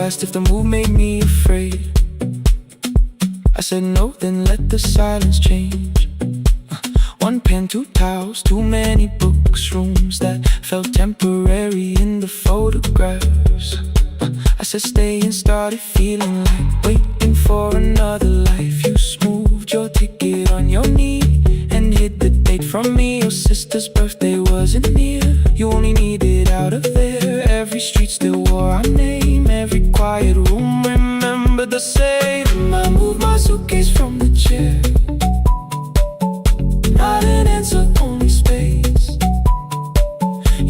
asked if the move made me afraid. I said no, then let the silence change. One pen, two towels, too many books, rooms that felt temporary in the photographs. I said stay and started feeling like waiting for another life. You smoothed your ticket on your knee and hid the date from me. Your sister's birthday wasn't near. You only needed out of there. Every street still wore our name. Every quiet room remembered the same. I moved my suitcase from the chair. Not an answer, only space.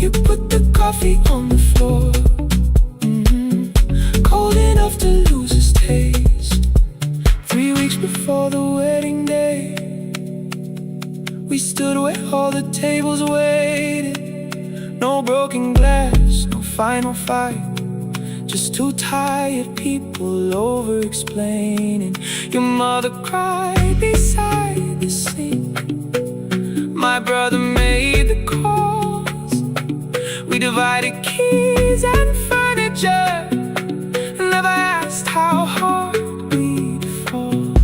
You put the coffee on the floor, cold enough to lose its taste. 3 weeks before the wedding day, we stood where all the tables waited. No broken glass, no final fight, just two tired people over-explaining. Your mother cried beside the sink. My brother made the calls. We divided keys and furniture. Never asked how hard we'd fall.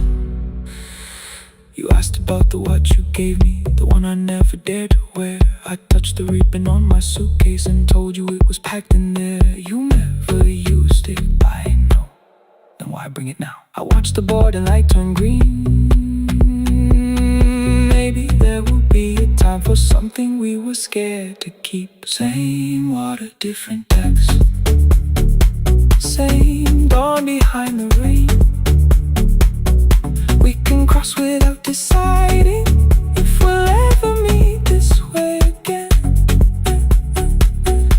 You asked about the watch you gave me, the one I never dared to wear. I touched the ribbon on my suitcase and told you it was packed in there. You never used it, I know. Then why bring it now? I watched the boarding light turn green. Maybe there will be a time for something we were scared to keep. Same water, different text. Same dawn behind the rain. We can cross without deciding if we'll ever meet this way again.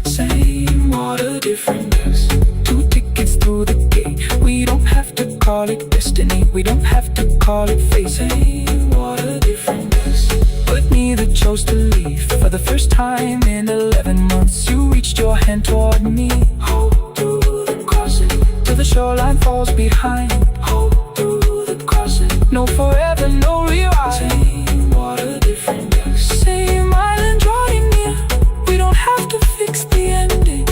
Same water, different text. 2 tickets through the gate. We don't have to call it destiny. We don't have to call it fate. Same water, different text. But neither chose to leave. For the first time in 11 months, you reached your hand toward me. Hold through the crossing till the shoreline falls behind. Hold through the crossing. No forever, no rewrite. Same water, different text. Same island drawing near. We don't have to fix the ending.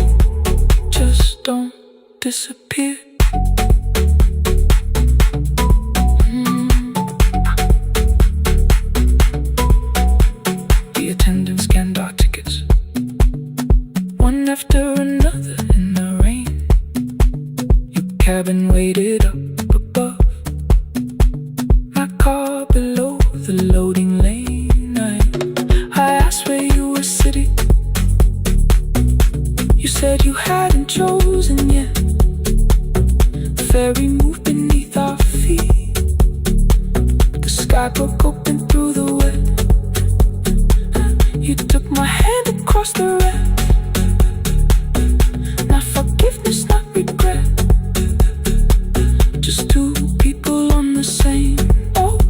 Just don't disappear. The attendant scanned our tickets, one after another in the rain. Your cabin waited up above, my car below the loading lane. I asked where you were sitting. You said you hadn't chosen yet. The ferry moved beneath our feet. The sky broke open through the wet. You took my hand across the red. Not forgiveness, not regret. Just 2 people on the same boat,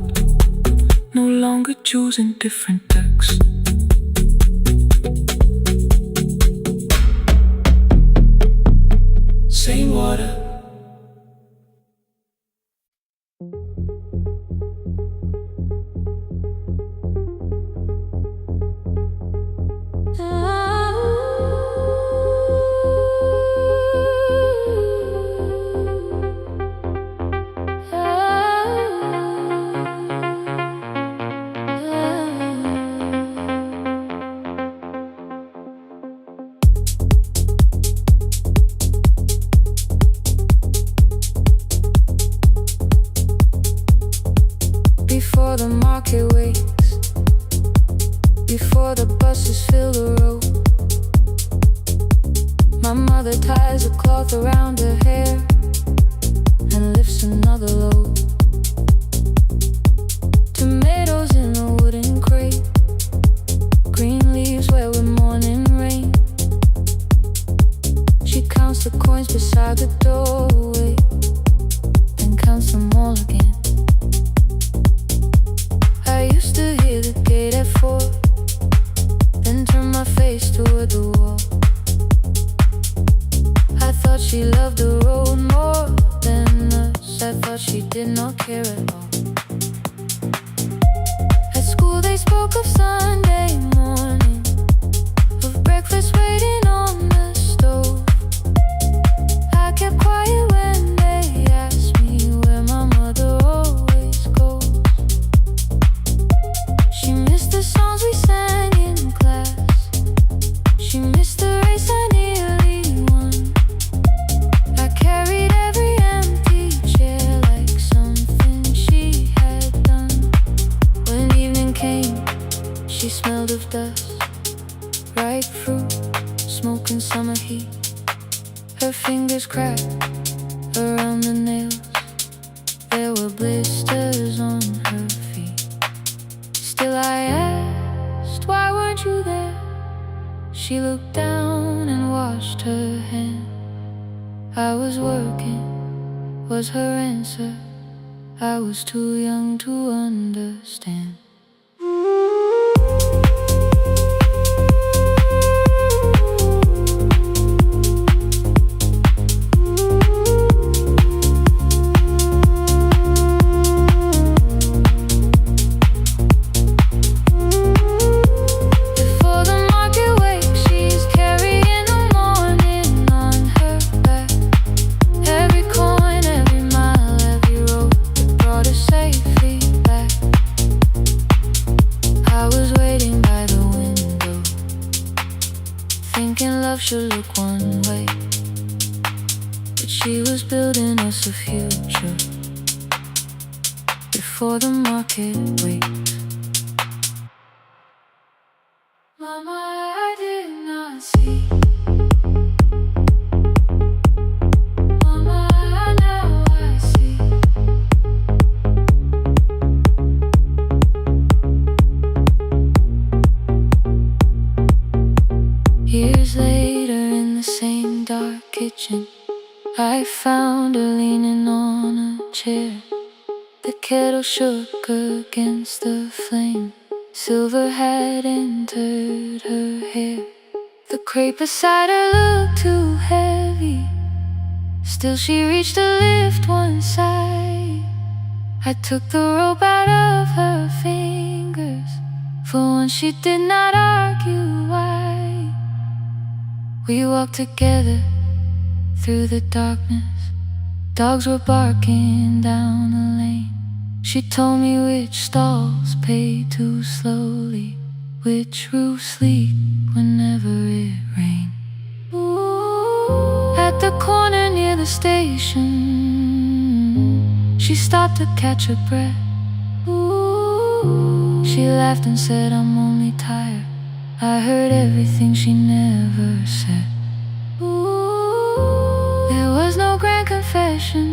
no longer choosing different texts. Same water. Before the market wakes, before the buses fill the road, my mother ties a cloth around her hair and lifts another load. Tomatoes in a wooden crate, green leaves where we're morning rain. She counts the coins beside the doorway and counts them all again. I used to hear the gate at 4, then turn my face toward the wall. I thought she loved the road more than us. I thought she did not care at all. At school they spoke of Sunday morning, of breakfast waiting on the stove. I kept quiet fingers cracked around the nails. There were blisters on her feet. Still I asked, why weren't you there? She looked down and washed her hand. I was working, was her answer. I was too young to understand. Should look one way, but she was building us a future before the market wakes. Mama, I did not see. Mama, now I see. Years later, in the same dark kitchen, I found her leaning on a chair. The kettle shook against the flame. Silver had entered her hair. The crepe beside her looked too heavy. Still she reached to lift one side. I took the rope out of her fingers. For once she did not argue why. We walked together through the darkness. Dogs were barking down the lane. She told me which stalls pay too slowly, which roofs leak whenever it rained. At the corner near the station, she stopped to catch her breath. She laughed and said, I'm only tired. I heard everything she never said. There was no grand confession,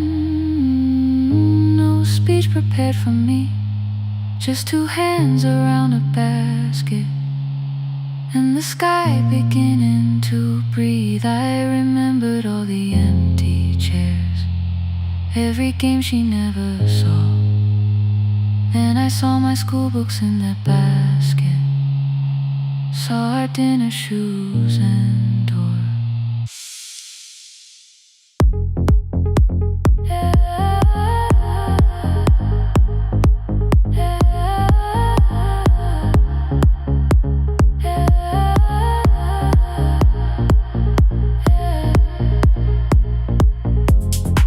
no speech prepared for me. Just two hands around a basket and the sky beginning to breathe. I remembered all the empty chairs, every game she never saw. Then I saw my school books in that basket, saw our dinner shoes and door.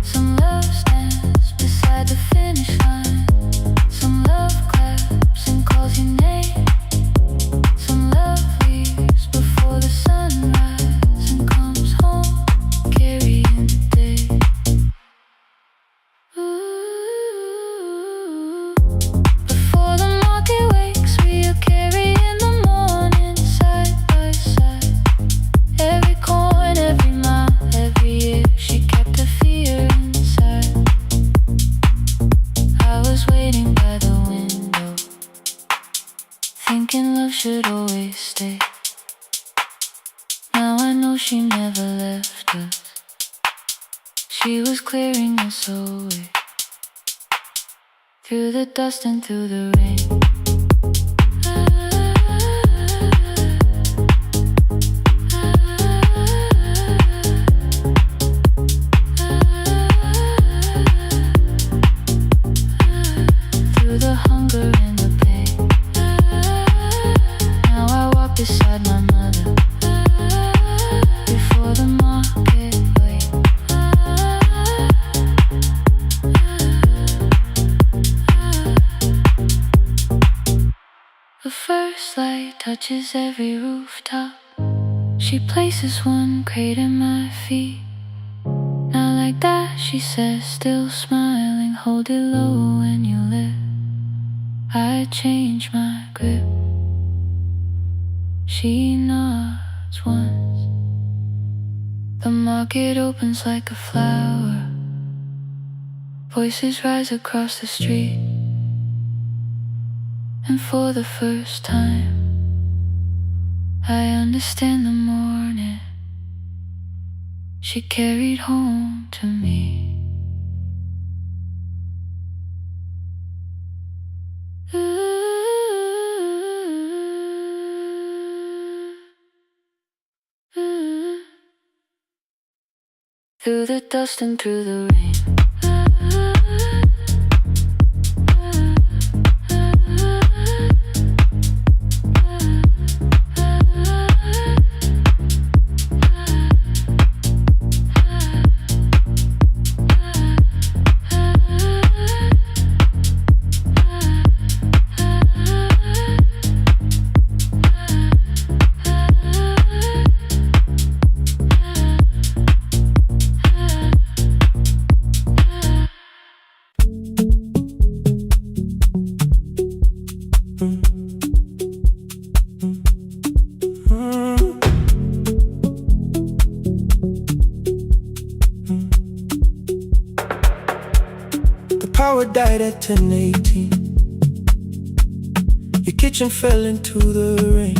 Some love stands beside the finish line. Some love claps and calls your name. Some love leaves before the sunrise and comes home carrying the day. Ooh. Before the market wakes, we are carrying the morning side by side. Every coin, every mile, every year, she kept her fear inside. I was waiting by the window, thinking love should always stay. Now I know she never left us. She was clearing us away, through the dust and through the rain. Through the hunger and the pain. Now I walk beside my mother before the market wait. The first light touches every rooftop. She places one crate at my feet. Not like that, she says, still smiling. Hold it low when you lift. I change my grip. She nods once, The market opens like a flower. Voices rise across the street. And for the first time, I understand the morning she carried home to me. Through the dust and through the rain, power died at 10:18. Your kitchen fell into the rain.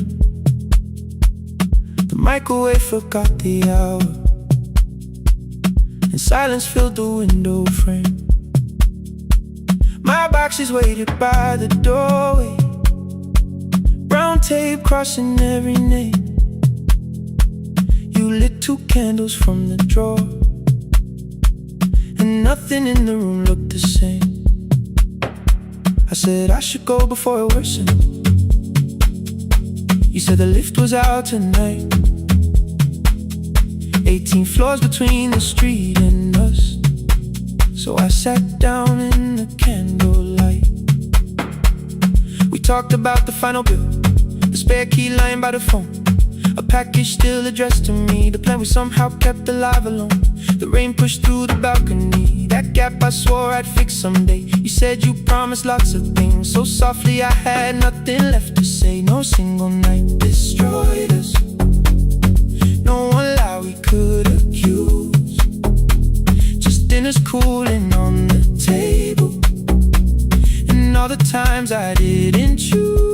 The microwave forgot the hour, and silence filled the window frame. My boxes waited by the doorway, brown tape crossing every name. You lit 2 candles from the drawer, and nothing in the room looked the same. I said I should go before it worsened. You said the lift was out tonight. 18 floors between the street and us. So I sat down in the candlelight. We talked about the final bill, the spare key lying by the phone, a package still addressed to me, the plan we somehow kept alive alone. The rain pushed through the balcony, that gap I swore I'd fix someday. You said you promised lots of things, so softly I had nothing left to say. No single night destroyed us, no one lie we could accuse. Just dinners cooling on the table, and all the times I didn't choose.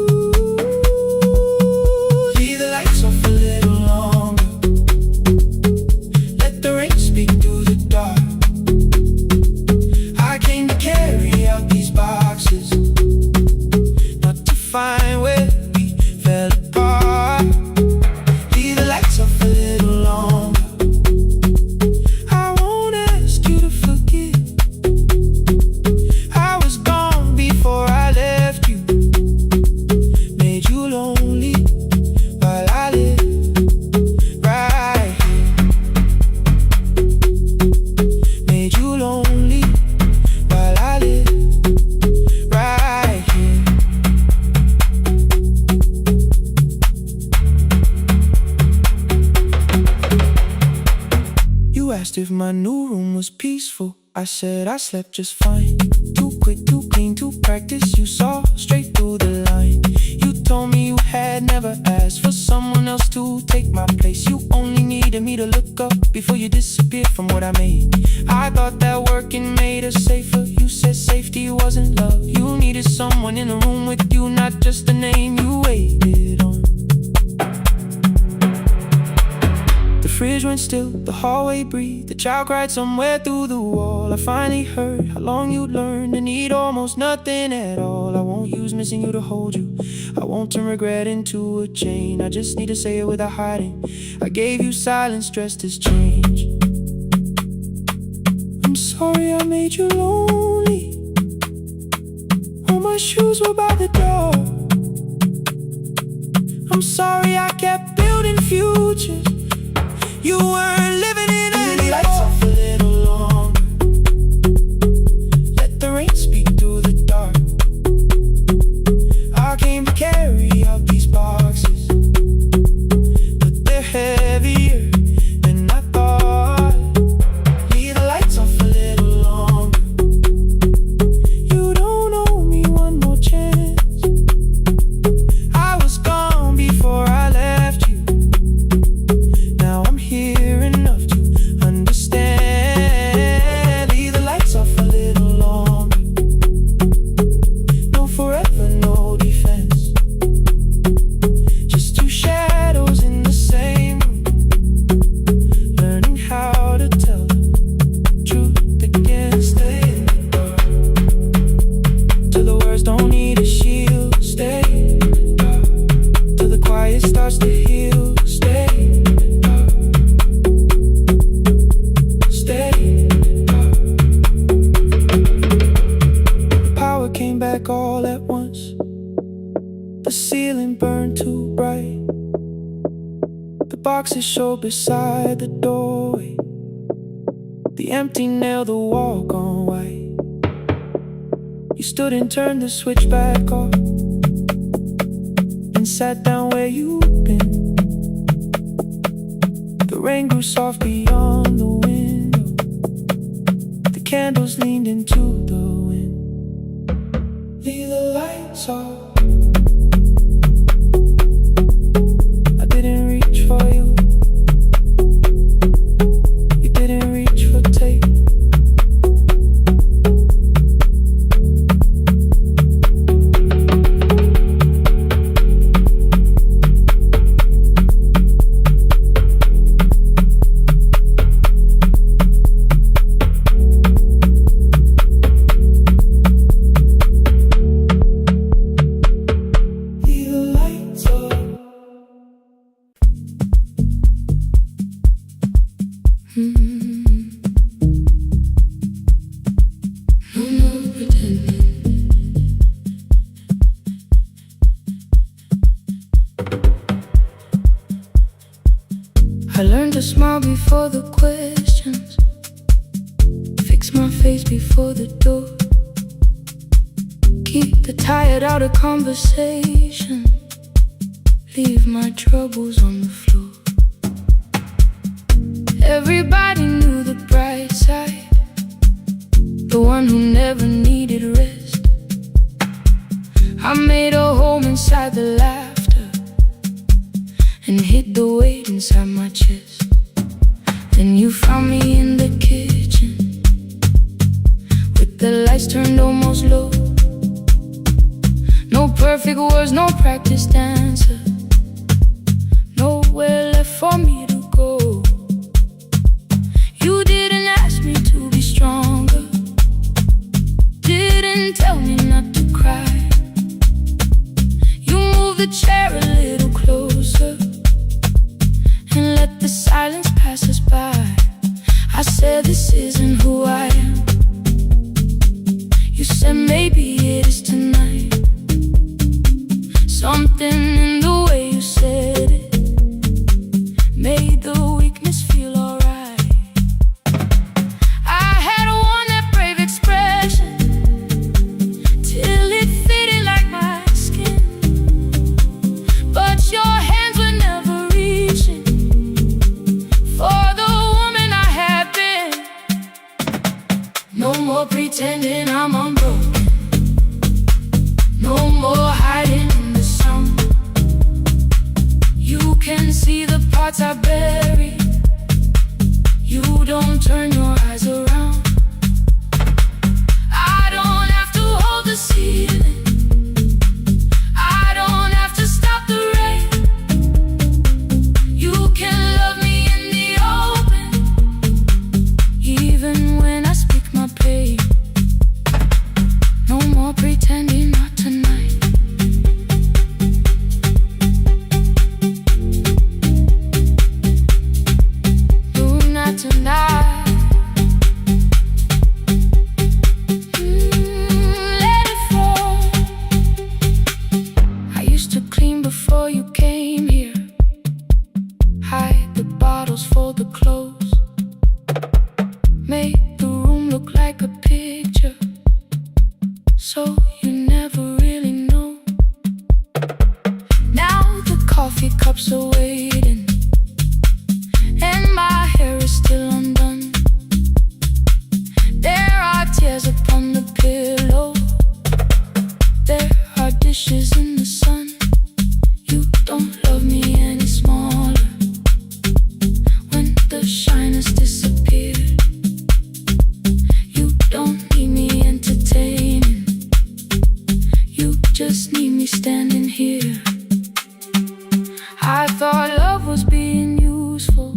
Leave the lights off a little longer, let the rain speak through the dark. I came to carry out these boxes, not to find where we fell apart. Leave the lights off a little longer, I won't ask you to forget. I was gone before I left you, made you lonely while I lived right here. Made you lonely while I live right here. You asked if my new room was peaceful. I said I slept just fine. Too quick, too clean, too practiced. You saw straight through the line. You told me you had never asked for someone else to take my place. You only needed me to look up before you disappeared from what I made. I thought that working made us safer. You said safety wasn't love. You needed someone in the room with you, not just the name you waited on. The fridge went still, the hallway breathed, the child cried somewhere through the wall. I finally heard how long you'd learned to need almost nothing at all. I won't use missing you to hold you, I won't turn regret into a chain. I just need to say it without hiding. I gave you silence dressed as change. I'm sorry I made you lonely. All my shoes were by the door. I'm sorry I kept building futures you weren't living in anymore. Lights off a little longer, let the rain speak through the dark. I came to carry out these boxes, but they're heavier than I thought. Leave the lights off a little longer, you don't owe me one more chance. I was gone before I left you, now I'm here enough to boxes showed beside the doorway. The empty nail, the wall gone white. You stood and turned the switch back off and sat down where you'd been. The rain grew soft beyond the window. The candles leaned into the wind. Leave the lights off. I didn't reach for you. You didn't reach for tape. I learned to smile before the questions, fix my face before the door, keep the tired out of conversation, leave my troubles on the floor. Everybody knew the bright side, the one who never needed rest. I made a home inside the laughter and hid the weight inside my chest. Then you found me in the kitchen with the lights turned almost low. No perfect words, no practiced answer, nowhere left for me to go. You didn't ask me to be stronger, didn't tell me not to cry. You moved the chair a little closer and let the silence pass us by. I said, this isn't who I am. You said, maybe it is tonight. Something in the way you said it made the weakness feel alright. I had worn that brave expression till it fitted like my skin, but your hands were never reaching for the woman I had been. No more pretending I'm unbroken, no more hiding in the sun. You can see the parts I bury, you don't turn your eyes around. I don't have to hold the ceiling, I don't have to stop the rain. You can love me in the open, even when I speak my pain. No more pretending, not tonight. No, not tonight. Let it fall. I used to clean before you came here, hide the bottles, fold the clothes, make the room look like a picture, so you never really know. Now the coffee cups are waiting and my hair is still undone. There are tears upon the pillow, there are dishes in the sun. You don't love me any smaller when the shine has disappeared. You don't need me entertaining, you just need me standing here. I thought love was being useful,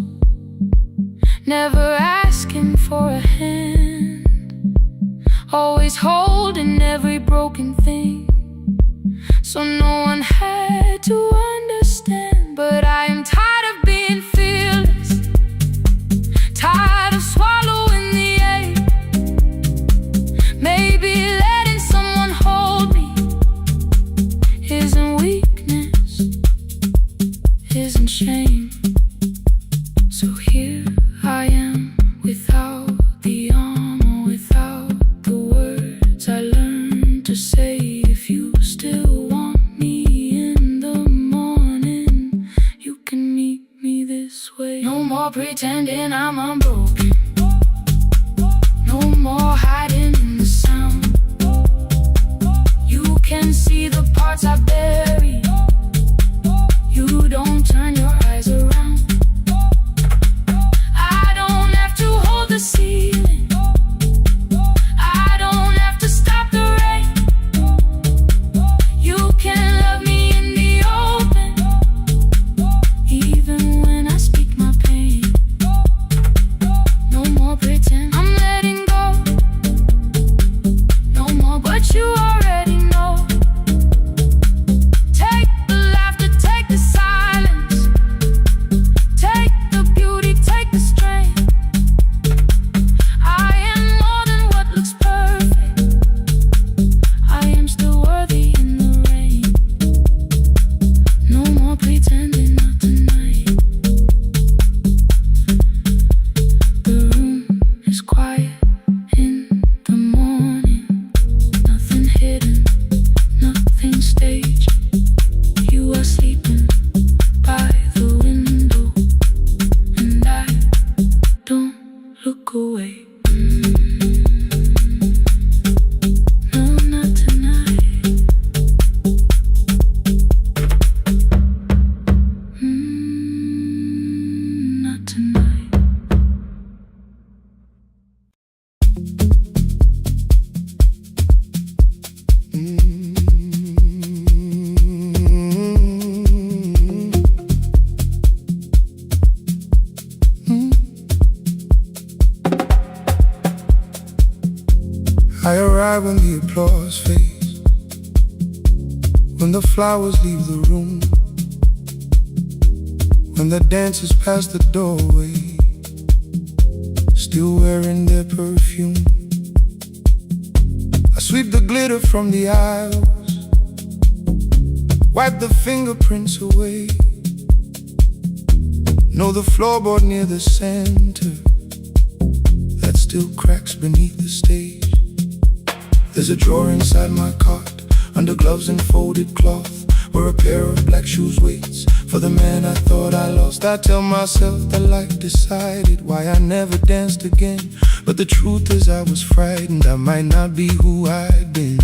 never asking for a hand, always holding every broken thing, so no one had to understand. But I am tired of being fearless, tired of swallowing the ache. Maybe letting someone hold me isn't weakness, isn't shame. the armor without the words I learned to say. If you still want me in the morning, you can meet me this way. No more pretending I'm unbroken. No more hiding in the sound. You can see the parts I bury. You don't turn your eyes around. I don't have to hold the ceiling. I don't have to stop the rain. You can love me in the open, even when I speak my pain. No more pretend, I'm letting go. No more, but you already know. Take the laughter, take the silence. Take the beauty, take the strength. I am more than what looks perfect. I am still worthy in the rain. No more pretending, not tonight. The room is quiet in the morning. Nothing hidden, nothing staged. You are sleeping by the window, and I don't look away. No, not tonight. Not tonight. I arrive when the applause fades, when the flowers leave the room, when the dancers pass the doorway, still wearing their perfume. I sweep the glitter from the aisles, wipe the fingerprints away. Know the floorboard near the center that still cracks beneath the stage. There's a drawer inside my cart, under gloves and folded cloth, where a pair of black shoes waits for the man I thought I lost. I tell myself that life decided why I never danced again, but the truth is I was frightened I might not be who I'd been.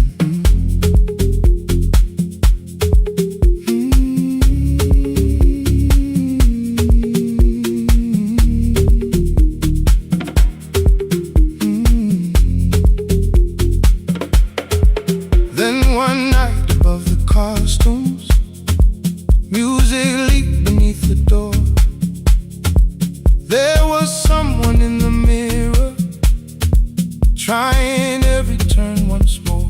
Then one night above the costumes, music leaked beneath the door. There was someone in the mirror, trying every turn once more.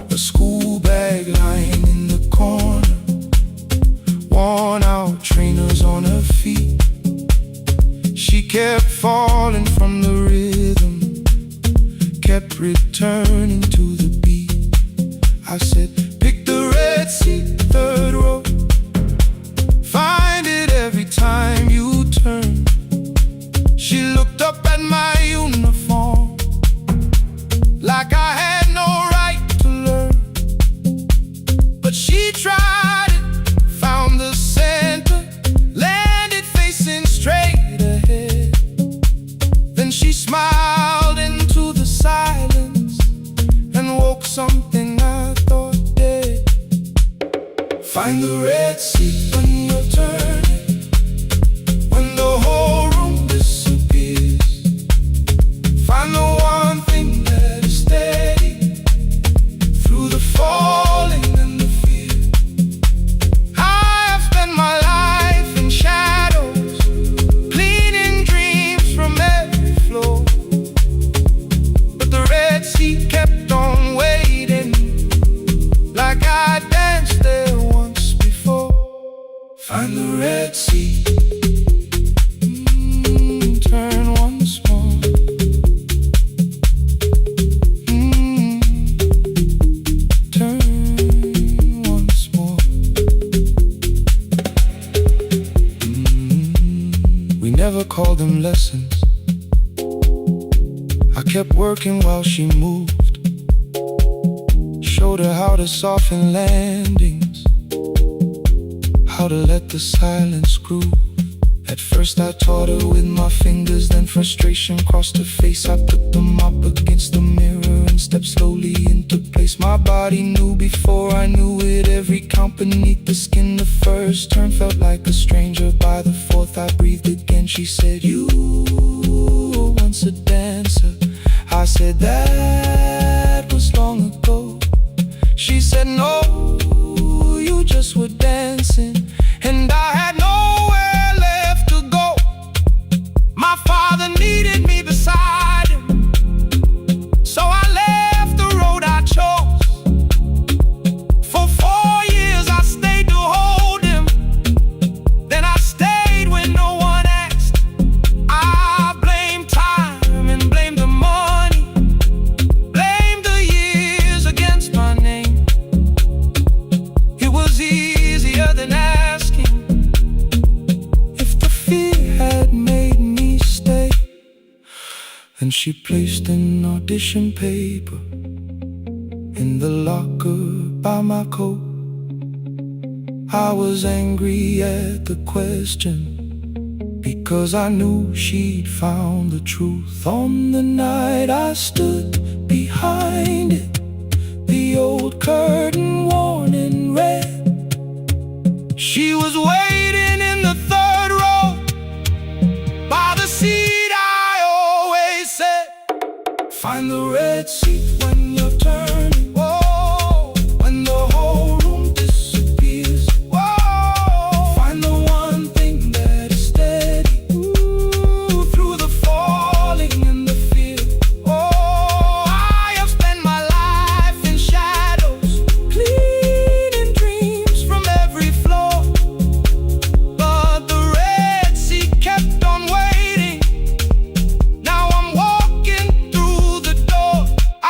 A school bag lying in the corner, worn out trainers on her feet. She kept falling from the rhythm, kept returning to the beat. I said, pick the red seat, third row. Find it every time you turn. She looked up at my uniform like I had no right to learn. But she tried it, found the center, landed facing straight ahead. Then she smiled into the silence and woke something I thought dead. Find the red seat when you're turning, when the whole room disappears. Find the one thing that is steady through the falling and the fear. I have spent my life in shadows, cleaning dreams from every floor, but the red seat kept on waiting, like I danced there once before. kept working while she moved. Showed her how to soften landings, how to let the silence groove. At first I taught her with my fingers, then frustration crossed her face. I put them up against the mirror and stepped slowly into place. My body knew before I knew it, every count beneath the skin. The first turn felt like a stranger, by the fourth I breathed again. She said, "You were once a dancer." I said, "That was long ago." She said, "No, you just were dancing." And I had nowhere left to go. My father needed me beside him, so I left the road I chose. For 4 years I stayed to hold him, then I stayed when no one asked. I blamed time and blamed the money, blamed the years against my name. It was easier than asking if the fear had made me stay. Then she placed an audition paper in the locker by my coat. I was angry at the question, because I knew she'd found the truth. On the night I stood behind it, the old curtain worn in red. She was waiting in the third row, by the seat I always said, "Find the red seat when you're turning." Whoa, when the whole room disappears. Whoa, find the one thing that is steady. Ooh, through the falling and the fear. Oh, I have spent my life in shadows, cleaning dreams from every floor. But the red sea kept on waiting. Now I'm walking through the door.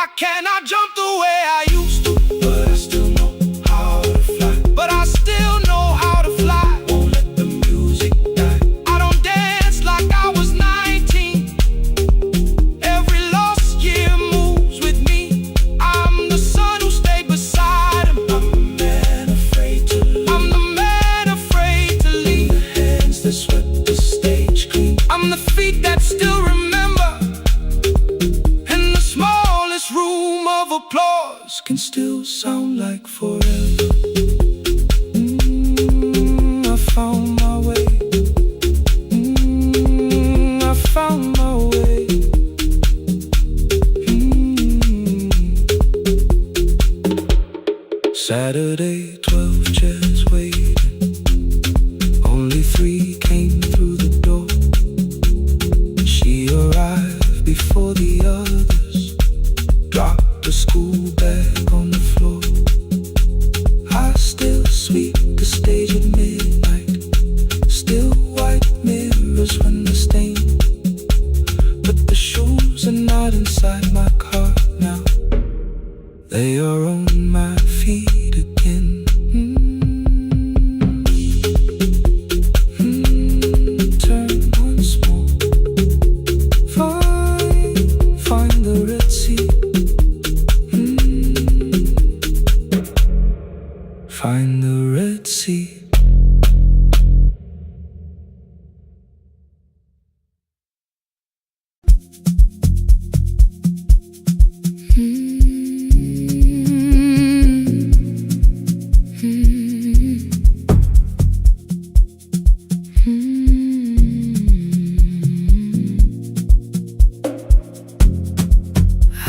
I cannot jump the way I used to, but I still know how to fly. But I still know how to fly. Won't let the music die. I don't dance like I was 19. Every lost year moves with me. I'm the son who stayed beside him. I'm the man afraid to leave. I'm the man afraid to leave. The hands that swept the stage clean. I'm the feet that still remember. And the smallest room of applause can still sound like forever. I found my way. I found my way. Saturday, 12 chairs waiting. Only 3 came through the door. She arrived before the others, dropped the school bag on the floor. I still sweep the stage at midnight, still white mirrors when the stain. But the shoes are not inside my car now, they are on my feet again. Turn once more. Find the red sea. Find the red sea.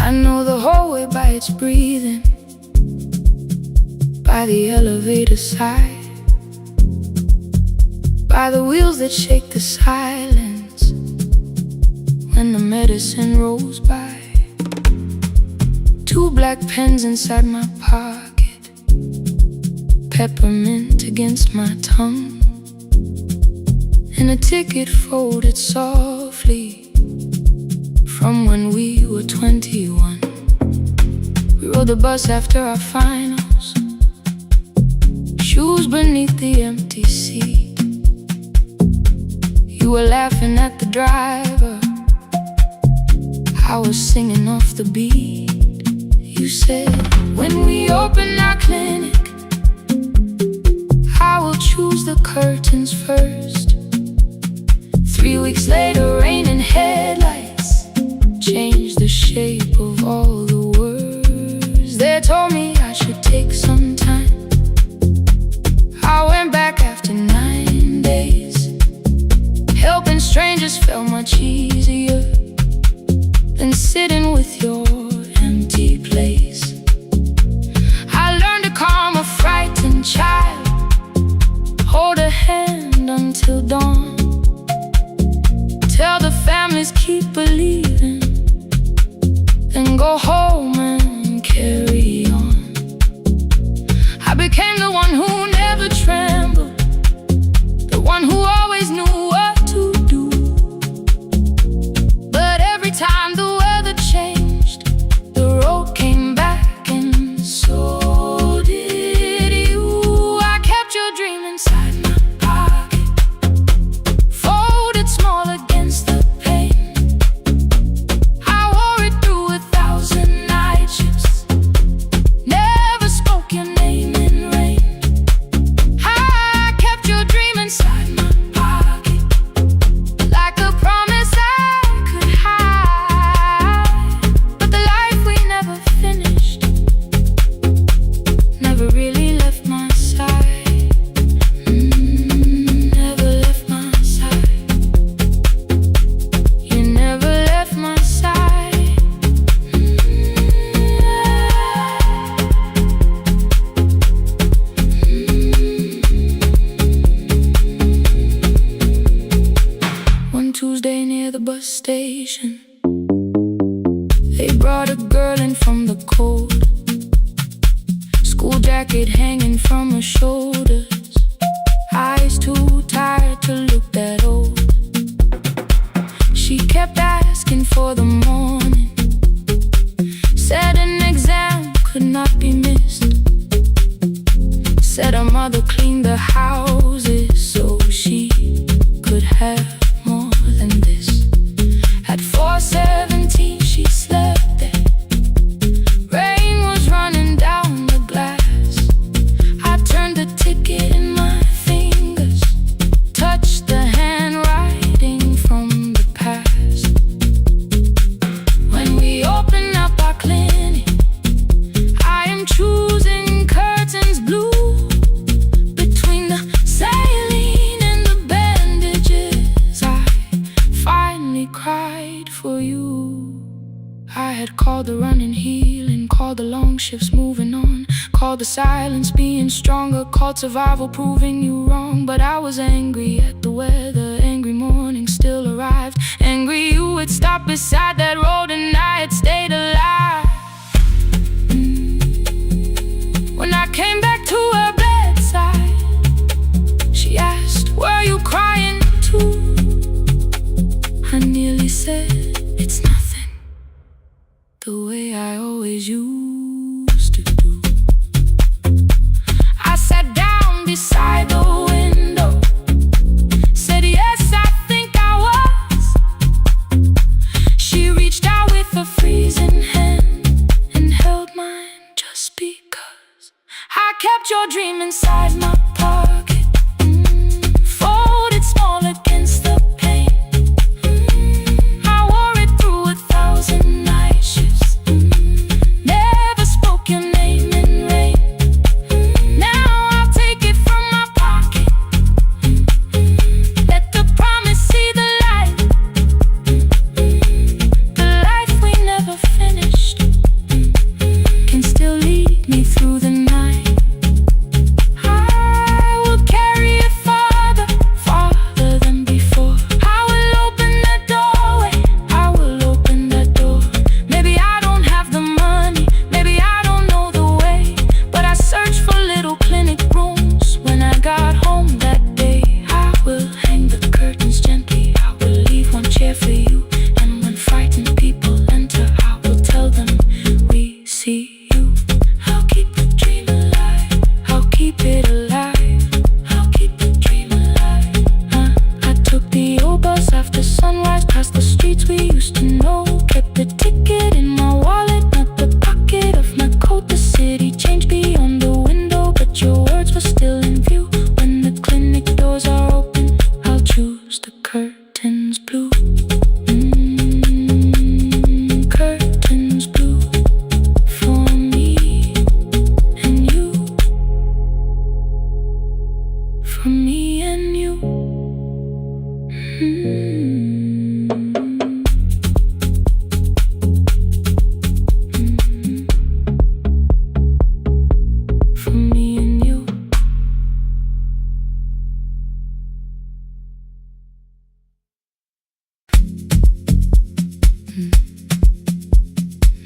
I know the hallway by its breathing, by the elevator side, by the wheels that shake the silence when the medicine rolls by. 2 black pens inside my pocket, peppermint against my tongue, and a ticket folded softly from when we were 21. We rode the bus after our finals, shoes beneath the empty seat. You were laughing at the driver, I was singing off the beat. You said, when we open our clinic, I will choose the curtains first. 3 weeks later, rain and headlights changed the shape of all the words. They told me I should take some time. I went back after 9 days. Helping strangers felt much easier than sitting with your empty place. I learned to calm a frightened child, hold a hand until dawn, tell the families keep believing, then go home and carry on. I became the one who never trembled, the one who always knew what to do. But every time the weather changed, the road came back, and so did you. I kept your dream inside my pocket, folded small against the pain. I wore it through 1,000 night shifts, never spoke your name in rain. I kept your dream inside my pocket, like a promise I could hide. But the life we never finished never really left my side. Never left my side. You never left my side. One Tuesday near the bus station, they brought a girl in from the cold, school jacket hanging from her shoulders, eyes too tired to look that old. She kept asking for the morning, said an exam could not be missed, said her mother cleaned the houses so she could have more than this. At 4:17 she slept there, rain was running down the glass. I turned the ticket in my fingers, touched the handwriting from the past. When we open up our clinic, I am choosing curtains blue. Between the saline and the bandages, I finally cried for you. I had called the running healing, called the long shifts moving on, called the silence being stronger, called survival proving you wrong. But I was angry at the weather, angry morning still arrived, angry you had stopped beside that road and I had stayed alive. When I came back to her bedside, she asked, were you crying too? I nearly said, it's nothing, the way I always used to do. I sat down beside the window, said yes, I think I was. She reached out with a freezing hand and held mine just because. I kept your dream inside my pocket, folded small against the pain. I wore it through 1,000 night shifts, never spoke your name in rain. Now I'll take it from my pocket, let the promise see the light. The life we never finished can still lead me through the night. I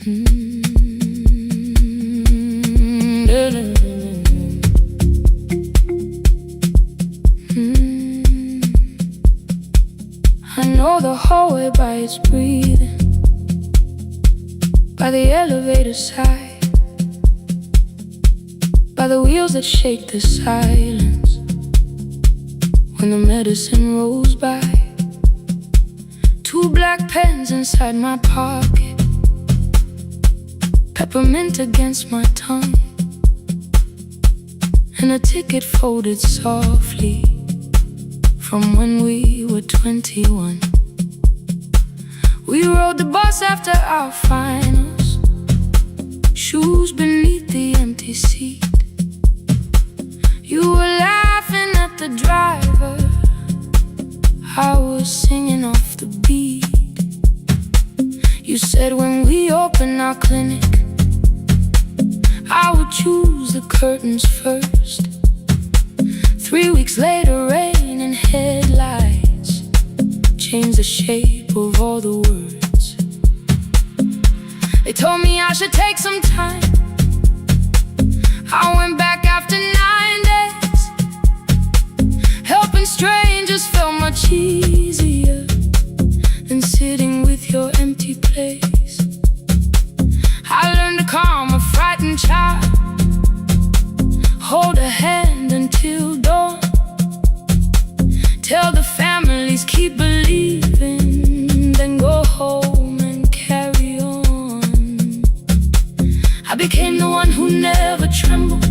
I know the hallway by its breathing, by the elevator side, by the wheels that shake the silence when the medicine rolls by. Two black pens inside my pocket, peppermint against my tongue, and a ticket folded softly from when we were 21. We rode the bus after our finals, shoes beneath the empty seat. You were laughing at the driver, I was singing off the beat. You said when we open our clinic, I would choose the curtains first. 3 weeks later, rain and headlights changed the shape of all the words. They told me I should take some time. I went back after 9 days. Helping strangers felt much easier than sitting with your empty place. I learned to calm a frightened child, hold a hand until dawn, tell the families keep believing, then go home and carry on. I became the one who never trembled,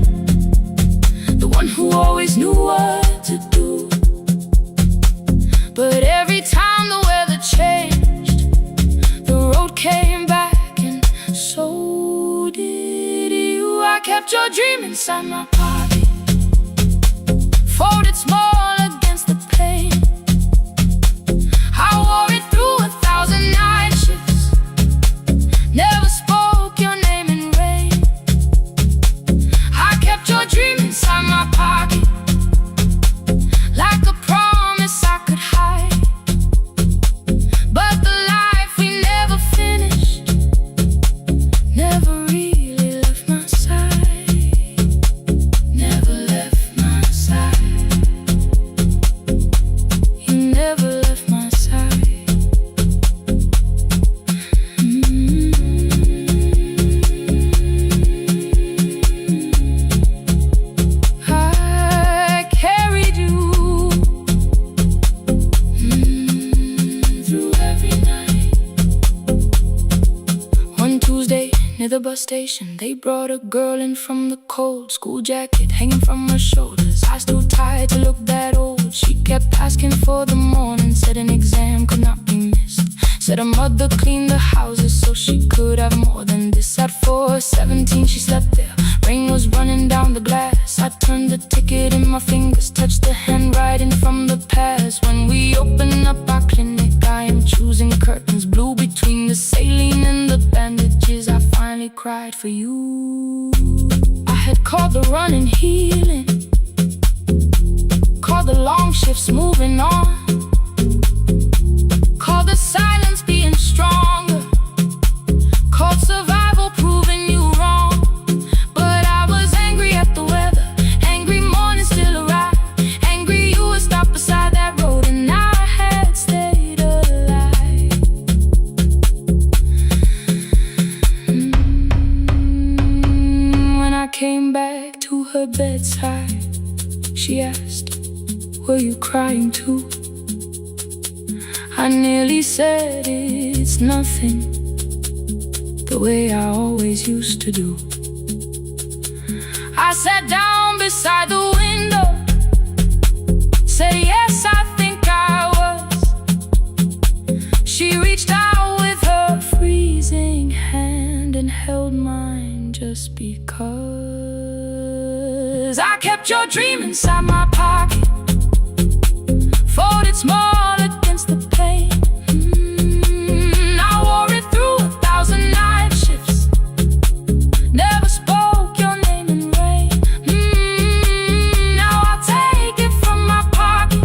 the one who always knew what to do. But every time the weather changed, the road came back, and so did you. I kept your dream inside my pocket, folded small against the pain. I wore it through 1,000 night shifts, never spoke your name in rain. I kept your dream inside my pocket, like a promise I could hide. But the life we never finished never really left my side, never left my side. You never left my side. I carried you through every night. One Tuesday near the bus station, they brought a girl in from the cold, school jacket hanging from her shoulders, eyes too tired to look that old. She kept asking for the morning, said an exam could not be missed, said her mother cleaned the houses so she could have more than this. At 4:17 she slept there, rain was running down the glass. I turned the ticket in my fingers, touched the handwriting from the past. When we open up our clinic, I am choosing curtains blue between the saline and the bandages. I finally cried for you. I had called the run and healing, called the long shifts moving on, called the silence being stronger, called survival proving you wrong. But I was angry at the weather, angry morning still arrived, angry you would stop beside that road and I had stayed alive. When I came back to her bedside, she asked, were you crying too? I nearly said it's nothing, the way I always used to do. I sat down beside the window, said yes, I think I was. She reached out with her freezing hand and held mine just because. I kept your dream inside my pocket, folded small against the pain. I wore it through 1,000 night shifts, never spoke your name in rain. Now I'll take it from my pocket,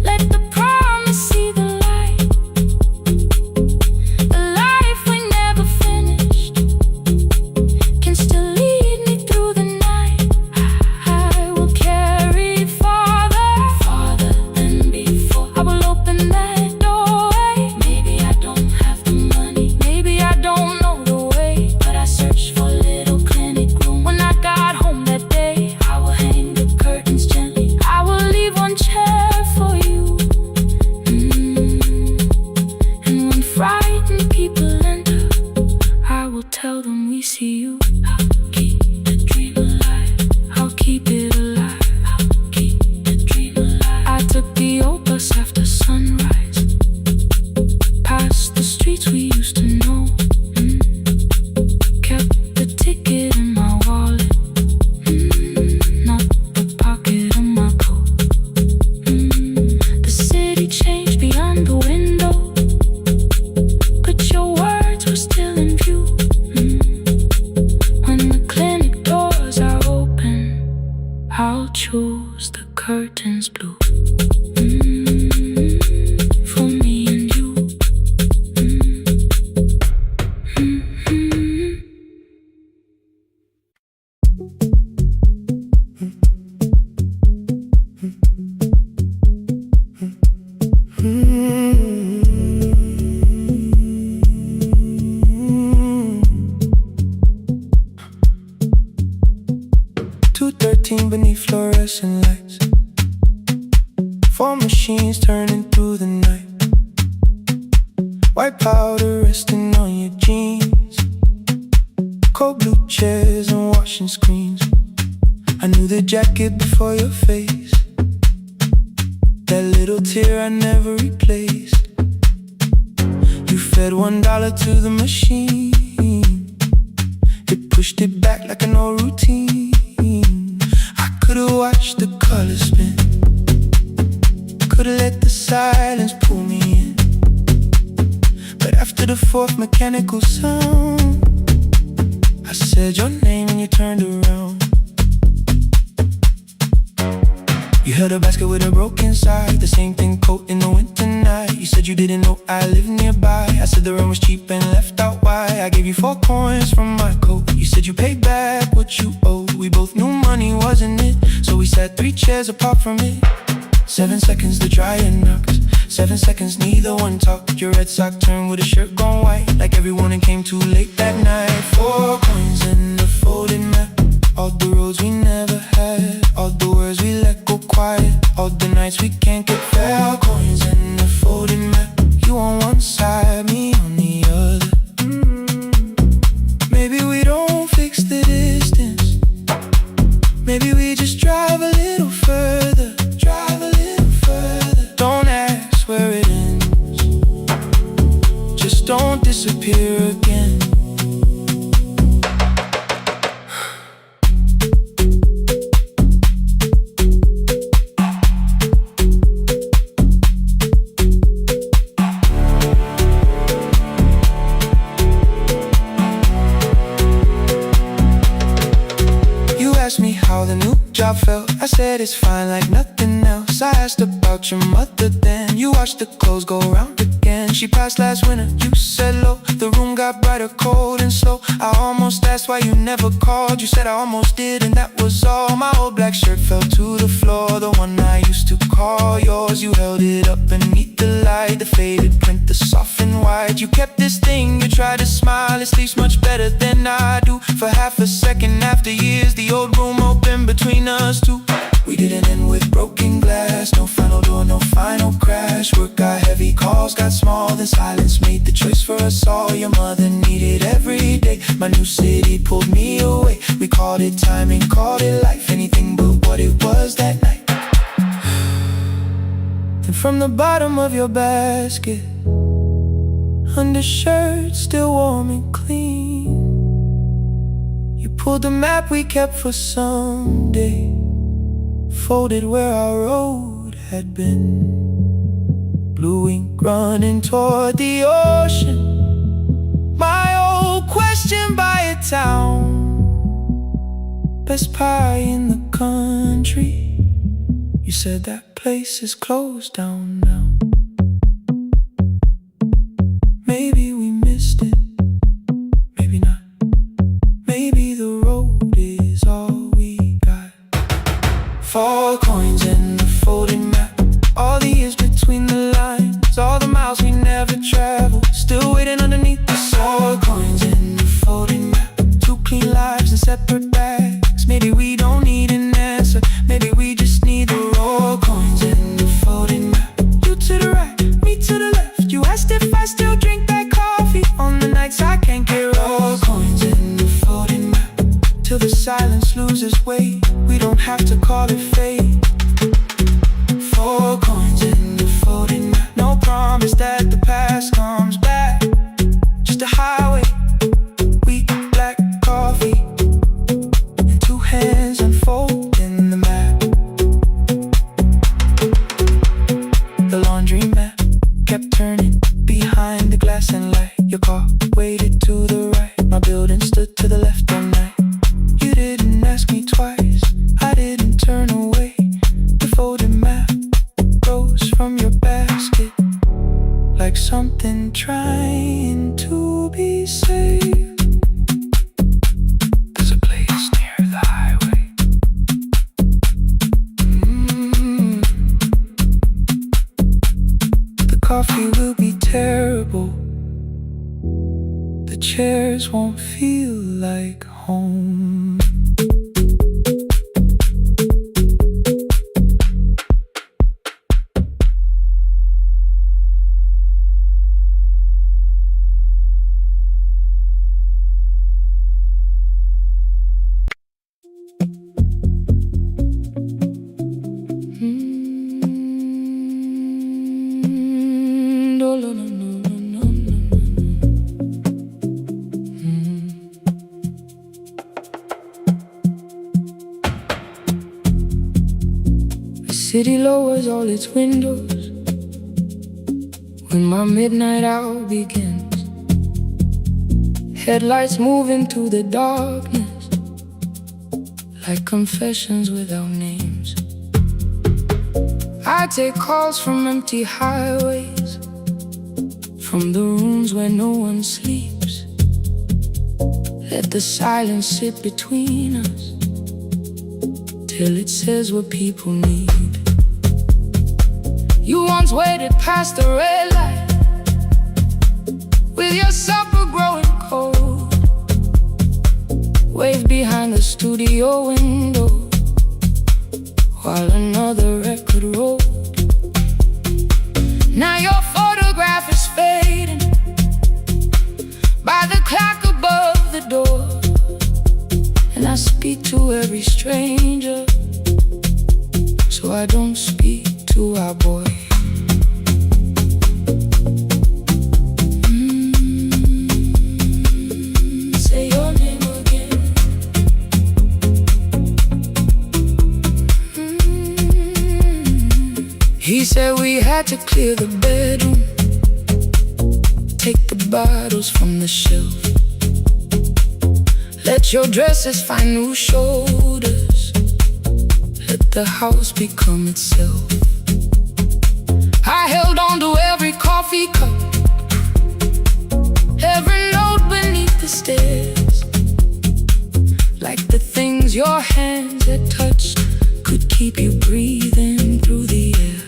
let the promise see the light, the life we never people enter, I will tell them we see you. I'll keep the dream alive. I'll keep it alive. I'll keep the dream alive. I took the old bus after sunrise, past the streets we used to know. Kept the ticket in my wallet, not the pocket of my coat. The city changed beyond the window, but your words were still in view. When the clinic doors are open, I'll choose the curtains blue. For me and you. 2:13 beneath fluorescent lights, 4 machines turning through the night. White powder resting on your jeans, cold blue chairs and washing screens. I knew the jacket before your face, that little tear I never replaced. You fed $1 to the machine, it pushed it back like an old routine. I could've watched the colors spin, could've let the silence pull me in, but after the 4th mechanical sound, I said your name and you turned around. You held a basket with a broken side, the same thing coat in the winter night. You said you didn't know I lived nearby. I said the rent was cheap and left out why. I gave you 4 coins from my coat. You said you paid back what you owed. We both knew money wasn't it, so we sat 3 chairs apart from it. 7 seconds the dryer knocks, 7 seconds neither one talked. Your red sock turned with a shirt gone white, like everyone and came too late that night. 4 coins and a folded map, all the roads we never had, all the words we let go quiet, all the nights we can't get fair. Coins and a folded map, you on one side, me on the other. Maybe we don't fix the distance, maybe we just drive a little further, drive a little further. Don't ask where it ends, just don't disappear again. Asked me how the new job felt, I said it's fine like nothing else. I asked about your mother then, you watched the clothes go round again. She passed last winter, you said low, the room got brighter, cold and slow. I almost asked why you never called, you said I almost did and that was all. My old black shirt fell to the floor, the one I used to call yours. You held it up beneath the light, the faded print, the soft and white. You kept this thing, you tried to smile, it sleeps much better than I do. For half a second after years, the old room opened between us two. We didn't end with broken glass, no final door, no final crash. Work got heavy, calls got small, then silence made the choice for us all. Your mother needed every day, my new city pulled me away. We called it timing, called it life, anything but what it was that night. And from the bottom of your basket, undershirt still warm and clean, you pulled the map we kept for someday, folded where our road had been. Blue ink running toward the ocean, my old question by a town. Best pie in the country, you said that place is closed down now. Maybe we missed it, maybe not. Maybe the road is all we got. 4 coins and a folded map, all the years between the lines, all the miles we never traveled, still waiting underneath the sun. 4 coins and a folded map, 2 clean lives in separate bags. Maybe we don't need an answer, maybe we just need the raw coins and a folded map. You silence loses weight, we don't have to call it fate. 4 coins in the folding map. No promise that the past comes back. Just a highway, weak black coffee, and 2 hands unfolding the map. The laundry mat kept turning behind the glass and light. Your car waited to the right. My building stood to the left all night. You didn't ask me twice, I didn't turn away. The folded map rose from your basket like something trying to be saved. There's a place near the highway. The coffee will be terrible, the chairs won't feel like home. The city lowers all its windows when my midnight hour begins. Headlights move into the darkness like confessions without names. I take calls from empty highways, from the rooms where no one sleeps. Let the silence sit between us till it says what people need. You once waited past the red light with your supper growing cold, waved behind the studio window while another record rolled. Now your photograph is fading by the clock above the door, and I speak to every stranger, so I don't speak to our boy. Say your name again. He said we had to clear the bedroom, take the bottles from the shelf, let your dresses find new shoulders, let the house become itself. I held on to every coffee cup, every note beneath the stairs, like the things your hands had touched could keep you breathing through the air.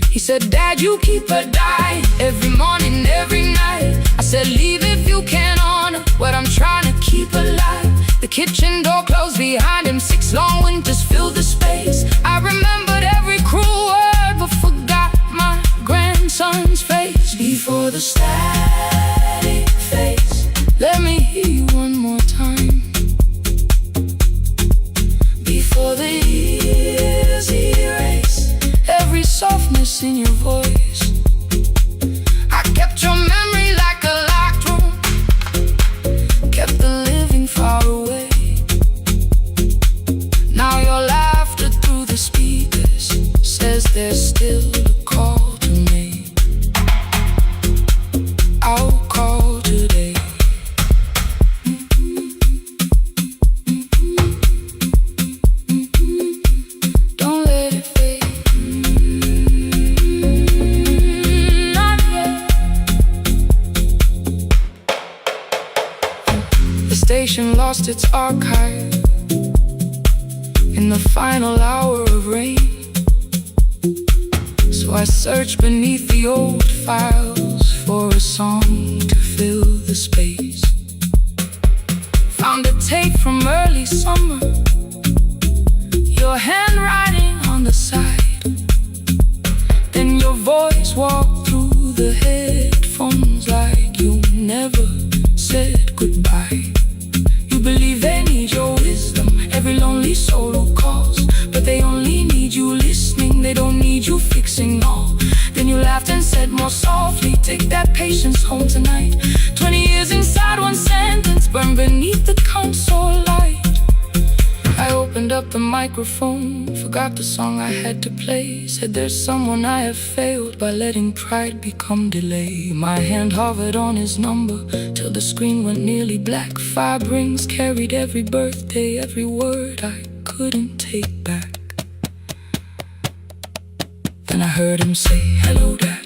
He said, Dad, you keep her dying every morning, every night. I said, leave if you can honor what I'm trying to keep alive. The kitchen door closed behind him, 6 long winters filled the space. I remembered every cruel word but forgot my grandson's face. Before the static fades, let me hear you one more time. Before the years erase every softness in your voice, I kept your memory like a locked room, kept the living far away. Now your laughter through the speakers says there's still a call to me. I'll call today. Don't let it fade. Not yet. The station lost its archive in the final hour of rain, so I searched beneath the old files for a song to fill the space. Found a tape from early summer, your handwriting on the side, then your voice walked through the headphones like you never said goodbye. You believe patience home tonight. 20 years inside one sentence, burned beneath the console light. I opened up the microphone, forgot the song I had to play. Said there's someone I have failed by letting pride become delay. My hand hovered on his number till the screen went nearly black. 5 rings carried every birthday, every word I couldn't take back. Then I heard him say, "Hello, Dad."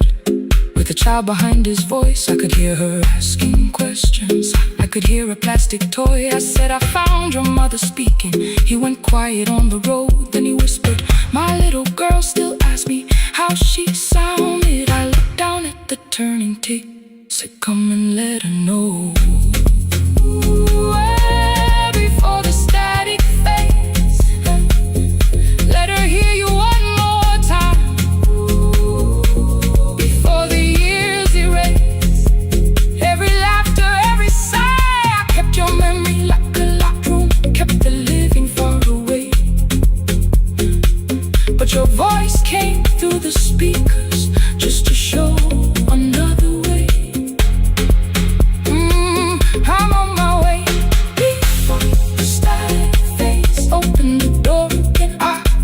With a child behind his voice, I could hear her asking questions. I could hear a plastic toy. I said, "I found your mother speaking." He went quiet on the road, then he whispered, "My little girl still asks me how she sounded." I looked down at the turning tape, said, "Come and let her know." Before the static fades, let her hear you one more time. Before the years erase every laughter, every sigh, I kept your memory like a locked room, kept the living far away. But your voice came through the speakers just to show another way. I'm on my way. Before the static fades, open the door again.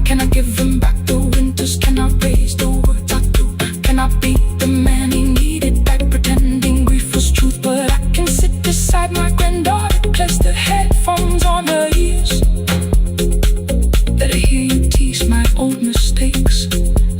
Can I give him back the winters? Can I raise the words I do? Can I be the man he needed back, pretending grief was truth? But I can sit beside my granddaughter, place the headphones on her ears. Let her hear you tease my old mistakes.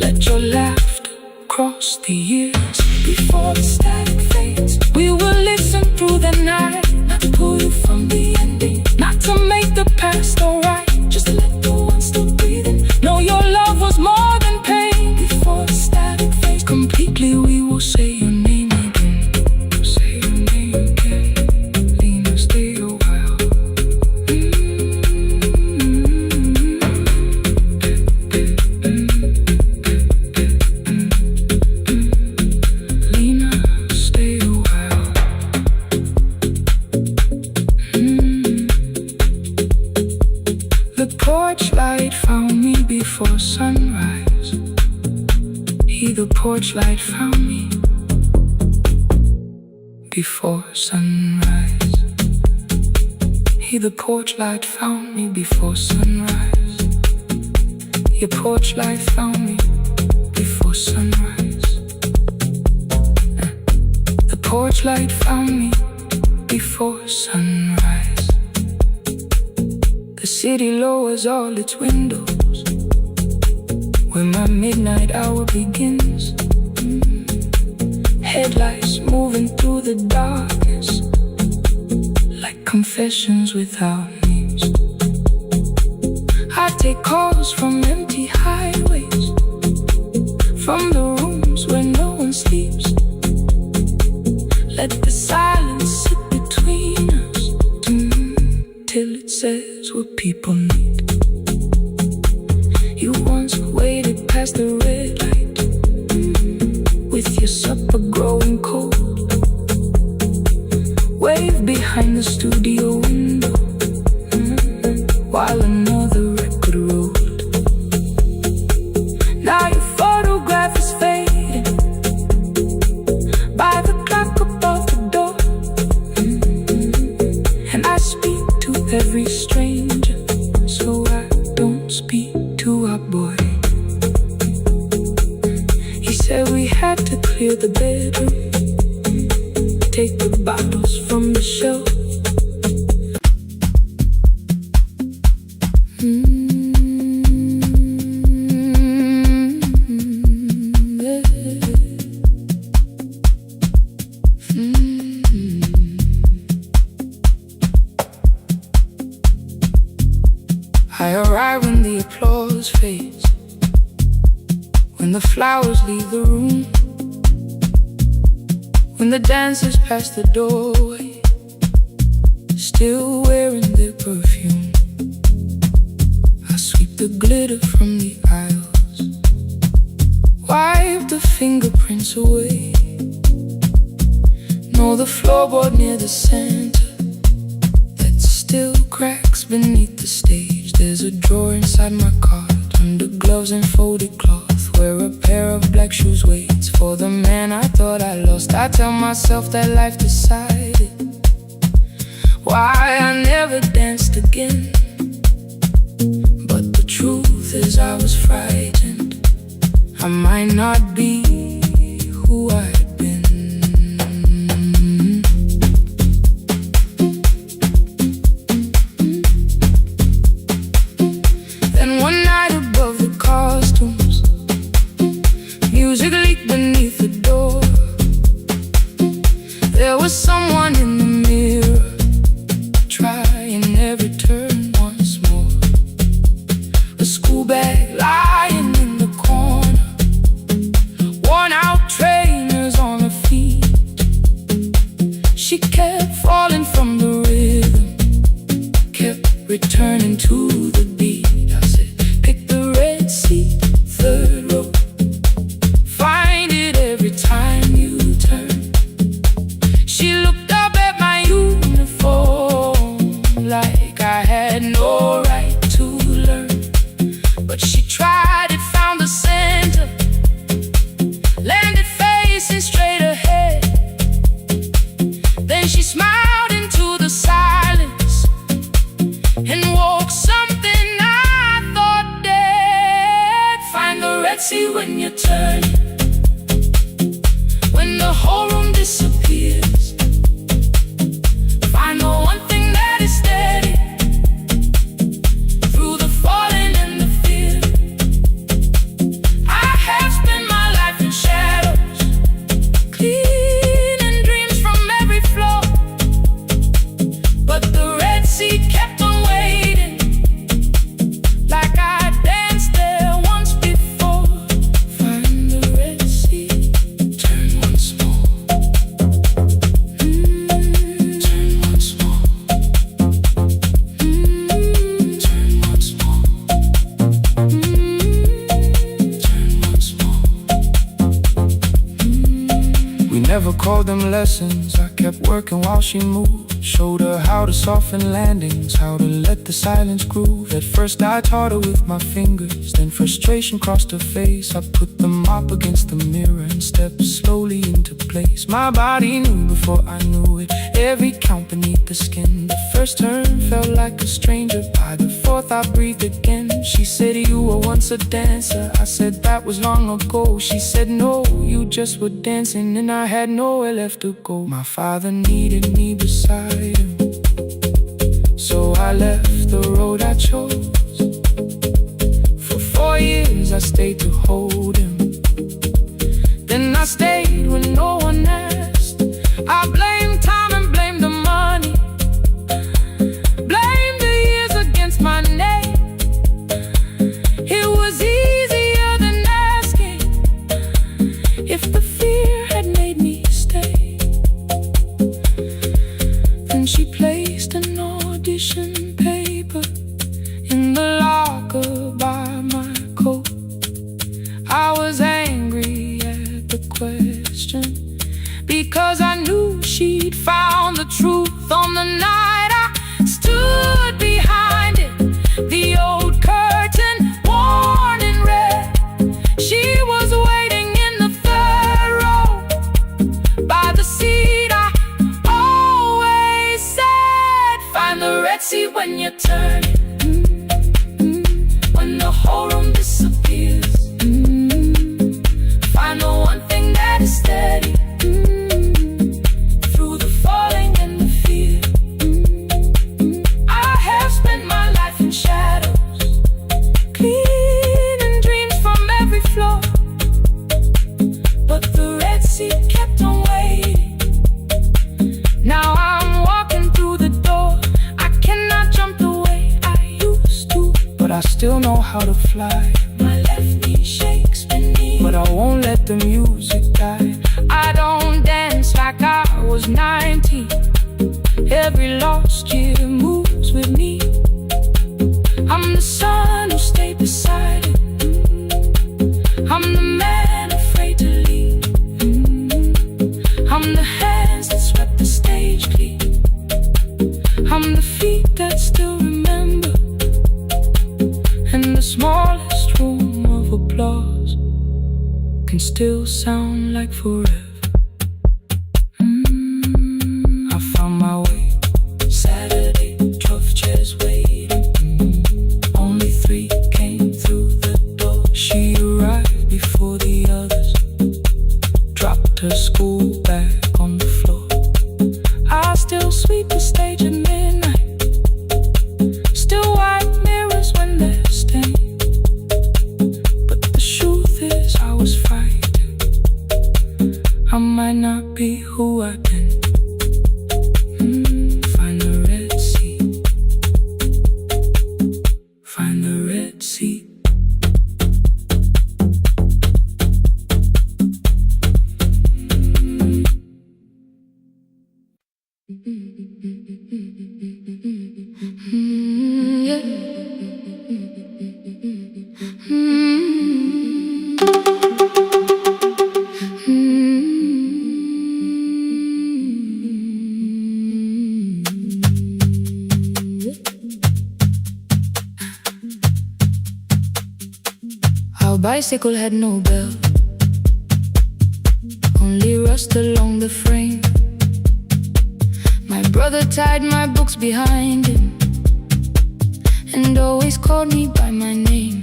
Let your laughter cross the years. Before the static fades, we will listen through the night, not to pull you from the ending, not to make the past alright, just to let the one still breathing know your love was more than pain. Before the static fades completely, we will say your name again. Say your name again. Lena, stay a while. Lena, stay a while. The porch light found me before sunrise. The porch light found me before sunrise. The porch light found me before sunrise. Your porch light found me before sunrise. The porch light found me before sunrise. The city lowers all its windows when my midnight hour begins. Headlights moving through the darkness like confessions without names. I take calls from empty highways, from the rooms where no one sleeps. Let the silence sit between us till it says what people need. You once waited past the red light with your supper growing cold. Wave behind the studio window while another record rolled. Now your photograph is fading by the clock above the door. And I speak to every stranger so I don't speak to our boy. He said we had to clear the bedroom, take the bottles from the shelf. I arrive when the applause fades, when the flowers leave the room, when the dancers pass the doorway, still wearing their perfume. I sweep the glitter from the aisles, wipe the fingerprints away. Know the floorboard near the center that still cracks beneath the stage. There's a drawer inside my cart, under gloves and folded cloth, where a pair of black shoes waits for the man I thought I lost. I tell myself that life decided why I never danced again. But the truth is I was frightened I might not be who I'd been. Then one night above the costumes, music leaked beneath the door. There was someone in the mirror, trying every turn once more. A school bag lying in the corner, worn out trainers on her feet. She kept falling from the rhythm, kept returning to the beat. I said, pick the red seat, third row, find it every time you turn. She looked up at my uniform like I had no right to learn. But she tried it, found the center, landed facing straight ahead. Then she smiled into the silence and woke something I thought dead. Find the red sea when you turn, when the whole room disappears. Find the one thing that is steady through the falling and the fear. I have spent my life in shadows, cleaning dreams from every floor. But the red sea kept on waiting, like I danced there once before. Find the red sea, turn once more. Turn once more. Turn once more. Turn once more. We never called them lessons. I kept working while she moved, showed her how to soften landings, how to let the silence groove. At first I taught her with my fingers, then frustration crossed her face. I put the mop against the mirror and stepped slowly into place. My body knew before I knew it, every count beneath the skin. The first turn felt like a stranger, by the fourth I breathed again. She said, you were once a dancer. I said, that was long ago. She said, no, you just were dancing, and I had nowhere left to go. My father needed me beside him, so I left the road I chose. For 4 years I stayed to hold him, then I stayed when no one asked. I blamed time and blamed the money, blamed the years against my name. It was easier than asking if the fear had made me stay. Then she placed an audition paper in the locker by my coat. I was angry at the question, because I knew she'd found the truth on the night I stood behind it. The old curtain, worn in red. She was waiting in the third row, by the seat I always said. Find the red sea when you turn it, when the whole room disappears. Find the one thing that is steady through the falling and the fear. I have spent my life in shadows, cleaning dreams from every floor. But the red sea kept on waiting. Now I'm walking through the door. I cannot jump the way I used to, but I still know how to fly. My left knee shakes beneath, but I won't let the music die. I don't dance like I was 19. Every lost year moves with me. I'm the son who stayed beside it. I'm the man afraid to leave. I'm the hands that swept the stage clean. I'm the feet that still remember, and the smallest room of applause. like forever. I found my way. Saturday, 12 chairs waiting. Only 3 came through the door. She arrived before the others, dropped her school bag on the floor. I still sweep the stage at midnight, still wipe mirrors when they're stained. But the truth is I was frightened. I might not be who I've been. Find the Red Sea. Find the Red Sea. Our bicycle had no bell, only rust along the frame. My brother tied my books behind him and always called me by my name.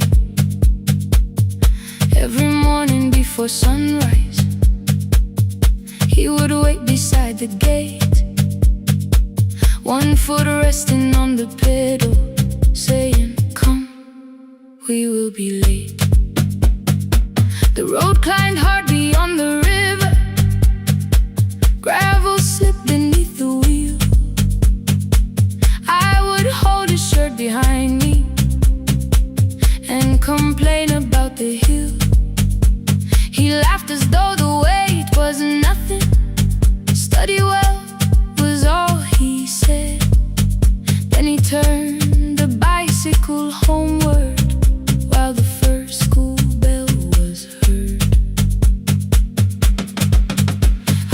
Every morning before sunrise, he would wait beside the gate, one foot resting on the pedal, saying, "Come, we will be late." The road climbed hard beyond the river, gravel slipped beneath the wheel. I would hold his shirt behind me and complain about the hill. He laughed as though the weight was nothing. Study well was all he said. Then he turned the bicycle homeward while the first school bell was heard.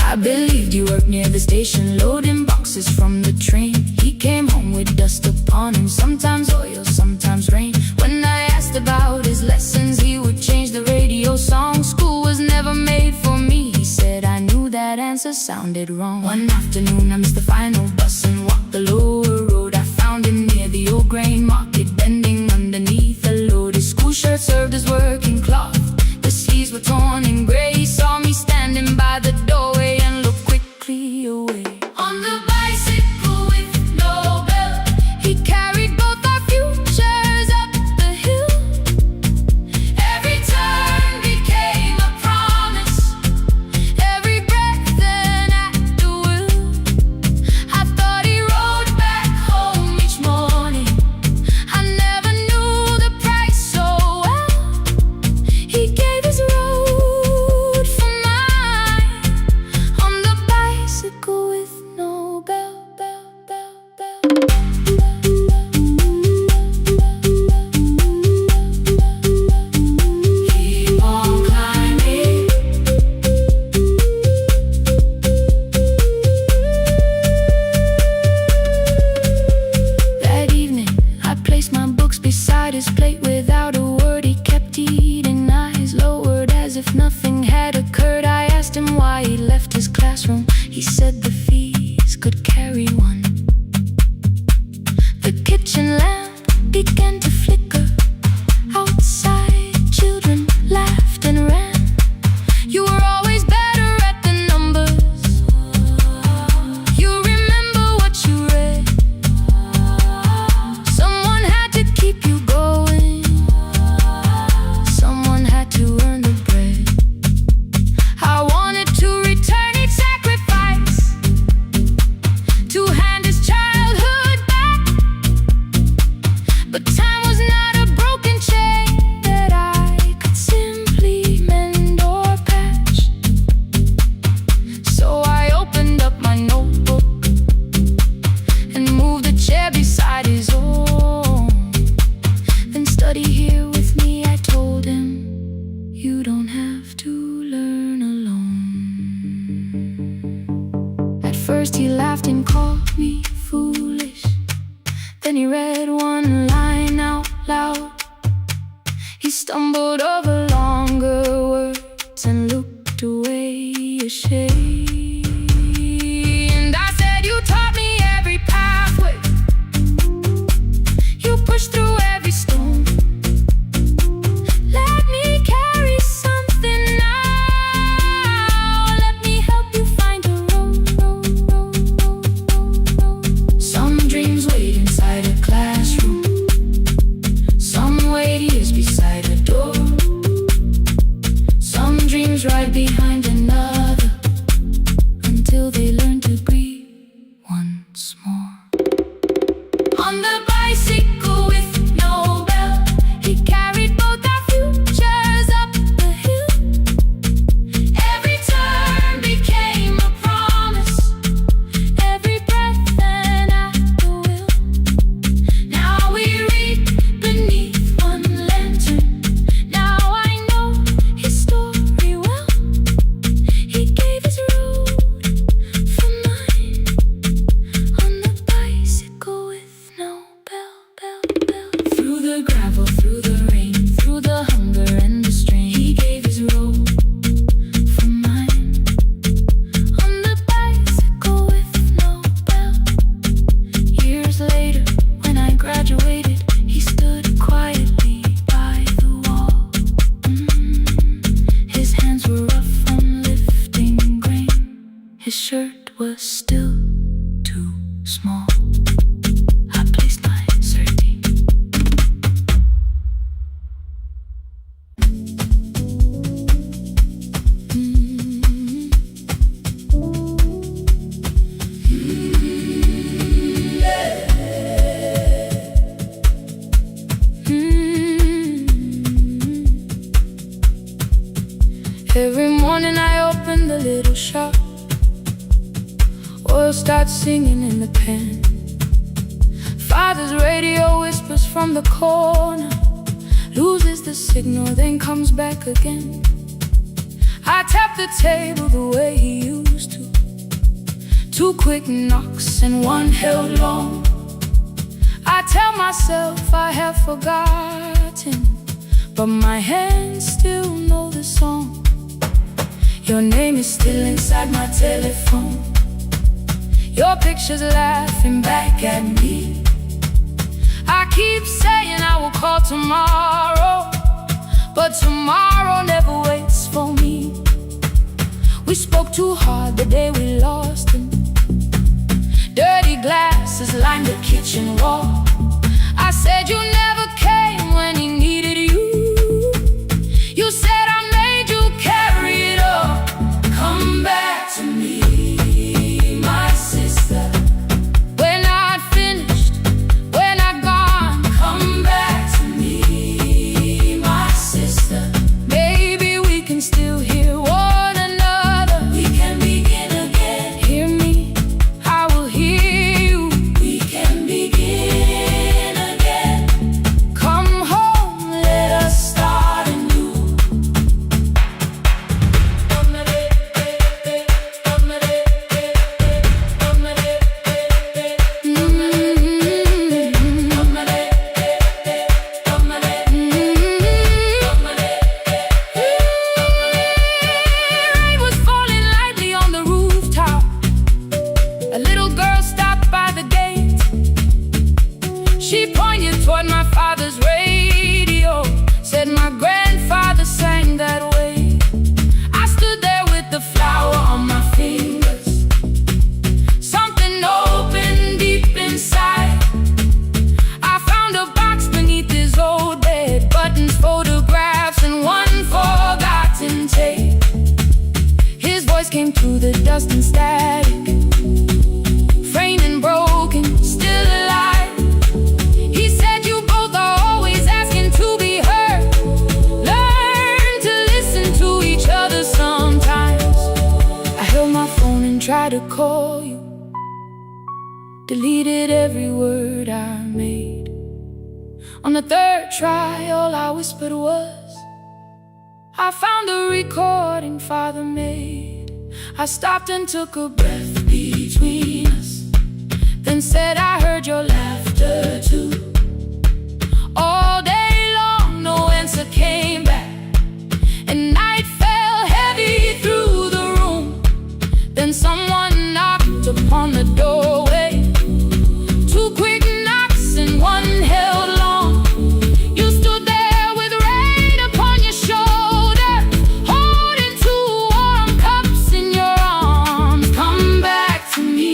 I believed you worked near the station, loading boxes from the train. He came home with dust upon him, sometimes oil, sometimes rain. When I asked about his lessons, he would change the radio song. School was never made for me, he said. I knew that answer sounded wrong. One afternoon I missed the final bus and walked the lower road. I found him near the old grain market, bending underneath a load. His school shirt served as working cloth, the sleeves were torn and gray. He saw me standing by the doorway and looked quickly away. On the bicycle with no bell, he carried both our futures up the hill. Every turn became a promise, every breath an act of will. I thought he rode back home each morning. I never knew the price so well. He gave his road for mine on the bicycle with no bell, bell, bell, bell. Keep on climbing. That evening, I placed my books beside his plate without a word. He kept eating, eyes lowered as if nothing had occurred. I asked him why he left his classroom. He said the fees could carry one. The kitchen lamp began to flicker. Outside, children laughed and ran. You were always better at the numbers. You remember what you read. Someone had to keep you going. Someone had to earn the bread. I wanted to return each sacrifice, to hand his childhood back. But time was not a broken chain that I could simply mend or patch. So I opened up my notebook and moved a chair beside his own. Then study here with me, I told him. You don't have to learn alone. At first he laughed and called me foolish. Then he read one line out loud. He stumbled over longer words and looked away cliche. And I said, you taught me every pathway, you pushed through every stone. Let me carry something now, let me help you find a road. Some dreams wait inside a classroom, some wait years beside a door, some dreams right behind another, until they learn to breathe once more. On the bicycle with no bell, he carried both our futures up the hill. Every turn became a promise, every breath an act of will. Now we read beneath one lantern, now I know his story well. He gave his road for mine, on the bicycle with no bell. Through the gravel, through the rain, through the hunger and the strain, he gave his road for mine, on the bicycle with no bell. Years later, when I graduated, he stood quietly by the wall. His hands were rough from lifting grain, his shirt was still too small. I placed my sardine. Every morning I open the little shop, oil starts singing in the pan. Father's radio whispers from the corner, loses the signal, then comes back again. I tap the table the way he used to, 2 quick knocks and 1 held long. I tell myself I have forgotten, but my hands still know the song. Your name is still inside my telephone, your picture's laughing back at me. I keep saying I will call tomorrow, but tomorrow never waits for me. We spoke too hard the day we lost him, dirty glasses lined the kitchen wall. I said you never came when he needed you. You said I made you carry it all. Come back to me, my sister. We're not finished, we're not gone. Come back to me, my sister. Maybe we can still hear one another. We can begin again. Hear me, I will hear you. We can begin again. Come home, let us start anew. Rain was falling lightly on the rooftop. A little girl stopped by the gate. She pointed toward my father's radio, said my grandfather sang that way. I stood there with the flower on my fingers. Something opened deep inside. I found a box beneath his old bed, buttons, photographs, and 1 forgotten tape. His voice came through the dust and static, framed and broken, still alive. He said you both are always asking to be heard. Learn to listen to each other sometimes. I held my phone and tried to call you, deleted every word I made. On the 3rd try, all I whispered was, I found the recording Father made. I stopped and took a breath between us, then said I heard your laughter too. All day long no answer came back, and night fell heavy through the room. on the doorway. Two quick knocks and one held long. You stood there with rain upon your shoulder, holding two warm cups in your arms. Come back to me,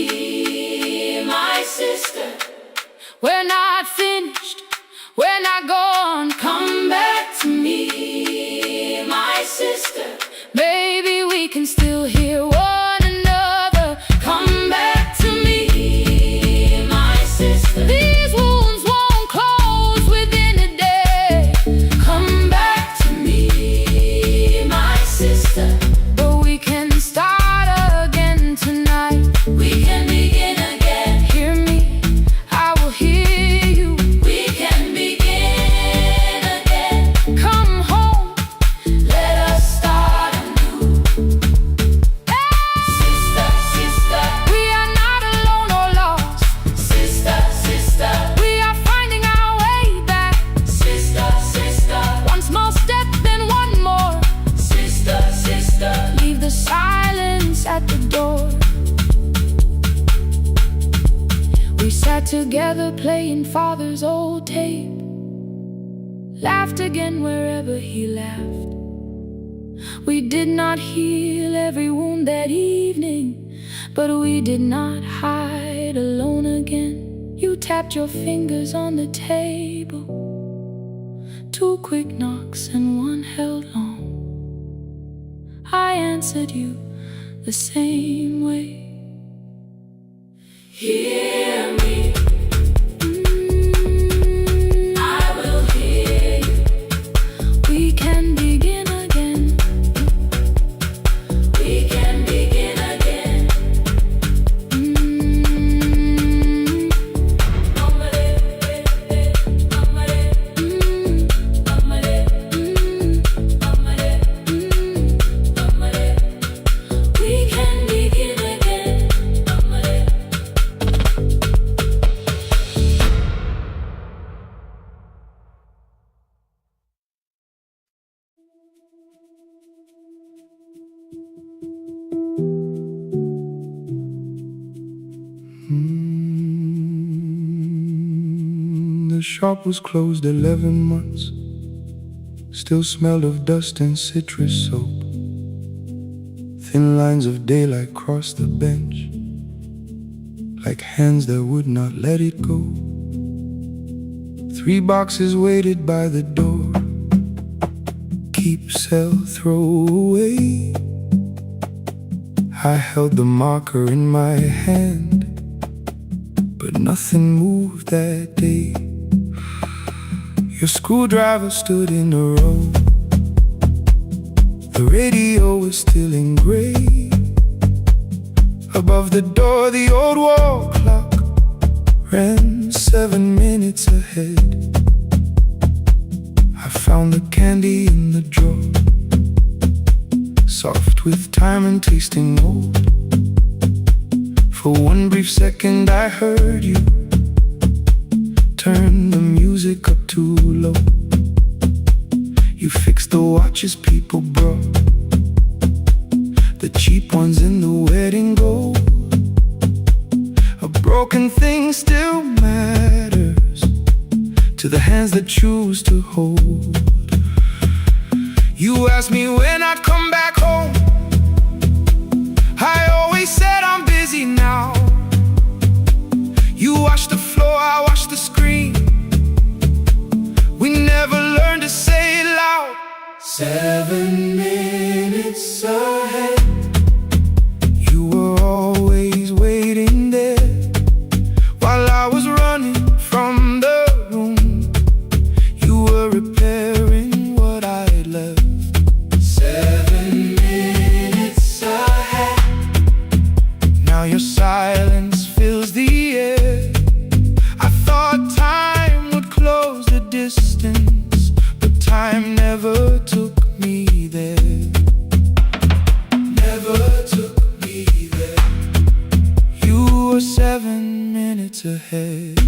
my sister. We're not finished, we're not gone. Come back to me, my sister. Maybe we can still hear one another. Come back to me, my sister. These wounds won't close within a day. Come back to me, my sister. But we can start again tonight. We can begin again. Hear me, I will hear you. We can begin again. Come home, let us start anew. Sister, sister, we are not alone or lost. Sister, sister, we are finding our way back. Sister, sister, one small step, then one more. Sister, sister, leave the silence at the door. We sat together playing father's old tape, laughed again wherever he laughed. We did not heal every wound that evening, but we did not hide alone again. You tapped your fingers on the table, two quick knocks and one held long. I answered you the same way. Hear me, I will hear you. We can begin again. We can begin again. We can begin again. The shop was closed 11 months. Still smelled of dust and citrus soap. Thin lines of daylight crossed the bench, like hands that would not let it go. 3 boxes waited by the door. Keep, sell, throw away. I held the marker in my hand, but nothing moved that day. Your screwdriver stood in a row. The radio was still in gray. Above the door, the old wall clock ran 7 minutes ahead. I found the candy in the drawer, soft with time and tasting old. For one brief second I heard you turn the music up too low. You fixed the watches people brought, the cheap ones in the wedding gold. A broken thing still matters to the hands that choose to hold. You asked me when I'd come back home. I always said I'm busy now. You washed the floor, I washed the screen. We never learned to say it loud. 7 minutes ahead. You were always waiting there while I was running from the room. You were repairing what I had left. 7 minutes ahead. Now your silence fills the air. I thought time would close the distance, but time never took me there. Never took me there. You were 7 minutes ahead.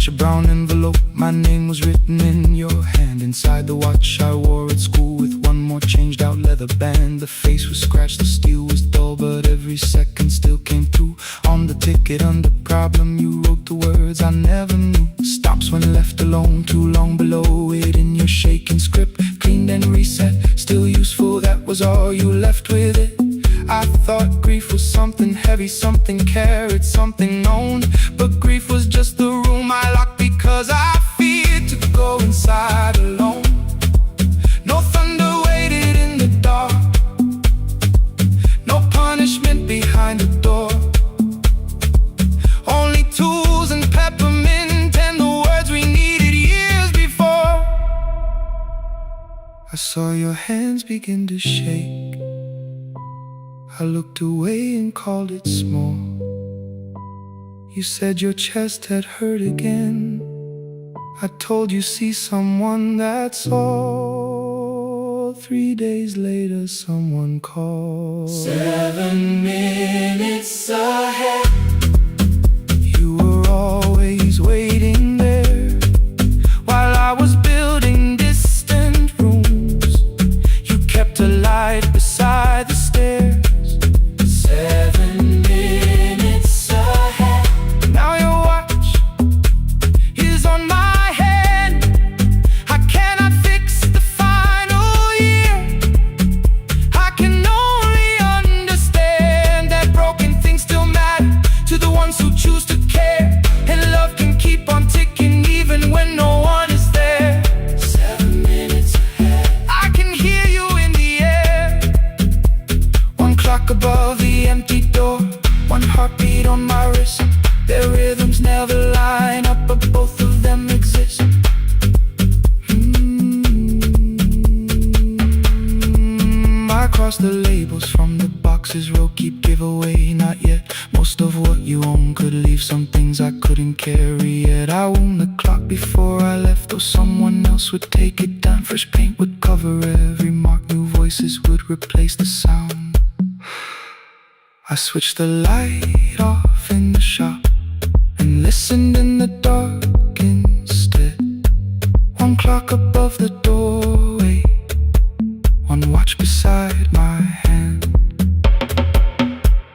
bunch of brown envelope. My name was written in your hand. Inside the watch I wore at school, with one more changed out leather band. The face was scratched, the steel was dull, but every second still came through. On the ticket under problem you wrote the words I never knew. Stops when left alone, too long below it in your shaking script. Cleaned and reset, still useful, that was all you left with it. I thought grief was something heavy, something carried, something known. But grief was just the room I locked because I feared to go inside alone. No thunder waited in the dark, no punishment behind the door. Only tools and peppermint and the words we needed years before. I saw your hands begin to shake. I looked away and called it small. You said your chest had hurt again. I told you see someone, that's all. 3 days later someone called. 7 minutes ahead. You were always waiting there while I was building distant rooms. You kept a light beside the stairs. 7 minutes ahead. Now your watch is on my hand. I cannot fix the final year. I can only understand that broken things still matter to the ones who choose to care. And love can keep on ticking even when no one is there. 7 minutes ahead. I can hear you in the air. One clock above the empty door, one heartbeat on my wrist. Their rhythms never line up, but both of them exist. I cross the labels from the boxes, row keep giveaway, not yet. Most of what you own could leave, some things I couldn't carry yet. I wound the clock before I left, though someone else would take it down. Fresh paint would cover every mark, new voices would replace the sound. I switched the light off in the shop and listened in the dark instead. One clock above the doorway, one watch beside my hand.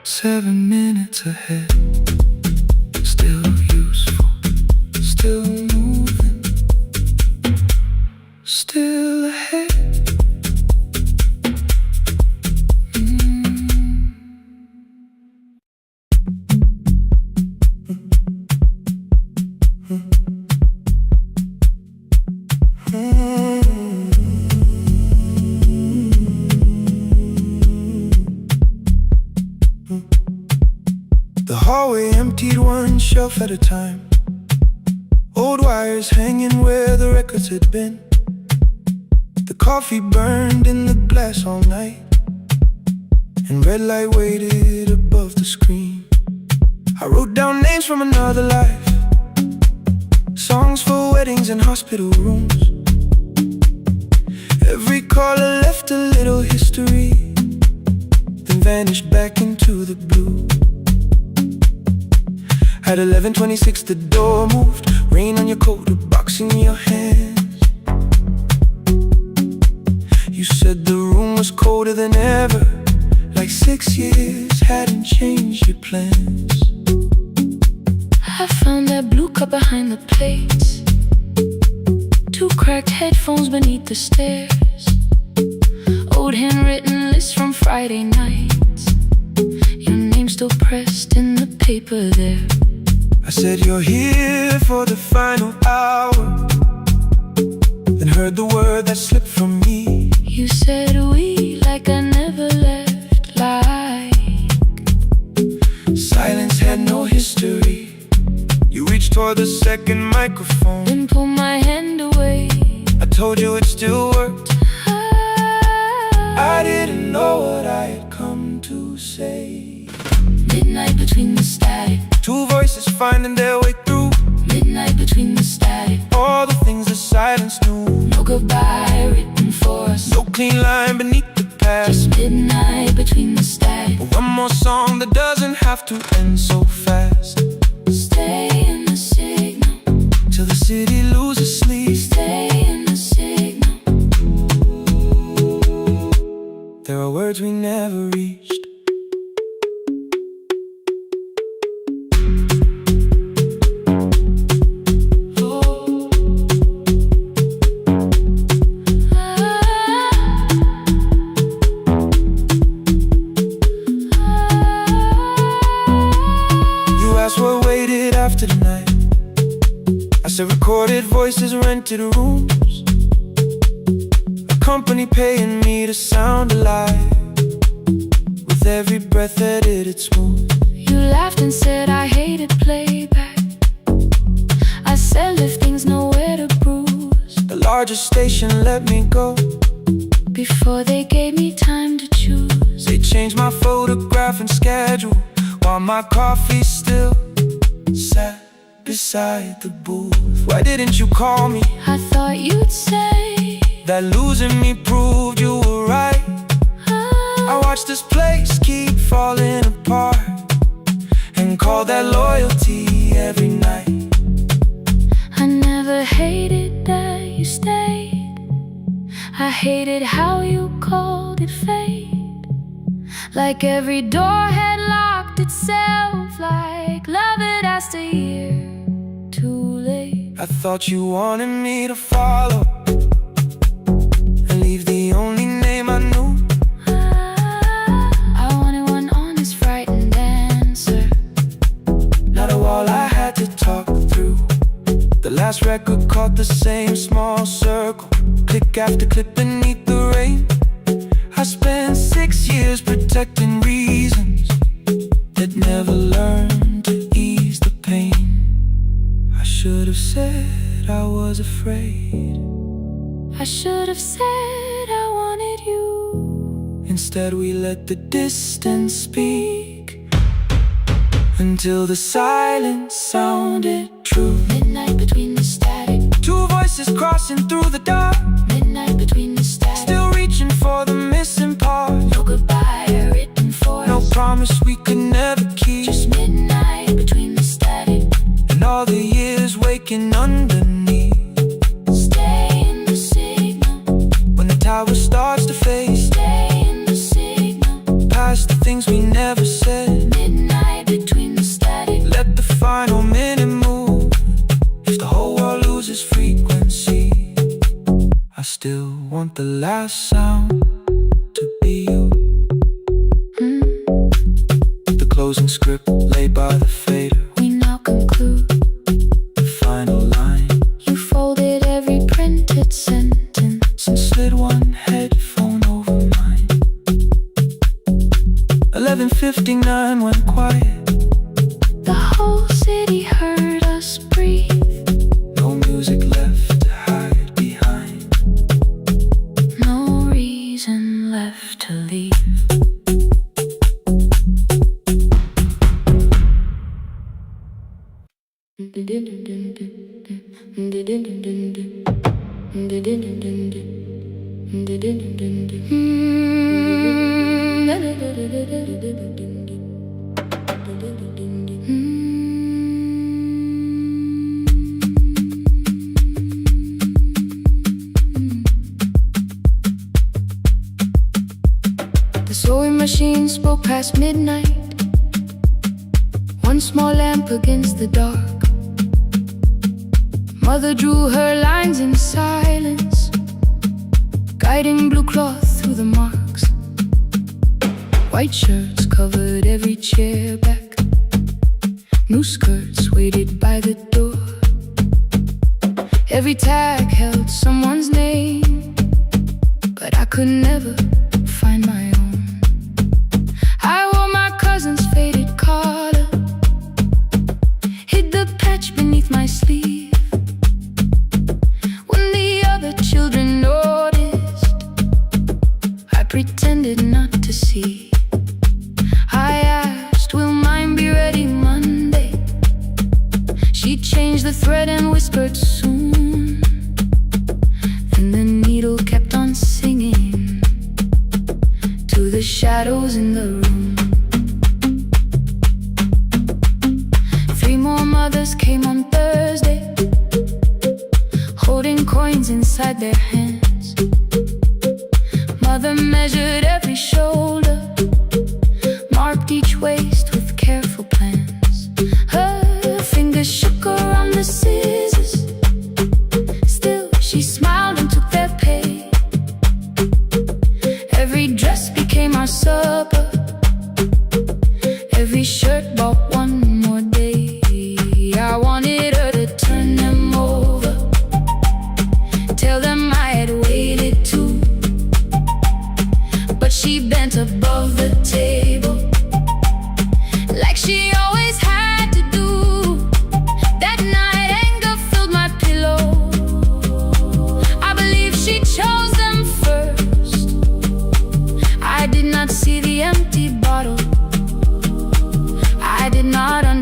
7 minutes ahead, still useful, still moving, still ahead. The hallway emptied one shelf at a time. Old wires hanging where the records had been. The coffee burned in the glass all night, and red light waited above the screen. I wrote down names from another life, songs for weddings and hospital rooms. Every caller left a little history, then vanished back into the blue. At 11:26 the door moved, rain on your coat, a box in your hands. You said the room was colder than ever, like 6 years hadn't changed your plans. I found that blue cup behind the plates, 2 cracked headphones beneath the stairs, old handwritten lists from Friday nights, your name still pressed in the paper there. I said you're here for the final hour, then heard the word that slipped from me. You said we like I never left, like silence had no history. You reached toward the second microphone, then pulled my hand away. I told you it still worked. I didn't know what I had come to say. Midnight between the static, 2 voices finding their way through. midnight between the static, All the things the silence knew. no goodbye written for us, No clean line beneath the past. just midnight between the static. One more song that doesn't have to end so fast. Stay in the signal, Guess what waited after the night? I said recorded voices, rented rooms, a company paying me to sound alive, with every breath edited smooth. You laughed and said I hated playback. I said if things nowhere to bruise. The largest station let me go before they gave me time to choose. They changed my photograph and schedule, while my coffee still sat beside the booth. Why didn't you call me? I thought you'd say that losing me proved you were right. I watched this place keep falling apart, and call that loyalty every night. I never hated that you stayed. I hated how you called it fate. Like every door had locked itself, like love had asked a year too late. I thought you wanted me to follow and leave the only name I knew. I wanted one honest, frightened answer, not a wall I had to talk through. The last record caught the same small circle, click after click beneath the rain. I spent 6 years protecting reasons that never learned to ease the pain. I should have said I was afraid. I should have said I wanted you. Instead we let the distance speak, until the silence sounded true. Midnight between the static, two voices crossing through the dark. Midnight between the static, still reaching for the missing part. no goodbye written for us, no promise we could never keep. just midnight between the static, and all the years waking underneath. stay in the signal, when the tower starts to fade. stay in the signal, past the things we never said. midnight between the static, let the final minute move. If the whole world loses frequency, I still want the last sound to be you. The closing script laid by the fader, we now conclude the final line. You folded every printed sentence and slid one headphone over mine. 11:59 went quiet. The whole city heard us breathe. No music left to hide behind. No reason left to leave. The sewing machine spoke past midnight, one small lamp against the dark. Mother drew her lines in silence, guiding blue cloth through the marks. White shirts covered every chair back, new skirts waited by the door. Every tag held someone's name, but I could never find my own. I wore my cousin's faded collar, hid the patch beneath my sleeve. When the other children noticed, I pretended not to see. I asked, will mine be ready Monday? She changed the thread and whispered soon. And the needle kept on singing to the shadows in the room. 3 more mothers came on Thursday, holding coins inside their hands. Mother measured every shoulder, marked each waist with careful plans. Her fingers shook around the scissors, still she smiled and took their pay. Every dress became our supper, every shirt bought one more day.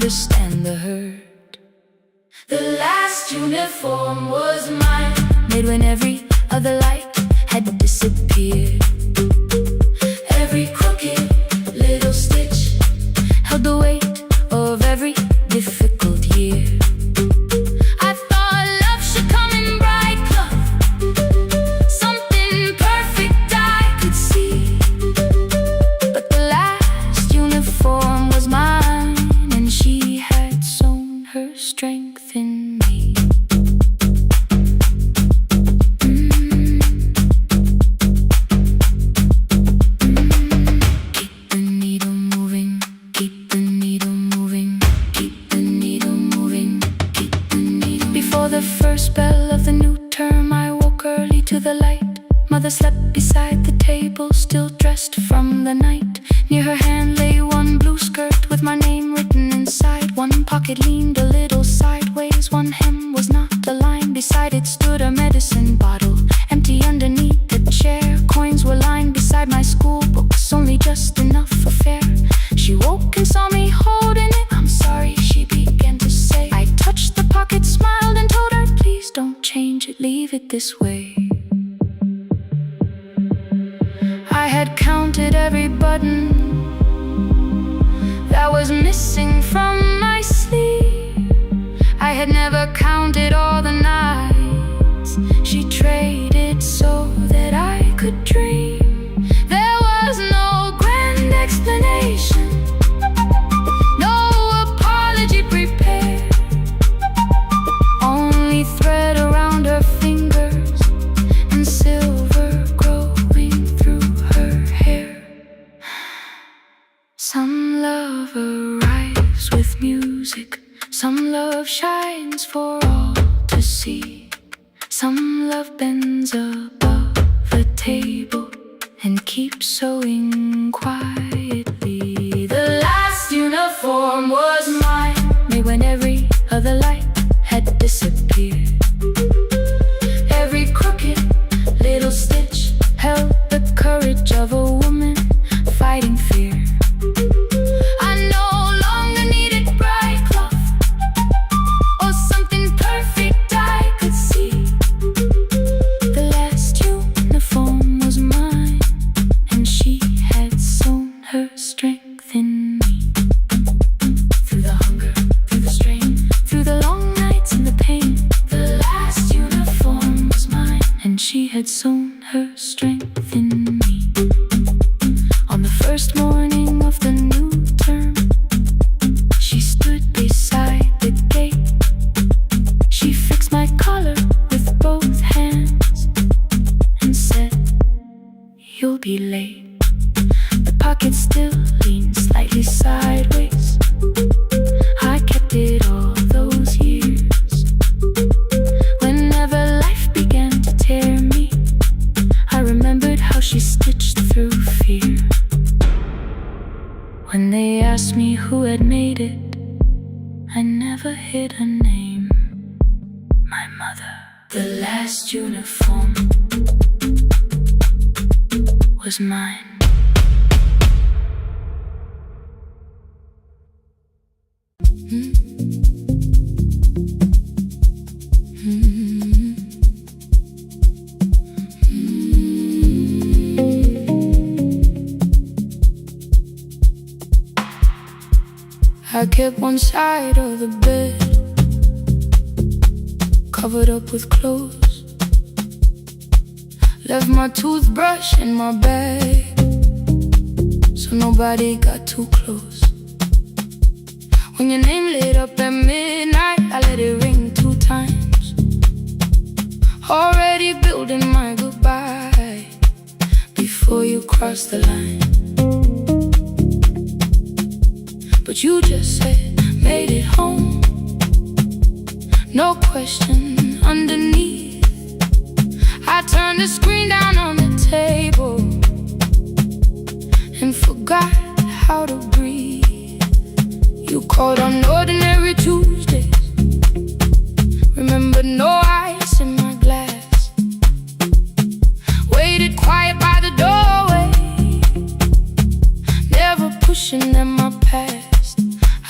understand the hurt. The last uniform was mine, made when every other light had disappeared. Every crooked little stitch held the weight of every difficult year. I thought love should come in bright cloth, something perfect I could see. But the last uniform was mine, and she had sown her strength in me. Keep the needle moving, keep the needle moving, keep the needle moving, keep the needle. Before the first bell of the new term, I woke early to the light. Mother slept beside the table, still dressed from the night. Near her hand lay one blue skirt with my name written inside. One pocket leaned a little sideways, one hem was not aligned. Beside it stood a medicine bottle, empty underneath the chair. Coins were lying beside my school books, only just enough for fare. She woke and saw me holding it. I'm sorry, she began to say. I touched the pocket, smiled and told her, please don't change it, leave it this way. I had counted every button that was missing from my sleeve. I had never counted all the nights she traded so that I could dream. There was no grand explanation, no apology prepared, only thread around her fingers and silver growing through her hair. Some love arrives with music, some love shines for all to see. Some love bends above the table and keeps sewing quietly. The last uniform was mine, made when every other light had disappeared. Every crooked little stitch held the courage of a woman fighting fear. I no longer needed bright cloth or something perfect I could see. The last uniform was mine, and she had sown her strength in me. Through the hunger, through the strain, through the long nights and the pain, the last uniform was mine, and she had sown her strength in me. On the first morning of the new term, she stood beside the gate. She fixed my collar with both hands and said, you'll be late. The pocket still leaned slightly sideways. I kept it all those years. Whenever life began to tear me, I remembered how she stitched through fear. When they asked me who had made it, I never hid her name. My mother. The last uniform was mine. I kept one side of the bed covered up with clothes, left my toothbrush in my bag so nobody got too close. When your name lit up at midnight, I let it ring 2 times, already building my goodbye before you crossed the line. But you just said, made it home, no question underneath. I turned the screen down on the table and forgot how to breathe. You called on ordinary Tuesdays, remembered no ice in my glass, waited quiet by the doorway, never pushing at my past.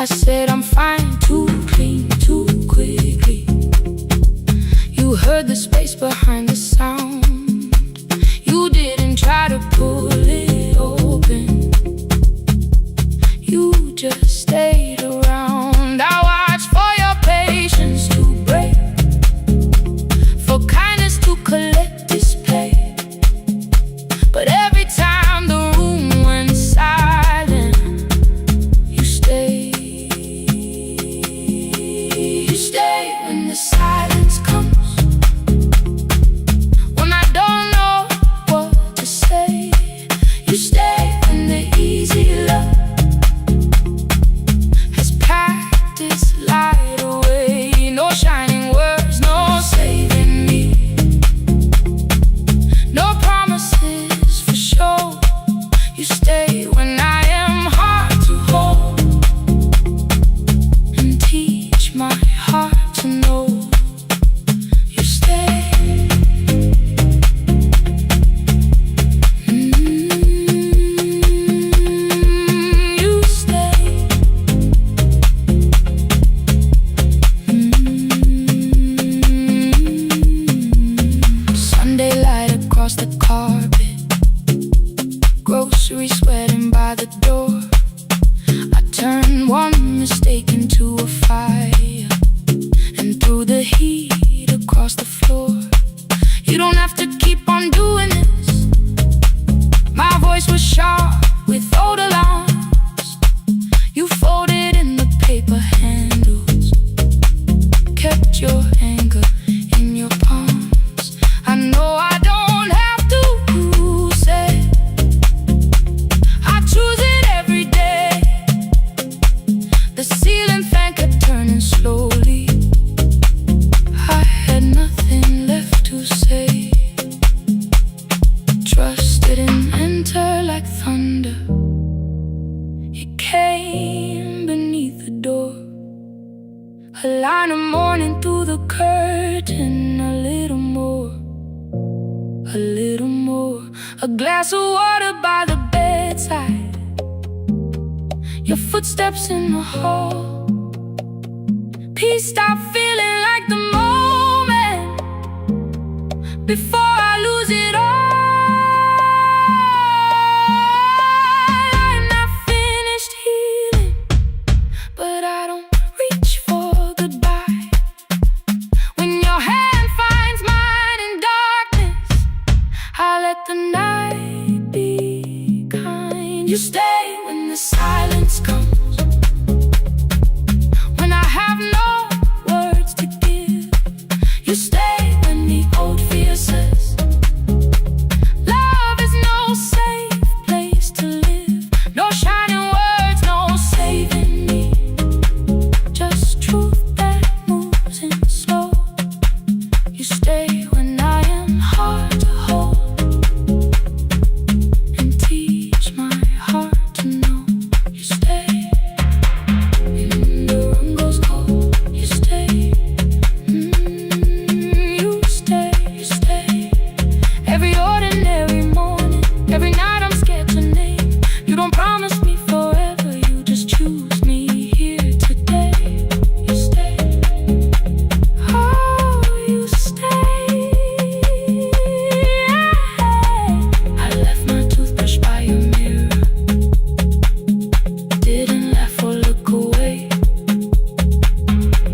I said I'm fine, too clean, too quickly. You heard the space behind the sound. You didn't try to pull it open. You just stayed around. I watched for your patience to break, for kindness to collect display. But every time the room went silent, you stayed. You stay when the silence comes, when I don't know what to say. You stay when the easy love has packed its light away. No shining words, no saving me, no promises for sure. You stay when I am hard to hold, and teach my heart to know. You stay. You stay. Sunday light across the carpet, groceries sweating by the door. I turned one mistake into a fire, and threw the heat across the floor. You don't have to keep on doing this. My voice was sharp with old alarms. You folded in the paper handles, kept your anger in your palms. I know I don't have to say, I choose it every day. The ceiling fan kept turning slowly. I had nothing left to say. Trust didn't enter like thunder. It came beneath the door. A line of morning through the curtain. A little more, a little more. A glass of water by the bedside. Your footsteps in the hall. Peace stopped feeling like the moment before I lose it all. I'm not finished healing, but I don't reach for goodbye. When your hand finds mine in darkness, I let the night be kind. You stay when the silence comes, when I have no words to give. You stay when the old fear says love is no safe place to live. No shining words, no saving me, just truth that moves in slow. You stay when I am hard to hold, and teach my heart to know. You stay. The room goes cold. You stay. You stay. You stay. Every ordinary morning, every night I'm scared to name. You don't promise me forever, you just choose me here today. You stay. Oh, you stay. I left my toothbrush by your mirror. Didn't laugh or look away.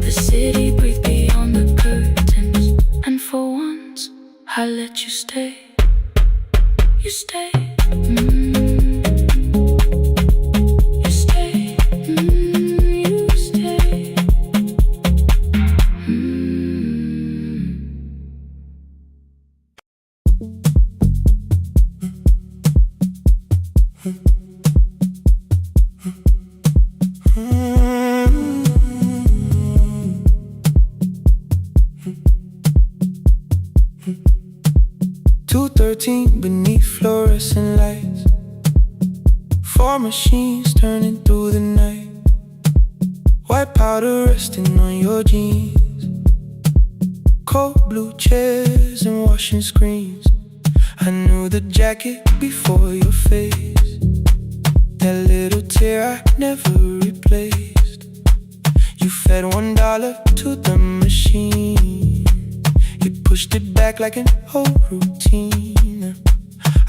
The city breathed beyond the curtains, and for once I let you stay. You stay. You stay. You stay. Beneath fluorescent lights, 4 machines turning through the night. White powder resting on your jeans, cold blue chairs and washing screens. I knew the jacket before your face, that little tear I never replaced. You fed $1 to the machine. You pushed it back like an old routine.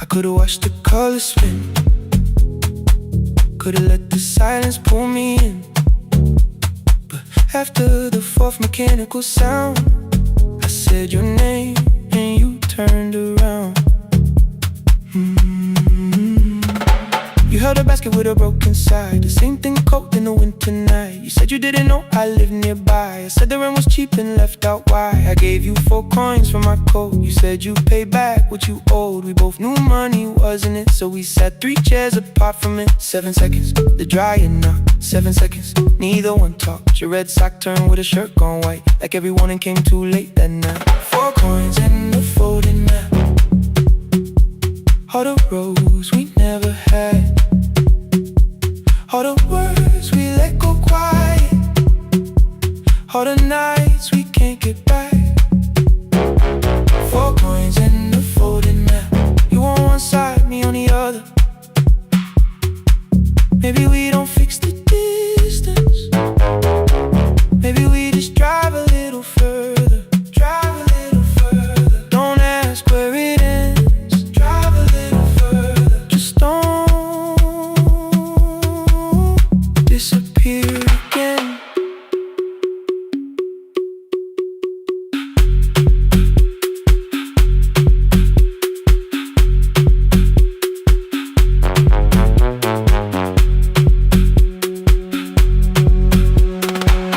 I could've watched the colors spin, could've let the silence pull me in. But after the fourth mechanical sound, I said your name and you turned around. You held a basket with a broken side, the same thing cold in the winter night. You said you didn't know I lived nearby. I said the rent was cheap and left out why. I gave you 4 coins for my coat. You said you'd pay back what you owed. We both knew money wasn't it, so we sat 3 chairs apart from it. 7 seconds, the dryer knocked. 7 seconds, neither one talked. Your red sock turned with a shirt gone white, like everyone came too late that night. 4 coins and a folding map, all the roads we never had, all the words we let go quiet, all the nights we can't get back. 4 coins and a folding map, you on one side, me on the other. Maybe we don't fix the distance, maybe we just drive a little further. Drive a little further, don't ask where it ends. Drive a little further, just don't disappear again.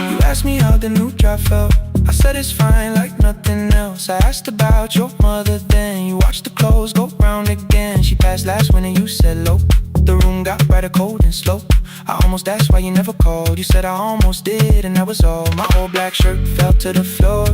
You asked me how the new drive felt. I said it's fine like nothing else. I asked about your mother then. You watched the clothes go round again. She passed last winter, you said low. The room got brighter, cold and slow. I almost asked why you never called. You said I almost did and that was all. My old black shirt fell to the floor,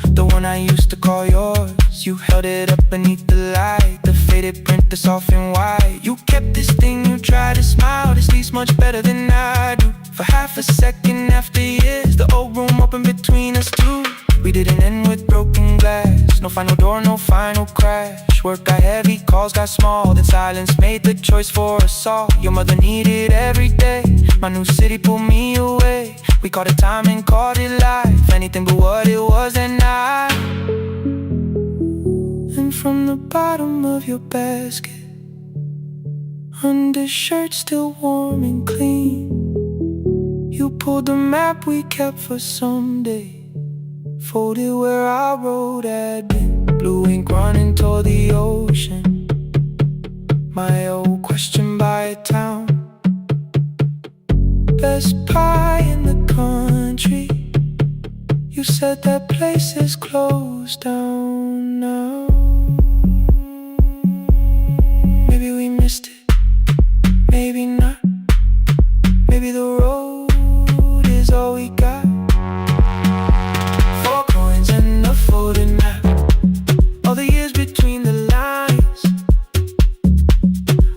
the one I used to call yours. You held it up beneath the light, the faded print, the soft and white. You kept this thing, you tried to smile. This sleeps much better than I do. For half a second after years, the old room opened between us two. We didn't end with broken glass, no final door, no final crash. Work got heavy, calls got small, then silence made the choice for us all. Your mother needed every day, my new city pulled me away. We called it time and called it life, anything but what it was that night. And from the bottom of your basket, undershirt still warm and clean, you pulled the map we kept for someday, folded where our road had been. Blue ink running toward the ocean, my old question by a town. Best pie in the country, you said that place is closed down now. Maybe we missed it, maybe not. Maybe the road is all we got. 4 coins and a folding map, all the years between the lines,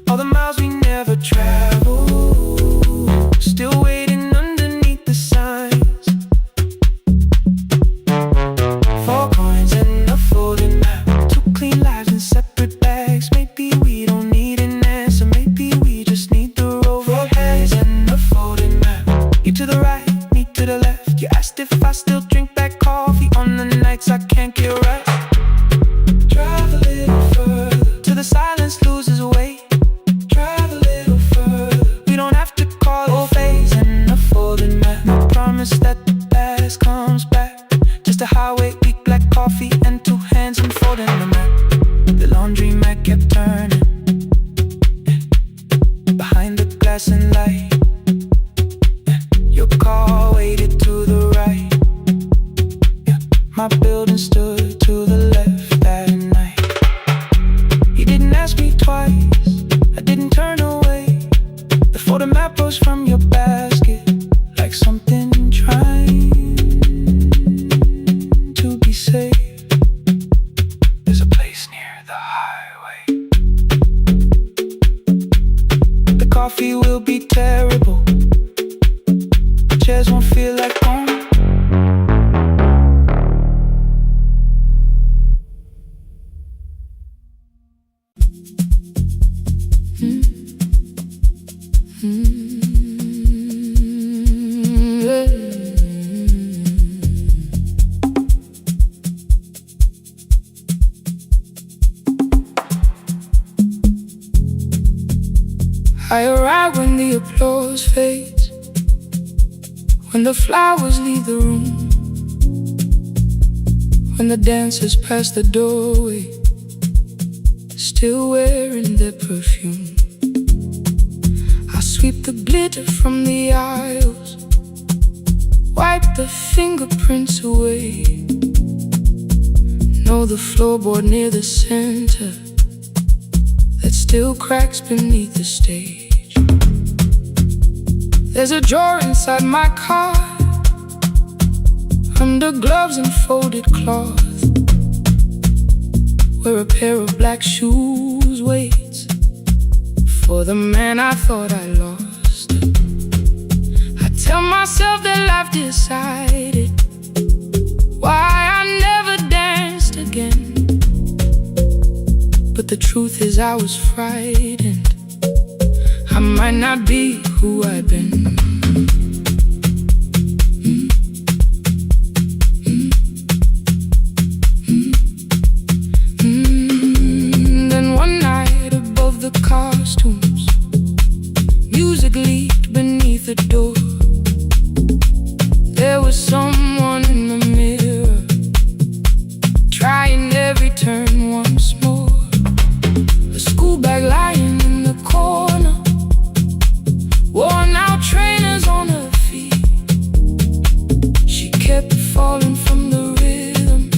all the miles we never traveled, still waiting underneath the signs. 4 coins and a folding map, 2 clean lives in separate bags. Maybe we don't need an answer, maybe we just need the road. 4 coins and a folding map, you to the right, me to the left. You asked if I still drink that coffee on the nights I can't get right. Drive a little further, till the silence loses weight. Drive a little further, we don't have to call it phase and a folding map. No promise that the past comes back, just a highway, weak black coffee and 2 hands unfolding the map. The laundry mat kept turning, behind the glass and light. Your car waited to the right, my building stood to the left that night. You didn't ask me twice, I didn't turn away. The photo map rose from your basket, like something trying to be safe. There's a place near the highway. The coffee will be terrible, the chairs won't feel like home. night when the applause fades, when the flowers leave the room, when the dancers pass the doorway, still wearing their perfume. I sweep the glitter from the aisles, wipe the fingerprints away. Know the floorboard near the center that still cracks beneath the stage. There's a drawer inside my car, under gloves and folded cloth, where a pair of black shoes waits for the man I thought I lost. I tell myself that life decided why I never danced again, but the truth is I was frightened. I might not be who I've been. Then one night above the costumes, music leaked beneath the door. There was someone in the mirror, trying every turn once more. A school bag lying in the corner, worn out trainers on her feet. She kept falling from the rhythm,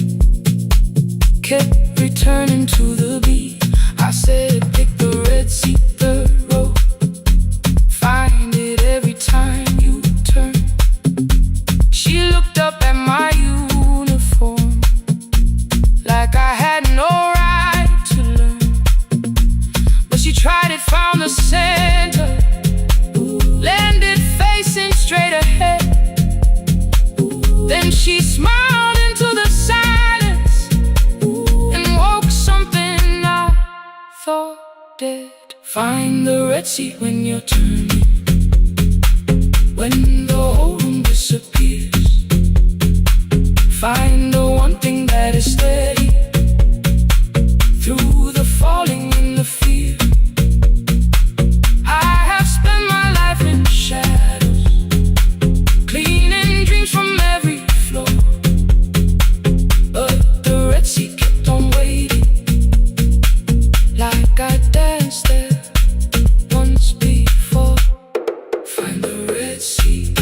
kept returning to the beat. I said, pick the red seat, third row, find it every time you turn. She looked up at my uniform like I had no right to learn, but she tried it, found the center, landed facing straight ahead. Then she smiled into the silence and woke something I thought dead. Find the red seat when you're turning, when the whole room disappears. Find the one thing that is steady through the falling and the fear. I have spent my life in shadows, cleaning dreams from every floor, but the red seat kept on waiting, like I danced there once before. Find the red seat,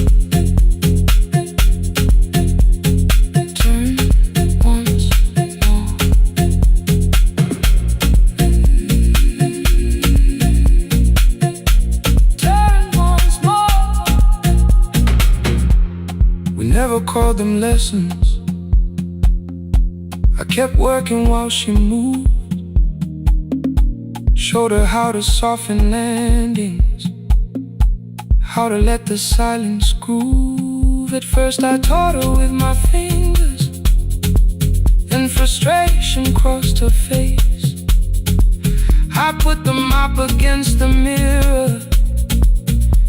turn once more. Turn once more. We never called them lessons. I kept working while she moved, showed her how to soften landings, how to let the silence groove. At first I taught her with my fingers, then frustration crossed her face. I put the mop against the mirror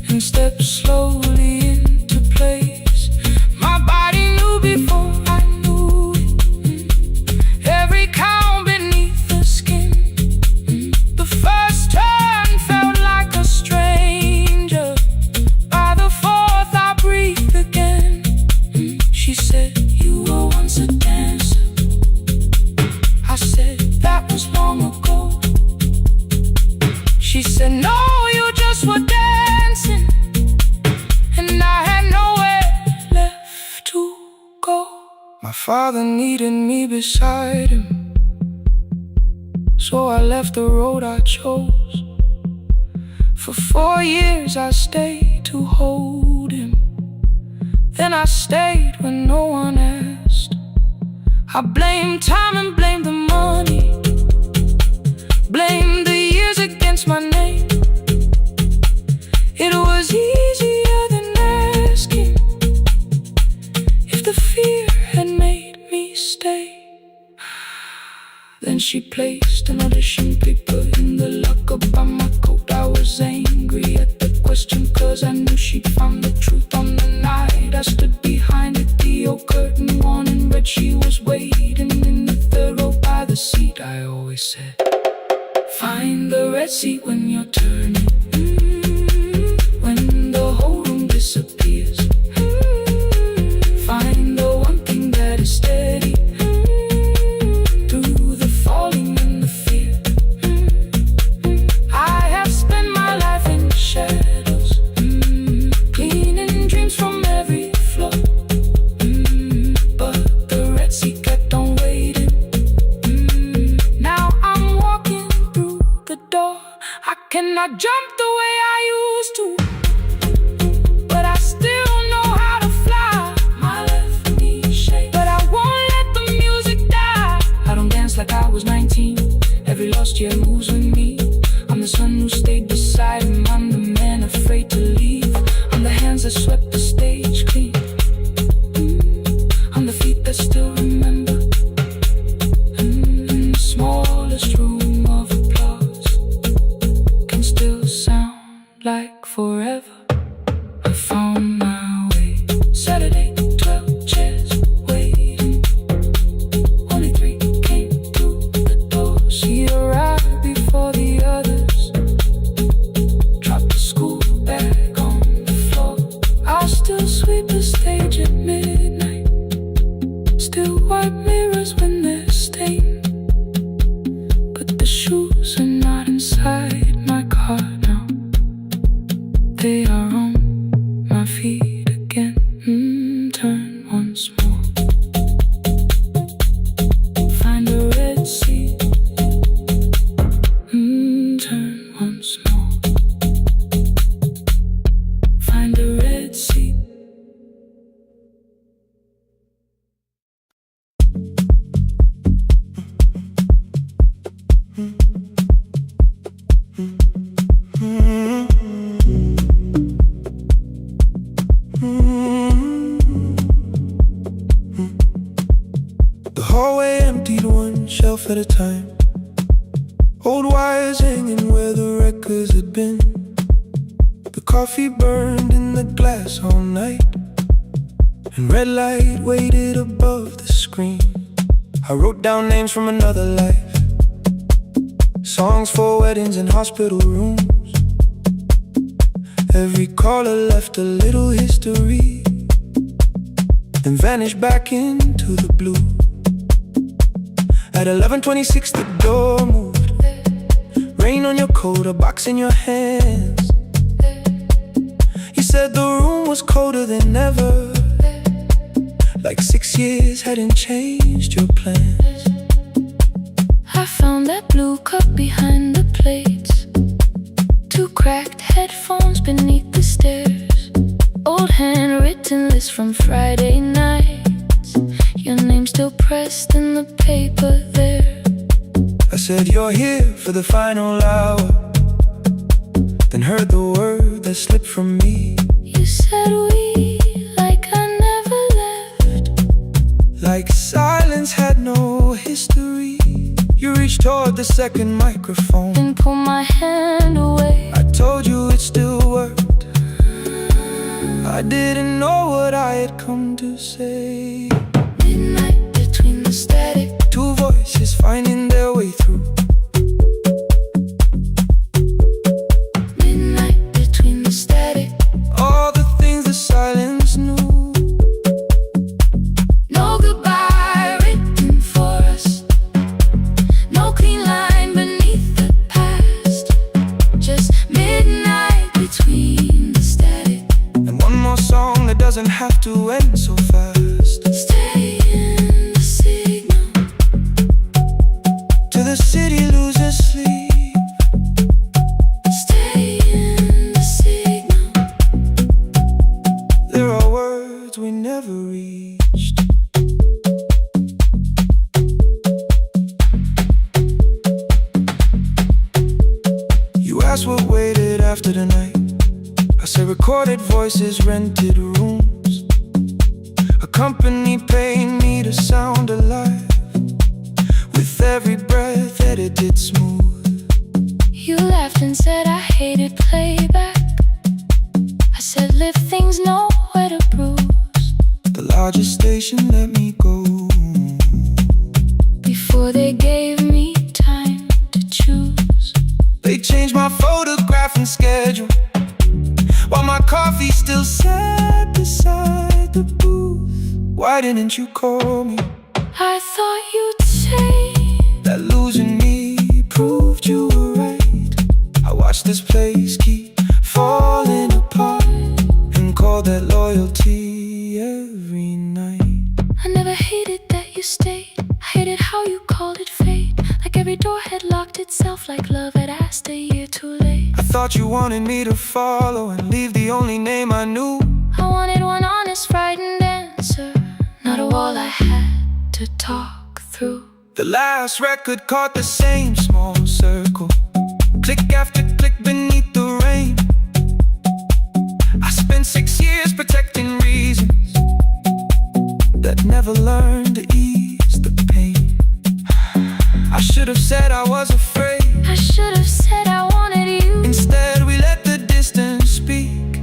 and stepped slowly into place. My body knew before I knew it, every count beneath the skin. The first turn felt like a stranger, by the fourth I breathed again. She said, you were once a dancer. I said, that was long ago. She said, no, you just were dancing, and I had nowhere left to go. My father needed me beside him, so I left the road I chose. For 4 years I stayed to hold him, then I stayed when no one asked. I blamed time and blamed the money, blamed the years against my name. It was easier than asking if the fear had made me stay. Then she placed an audition paper in the locker by my coat. I was angry at the question, cause I knew she'd found the truth on the night I stood behind it. The old curtain worn in red, she was waiting in the third row by the seat. I always said, find the red seat when you're turning. jump the way I used to, but I still know how to fly. My left knee shakes, but I won't let the music die. I don't dance like I was 19. Every lost year moves with me. I'm the son who stayed beside him. I'm the man afraid to leave. I'm the hands that swept the stage clean. I'm the feet that still remember. In the smallest room of applause can still sound like forever. I found my way. Saturday, 12 chairs waiting. Only 3 came through the door. She arrived before the others. Dropped the school bag on the floor. I'll still sweep the stage at midnight. Still wipe mirrors when they're stained. But the shoes are not inside my car now. They are on my feet again. Turn once more. Find a red seat. Turn once more. Find a red seat. The hallway emptied one shelf at a time. Old wires hanging where the records had been. The coffee burned in the glass all night, and red light waited above the screen. I wrote down names from another life, songs for weddings and hospital rooms. Every caller left a little history, then vanished back into the blue. At 11:26 the door moved. Rain on your coat, a box in your hands. You said the room was colder than ever, like 6 years hadn't changed your plans. I found that blue cup behind the plates, 2 cracked headphones beneath the stairs, old handwritten list from Friday nights, your name still pressed in the paper there. I said you're here for the final hour, then heard the word that slipped from me. You said we, like I never left, like silence had no history. You reached toward the second microphone, then pulled my hand away. I told you it still worked. I didn't know what I had come to say. Midnight between the static, 2 voices finding their way through. midnight between the static. All the things the silence knew. No goodbye written for us, no clean line beneath the past, just midnight between the static. And one more song that doesn't have to end so fast. Stay in the signal Till the city loses sleep. stay in the signal. There are words we never reached. You asked what waited after the night. I say recorded voices, rented rooms. A company paying me to sound alive, with every breath edited smooth. You laughed and said I hated playback. I said live things nowhere to bruise. The largest station let me go. Before they gave me time to choose, They changed my photograph and schedule, while my coffee still sat beside the booth. Why didn't you call me? I thought you'd say That losing me proved you were right. I watched this place keep falling apart, and called that loyalty every night. I never hated that you stayed. I hated how you called it fate, like every door had locked itself, like love had asked a year too late. I thought you wanted me to follow and leave the only name I knew. I wanted one honest, frightened answer, not a wall I had to talk through. The last record caught the same small circle, click after click beneath the rain. I spent 6 years protecting reasons that never learned to ease the pain. I should have said I was afraid. I should have said I wanted you. Instead we let the distance speak,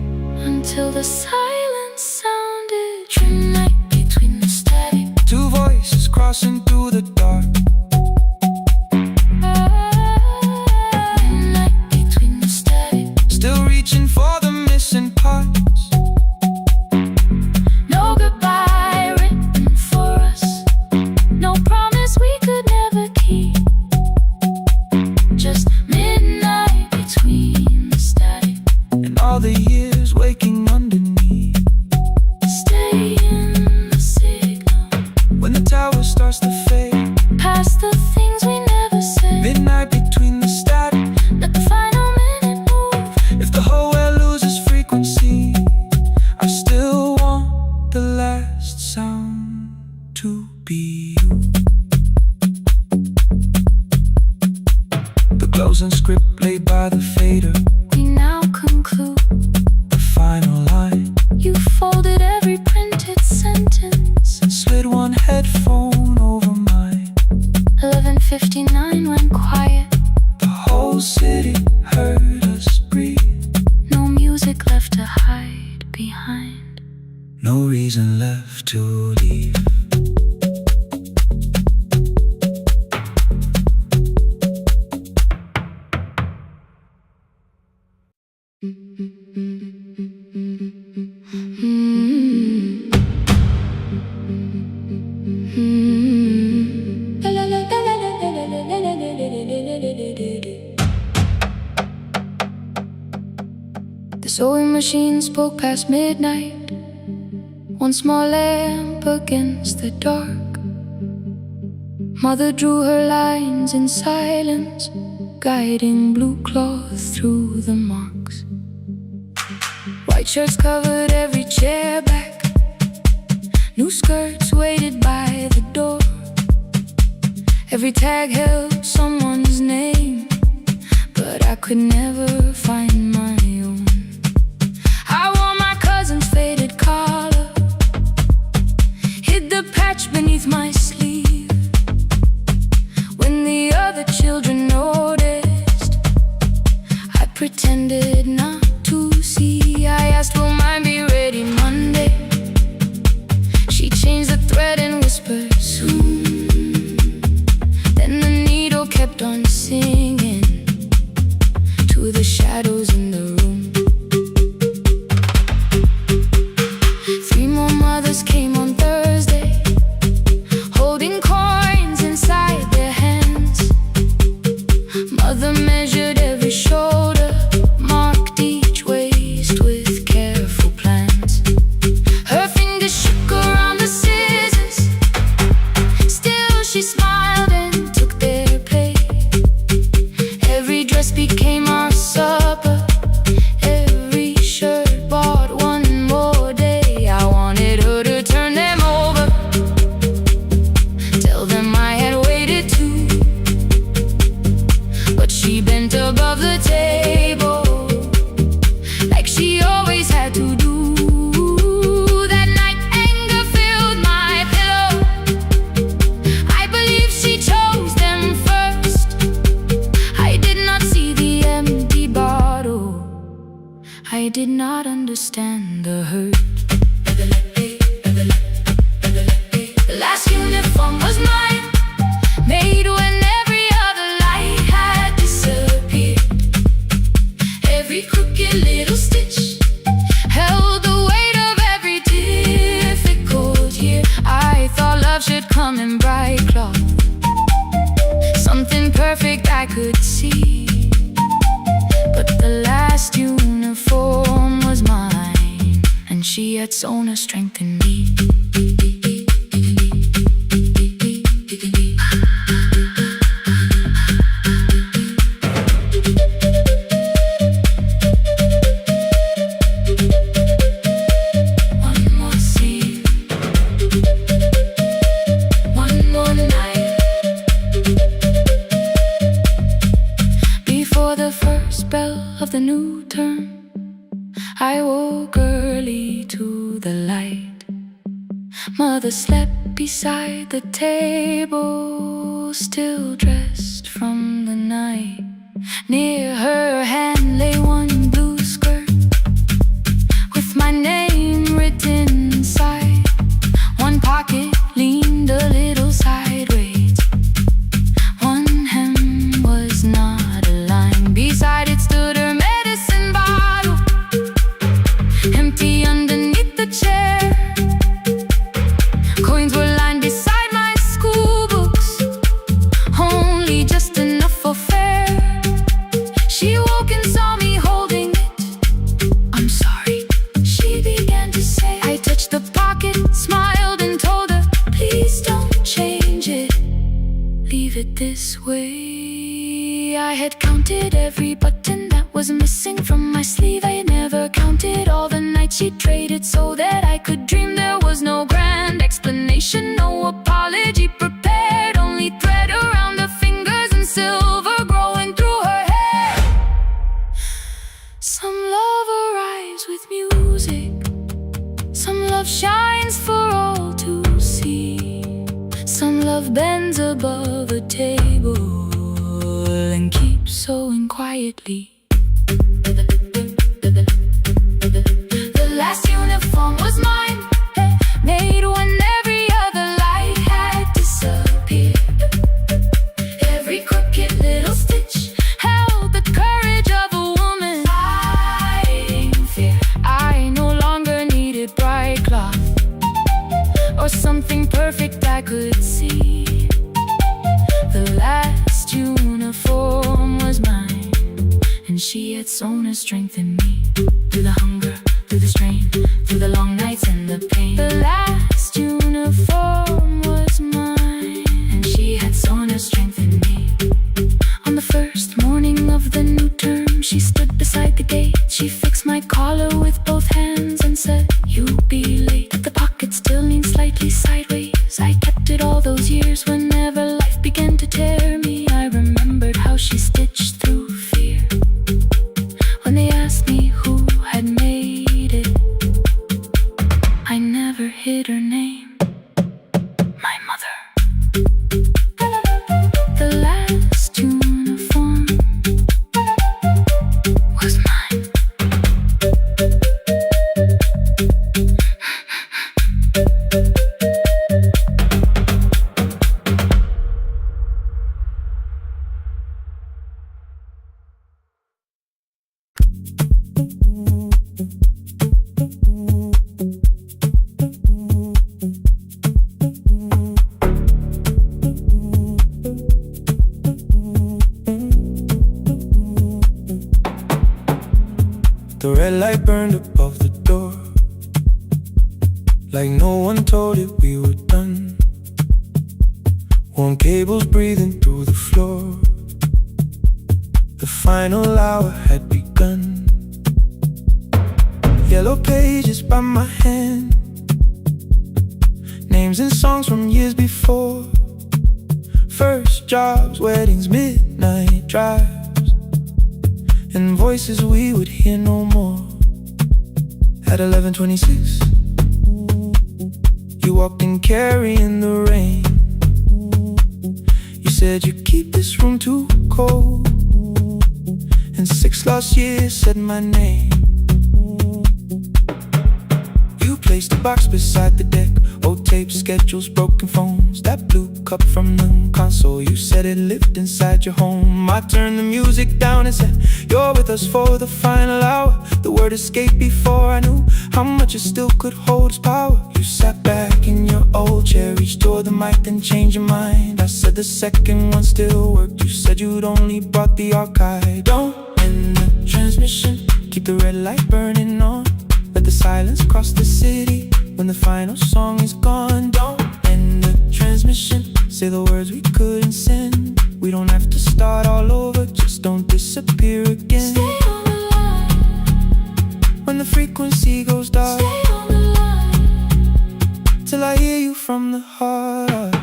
until the silence sounded dreamlike between the static. Two voices crossing through the dark. Dreamlike between the static. Still reaching for the missing parts. No goodbye written for us, no promise we could never keep. Just midnight between the static And all the years waking underneath. stay in the signal. When the tower starts to fade, Past the things we never said. midnight between the static. Let the final minute move. If the whole world loses frequency, I still want the last sound to be you. The closing script laid by the fader, We now conclude. the final line, You folded every printed sentence. and slid one headphone over mine. 11:59 went quiet. The whole city heard us breathe. No music left to hide behind. No reason left to leave. The sewing machine spoke past midnight. One small lamp against the dark. Mother drew her lines in silence, guiding blue cloth through the marks. White shirts covered every chair back. New skirts waited by the door. Every tag held someone's name, but I could never find my own. I wore my cousin's faded collar, hid the patch beneath my sleeve. When the other children noticed, I pretended not to see. I asked, will mine be ready Monday? She changed the thread and whispered, soon. Then the needle kept on singing to the shadows in the room. 3 more mothers came on Thursday, holding coins inside their hands. Mother measured every shoulder, marked each waist with careful plans. Her fingers shook around the scissors, still she smiled and took their pay. Every dress became our supper, every shirt bought one more day. I wanted her to turn them over, tell them I had waited too. But she bent above the table, like she always had to do. That night anger filled my pillow. I believe she chose them first. I did not see the empty bottle. I did not understand the hurt. The last uniform was mine, made when every other light had disappeared. Every crooked little stitch held the weight of every difficult year. I thought love should come in bright cloth, something perfect I could see. But the last uniform was mine, and she had sewn her strength in me. the new term, I woke early to the light. Mother slept beside the table, still dressed from the night. Near her hand lay one blue skirt with my name written inside. One pocket leaned a little sideways. One hem was not aligned. Beside it stood her medicine bottle, empty underneath the chair. Coins were lined beside my school books, only just enough for fare. She woke and saw me holding it. I'm sorry, she began to say. I touched the pocket, smiled and told her, please don't change it, leave it this way. I had counted every button that was missing from my sleeve. I had never counted all the nights she traded so that I could dream. There was no grand explanation, no apology prepared, only thread around the fingers and silver growing through her hair. Some love arrives with music, some love shines for all to see. Some love bends above a table and keeps sewing quietly. The last uniform was mine, made when every other light had disappeared. Every crooked little stitch held the courage of a woman fighting fear. I no longer needed bright cloth or something perfect I could see. The last uniform was mine, and she had sewn her strength in me. Through the hunger, through the strain, through the long nights and the pain. The last uniform was mine, and she had sewn her strength in me. On the first morning of the new term, she stood beside the gate. She fixed my collar with both hands and said, you'll be late. The pocket still leaned slightly sideways. I kept it all those years. Whenever life began to tear me, I remembered how she stitched through fear. When they asked me who had made it, I never hid her name, my mother. The last uniform was mine. The red light burned above the door, like no one told it we were done. Warm cables breathing through the floor. The final hour had begun. Yellow pages by my hand, names and songs from years before. First jobs, weddings, midnight drives, and voices we would hear no more. At 11:26, you walked in carrying the rain. You said you keep this room too cold, and 6 lost years said my name. You placed a box beside the deck, old tapes, schedules, broken phones, that blue cup from the console. You said it lived inside your home. I turned the music down and said, you're with us for the final hour. The word escaped before I knew how much it still could hold its power. You sat back in your old chair, reached toward the mic, then changed your mind. I said the second one still worked. You said you'd only brought the archive. Don't end the transmission, keep the red light burning on. Let the silence cross the city when the final song is gone. Don't end the transmission, say the words we couldn't send. We don't have to start all over, just don't disappear again. Stay on the line. When the frequency goes dark, Stay on the line. till I hear you from the heart.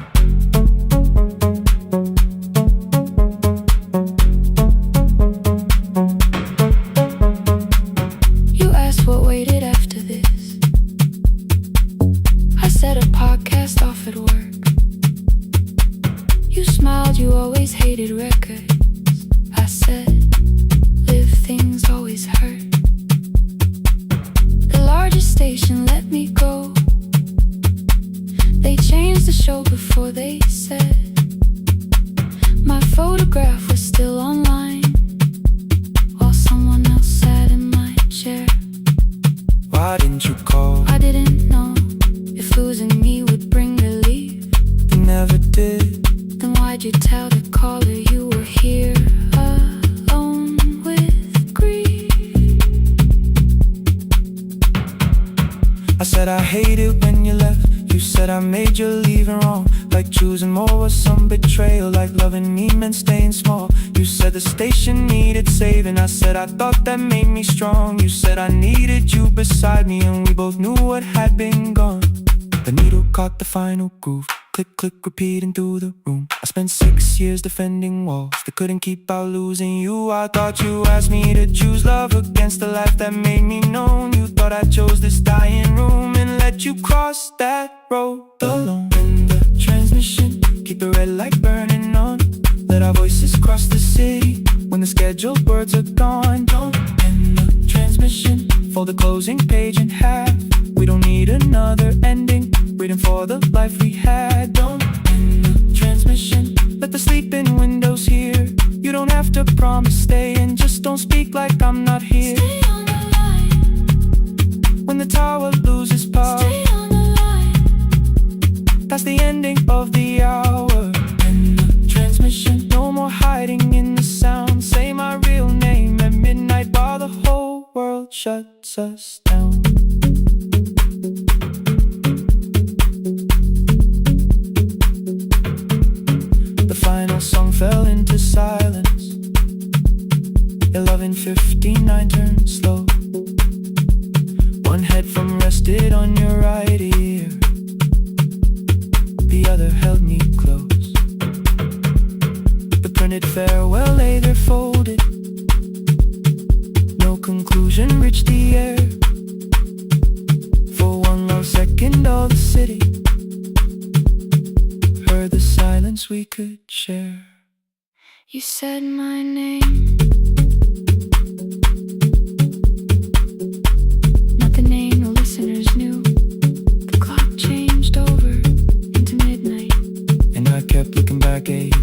podcast off at work. You smiled, you always hated records. I said, live things always hurt. The largest station let me go. They changed the show before they said my photograph was still online, while someone else sat in my chair. Why didn't you call? I didn't know if losing me would bring relief. You never did. Then why'd you tell the caller you were here alone with grief? I said I hate it when you left. You said I made you leaving wrong, like choosing more was some betrayal, like loving me meant staying small. You said the station needed saving. I said I thought that made me strong. You said I needed you beside me, and we both knew what had been gone. The needle caught the final groove. Click, click, repeating through the room. I spent 6 years defending walls that couldn't keep out losing you. I thought you asked me to choose love against the life that made me known. You thought I chose this dying room and let you cross that road alone. In the transmission, keep the red light burning on. Let our voices cross the city when the scheduled words are gone. Don't end the transmission, fold the closing page in half. We don't need another ending, waiting for the life we had. Don't end the transmission, let the sleeping windows hear. You don't have to promise staying, just don't speak like I'm not here. Stay on the line. When the tower loses power, Stay on the line. that's the ending of the hour. End the transmission, no more hiding in the sound. Say my real name at midnight while the whole world shuts us down. The final song fell into silence. 11:59 turned slow. One headphone rested on your right ear, the other held me close. The printed farewell lay there folded. No conclusion reached the air. For one long second all the city heard the silence we could share. You said my name, not the name the listeners knew. The clock changed over into midnight, And I kept looking back at you,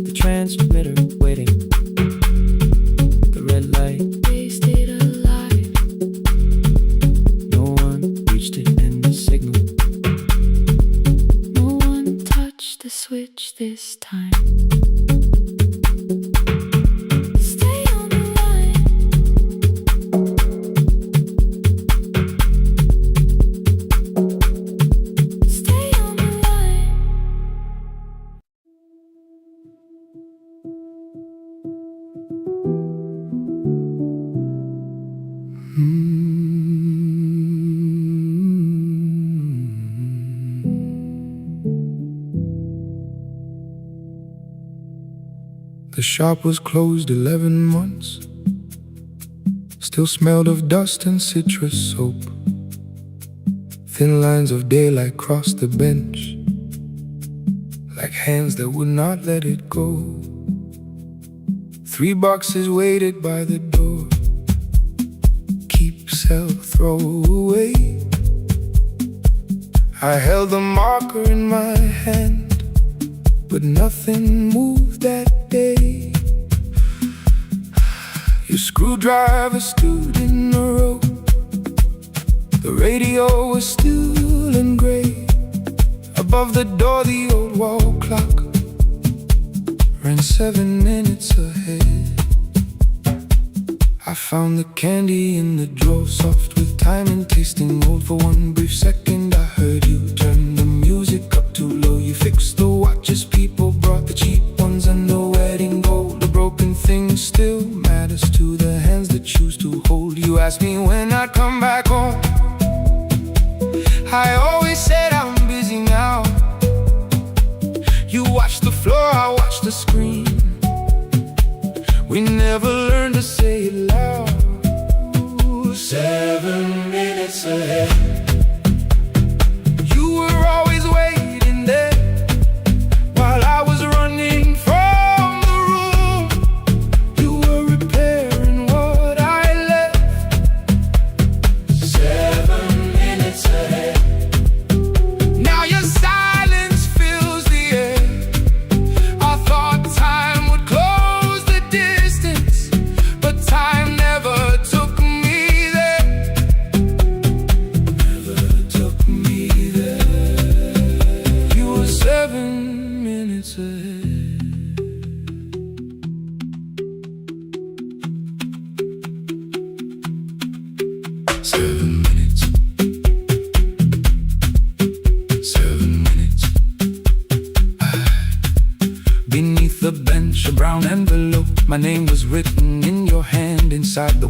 the transmitter waiting, the red light. they stayed alive. No one reached it in the signal. No one touched the switch this time. Stay on the line. Stay on the line. The shop was closed 11 months. Still smelled of dust and citrus soap. Thin lines of daylight crossed the bench, like hands that would not let it go. 3 boxes waited by the door. Keep, sell, throw away. I held the marker in my hand, but nothing moved that day. Your screwdriver stood in a row. The radio was still and gray. Above the door the old wall clock ran 7 minutes ahead. I found the candy in the drawer, soft with time and tasting old. For one brief second I heard you turn the music up too low. You fixed the watches, people brought the cheap ones and the wedding gold. The broken thing still matters to the hands that choose to hold. You asked me when I'd come back home. I always said I'm busy now. You watched the floor, I watched the screen. We never learned to say it loud. 7 minutes ahead.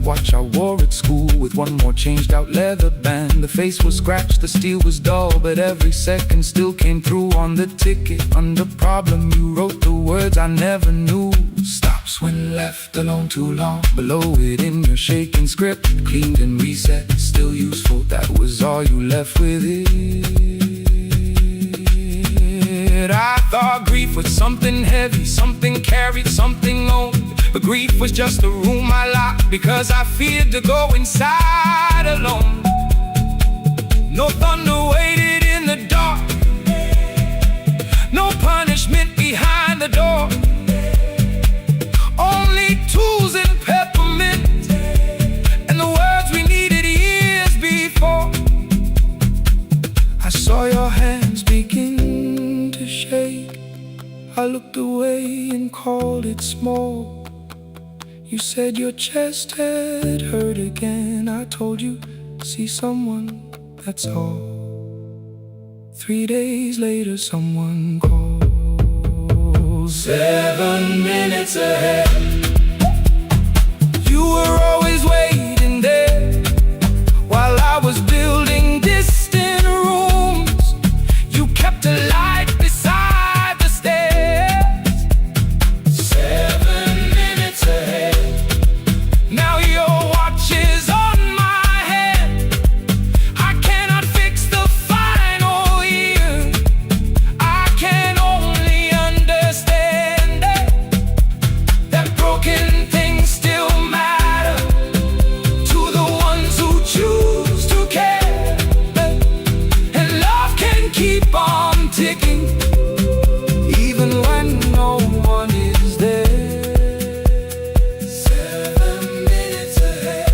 stopwatch I wore at school, with one more changed out leather band. The face was scratched, the steel was dull, but every second still came through. On the ticket, under problem, you wrote the words I never knew. Stops when left alone too long. Below it in your shaking script, cleaned and reset, still useful. That was all you left with it. I thought grief was something heavy, something carried, something owned. But grief was just a room I locked, because I feared to go inside alone. No thunder waited in the dark, no punishment behind the door. Only tools and peppermint, and the words we needed years before. I saw your hands begin to shake. I looked away and called it small. You said your chest had hurt again. I told you, see someone, that's all. 3 days later, someone called. 7 minutes ahead. You were always waiting there, while I was building distant rooms. You kept a light beside the stairs. 7 minutes ahead. Now your watch is on my head. I cannot fix the final year. I can only understand that broken things still matter to the ones who choose to care. And love can keep on ticking, even when no one is there. 7 minutes ahead.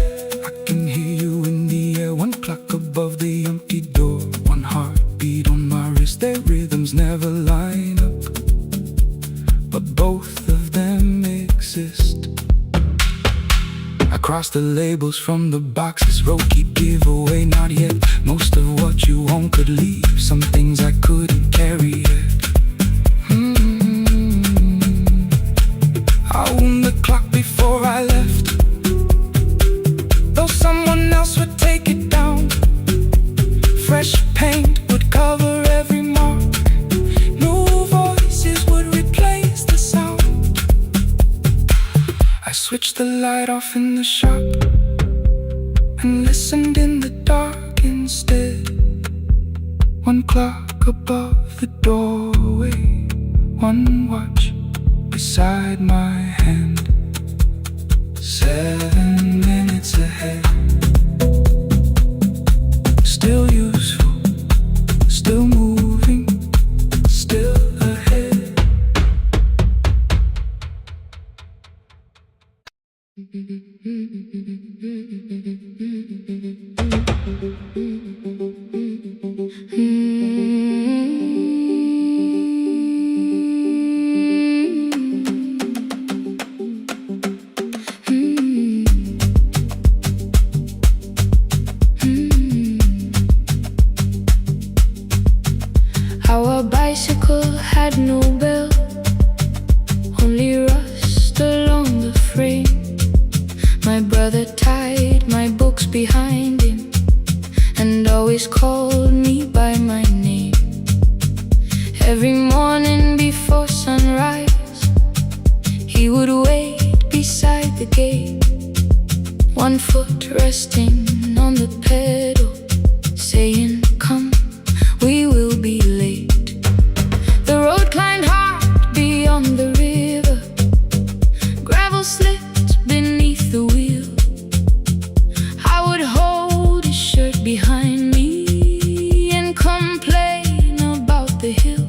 I can hear you in the air, one clock above the empty door, one heartbeat on my wrist. Their rhythms never line up, but both of them exist. I crossed the labels from the boxes, wrote keep, give away, not yet. Most of what you own could leave, some things I couldn't carry yet. I wound the clock before I left, though someone else would take it down. Fresh paint would cover every mark, new voices would replace the sound. I switched the light off in the shop and listened in the dark instead. One clock above the doorway, one watch beside my hand. 7 minutes ahead. Still useful, still moving, still ahead. Our bicycle had no bell, only rust along the frame. My brother tied my books behind him and always called me by my name. Every morning before sunrise, he would wait beside the gate, one foot resting on the pedal, saying, come, we will be late. The road climbed hard beyond the river, gravel slipped beneath the wheel. I would hold his shirt behind me and complain about the hill.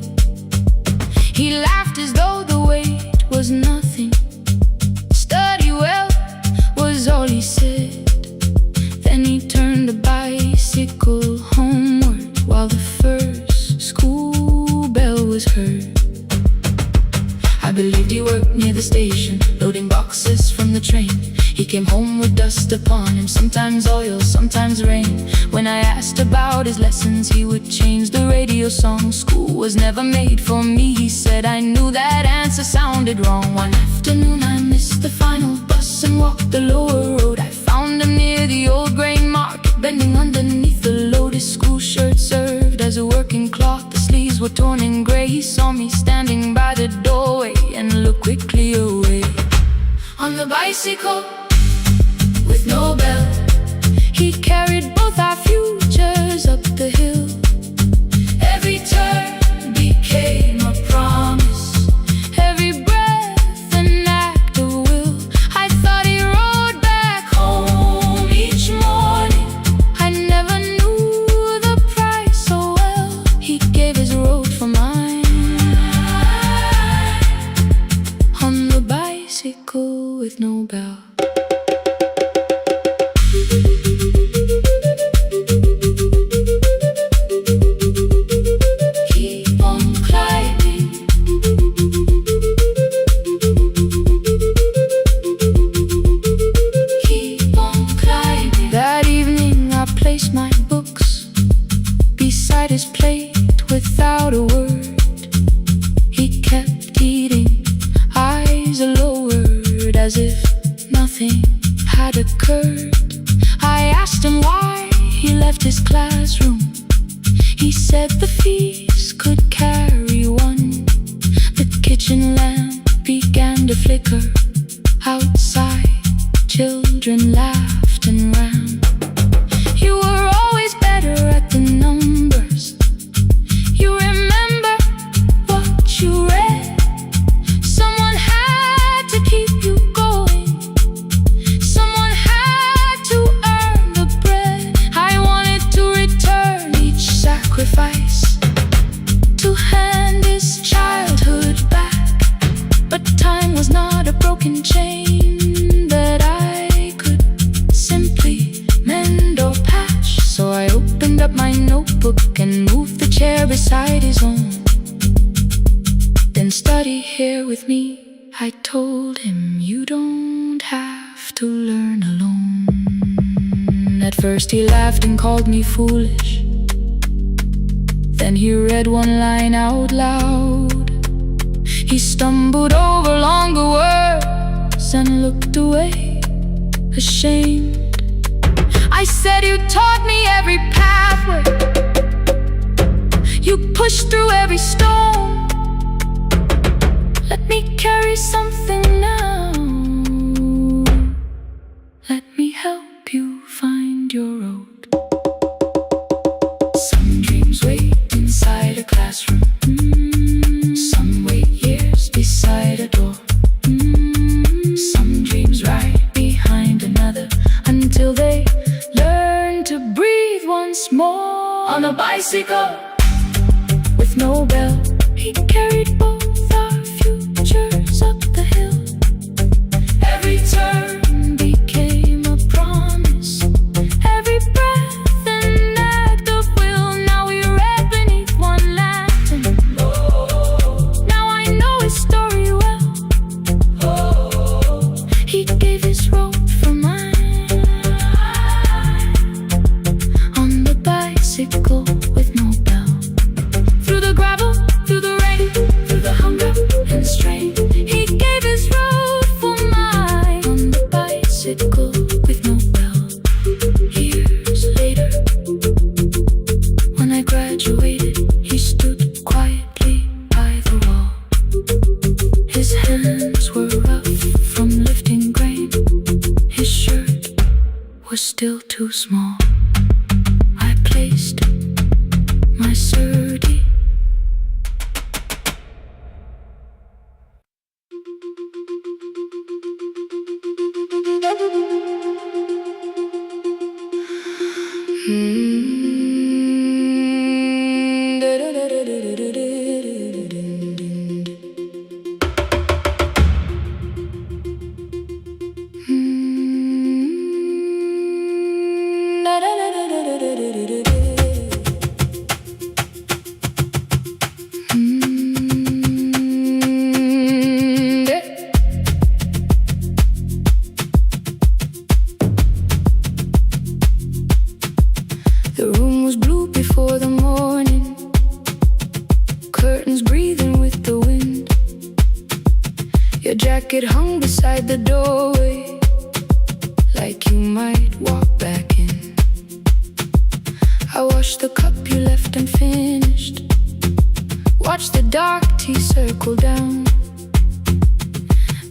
He laughed as though the weight was nothing. Study well was all he said. Then he turned the bicycle homeward while the first school bell was heard. I believed he worked near the station, loading boxes from the train. He came home with dust upon him, sometimes oil, sometimes rain. When I asked about his lessons, he would change the radio song. School was never made for me, he said. I knew that answer sounded wrong. One afternoon I missed the final bus and walked the lower road. I found Found him near the old grain market, bending underneath the loaded school shirt served as a working cloth. The sleeves were torn and gray. He saw me standing by the doorway and looked quickly away. On the bicycle with no bell, he carried both our futures up the hill. Every turn became a promise, every breath an act of will. I thought he rode back home each morning. I never knew the price so well. He gave his road for mine. On the bicycle with no bell. His plate without a word. He kept eating, eyes lowered, as if nothing had occurred. I asked him why he left his classroom. He said the feast could carry one. The kitchen lamp began to flicker. Outside, children laughed and ran. You were always better at the numbers. You remember what you read. Someone had to keep you going. Someone had to earn the bread. I wanted to return each sacrifice, to hand his childhood back. But time was not a broken chain that I could simply mend or patch. So I opened up my notebook and moved the chair beside his own. Then study here with me, I told him. You don't have to learn alone. At first he laughed and called me foolish. Then he read one line out loud. He stumbled over longer words and looked away, ashamed. I said, you taught me every pathway. You pushed through every stone. Let me carry something now. Let me help you find your road. Some dreams wait inside a classroom. Some wait years beside a door. Some dreams right behind another, until they learn to breathe once more. On a bicycle with no bell, he carried both our futures up the hill. Every turn became a promise, every breath an act of will. Now we read beneath one lantern. Now I know his story well. He gave his road for mine. On the bicycle with no bell, through the gravel, through the rain, through the hunger and strain, he gave his road for mine. On the bicycle with no bell. Years later, when I graduated, he stood quietly by the wall. His hands were rough from lifting grain. His shirt was still too small. I placed my sturdy The room was blue before the morning, curtains breathing with the wind. Your jacket hung beside the doorway, like you might Watch the dark tea circle down.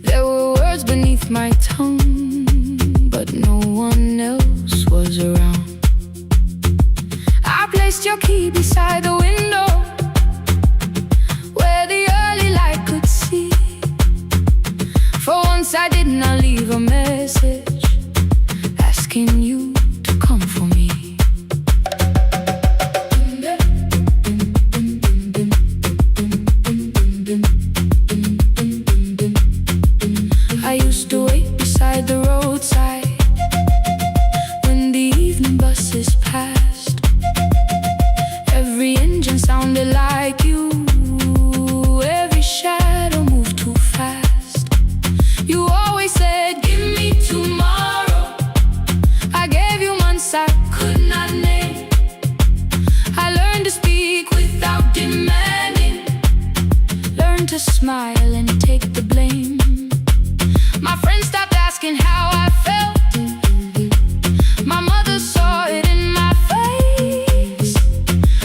There were words beneath my tongue, but no one else was around. I placed your key beside the window, where the early light could see. For once I did not leave a message asking you to come for me. I used to wait beside the roadside when the evening buses passed. Every engine sounded like you, every shadow moved too fast. You always said, give me tomorrow. I gave you months I could not name. I learned to speak without demanding, learned to smile and take the blame. My friends stopped asking how I felt. My mother saw it in my face.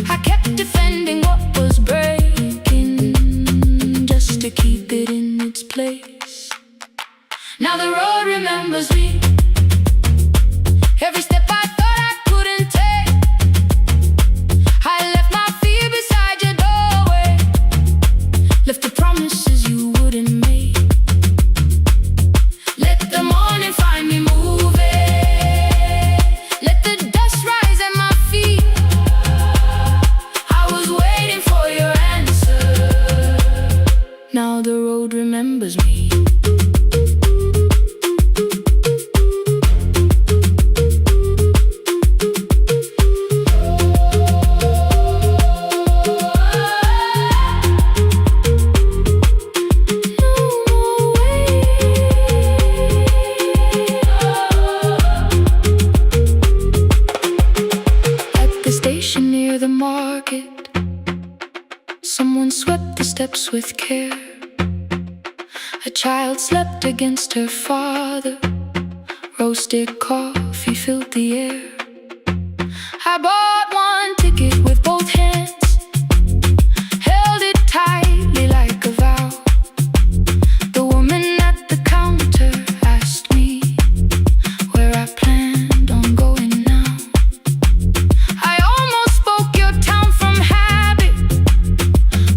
I kept defending what was breaking, just to keep it in its place. Now the road remembers me. Every step I thought I couldn't take, I left my fear beside your doorway, left the promises you wouldn't make. Let the morning find me moving, let the dust rise at my feet. I was waiting for your answer. Now the road remembers me. Near the market, someone swept the steps with care. A child slept against her father, roasted coffee filled the air. I bought one ticket with both hands, held it tightly like a vow. The woman at the counter asked me where I planned on going now. I almost spoke your town from habit,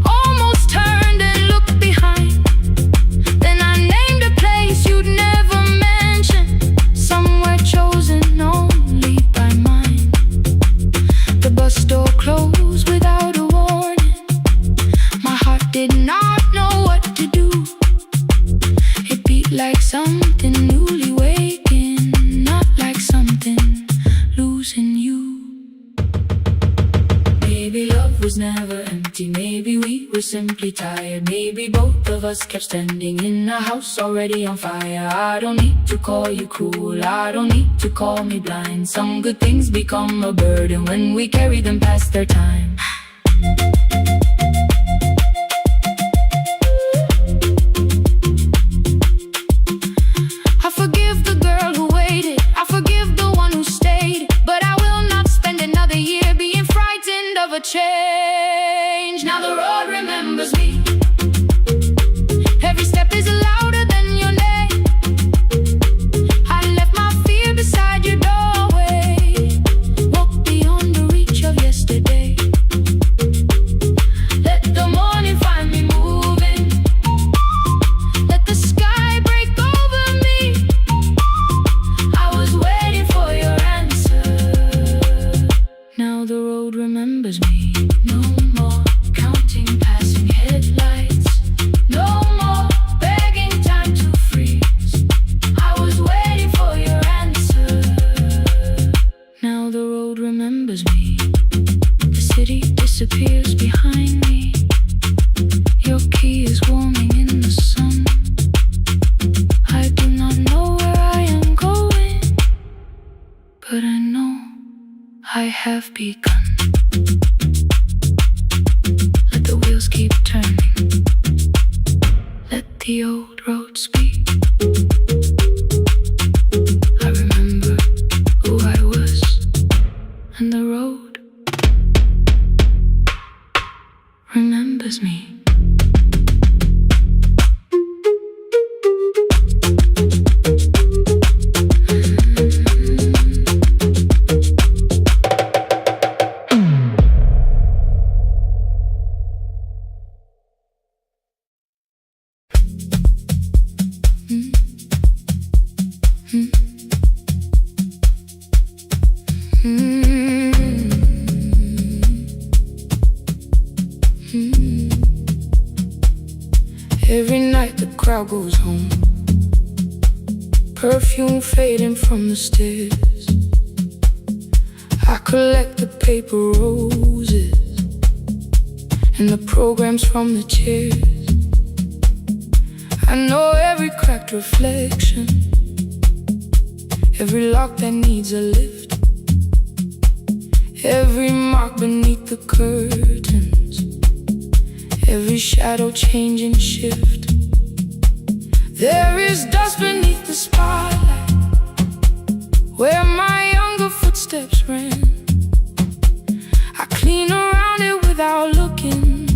almost turned and looked behind. Then I named a place you'd never mention, somewhere chosen only by mine. The bus door closed without a warning. My heart did not know what to do. It beat like something newly waking, not like something losing you. Maybe love was never empty, maybe we were simply tired. Maybe both of us kept standing in a house already on fire. I don't need to call you cruel, I don't need to call me blind. Some good things become a burden when we carry them past their time. I forgive the girl who waited, I forgive the one who stayed, but I will not spend another year being frightened of a change. Now the road remembers me. Every step is louder than your name. I left my fear beside your doorway, walked beyond the reach of yesterday. Let the morning find me moving, let the sky break over me. I was waiting for your answer. Now the road remembers me. No more counting passing headlights, no more begging time to freeze. I was waiting for your answer. Now the road remembers me. The city disappears behind me. Your key is warming in the sun. I do not know where I am going, but I know I have begun. Let the wheels keep turning, let the old road speak. I remember who I was, and the road remembers me. Every night the crowd goes home, perfume fading from the stairs. I collect the paper roses and the programs from the chairs. I know every cracked reflection, every lock that needs a lift, every mark beneath the curtains, every shadow change and shift. There is dust beneath the spotlight where my younger footsteps ran. I clean around it without looking,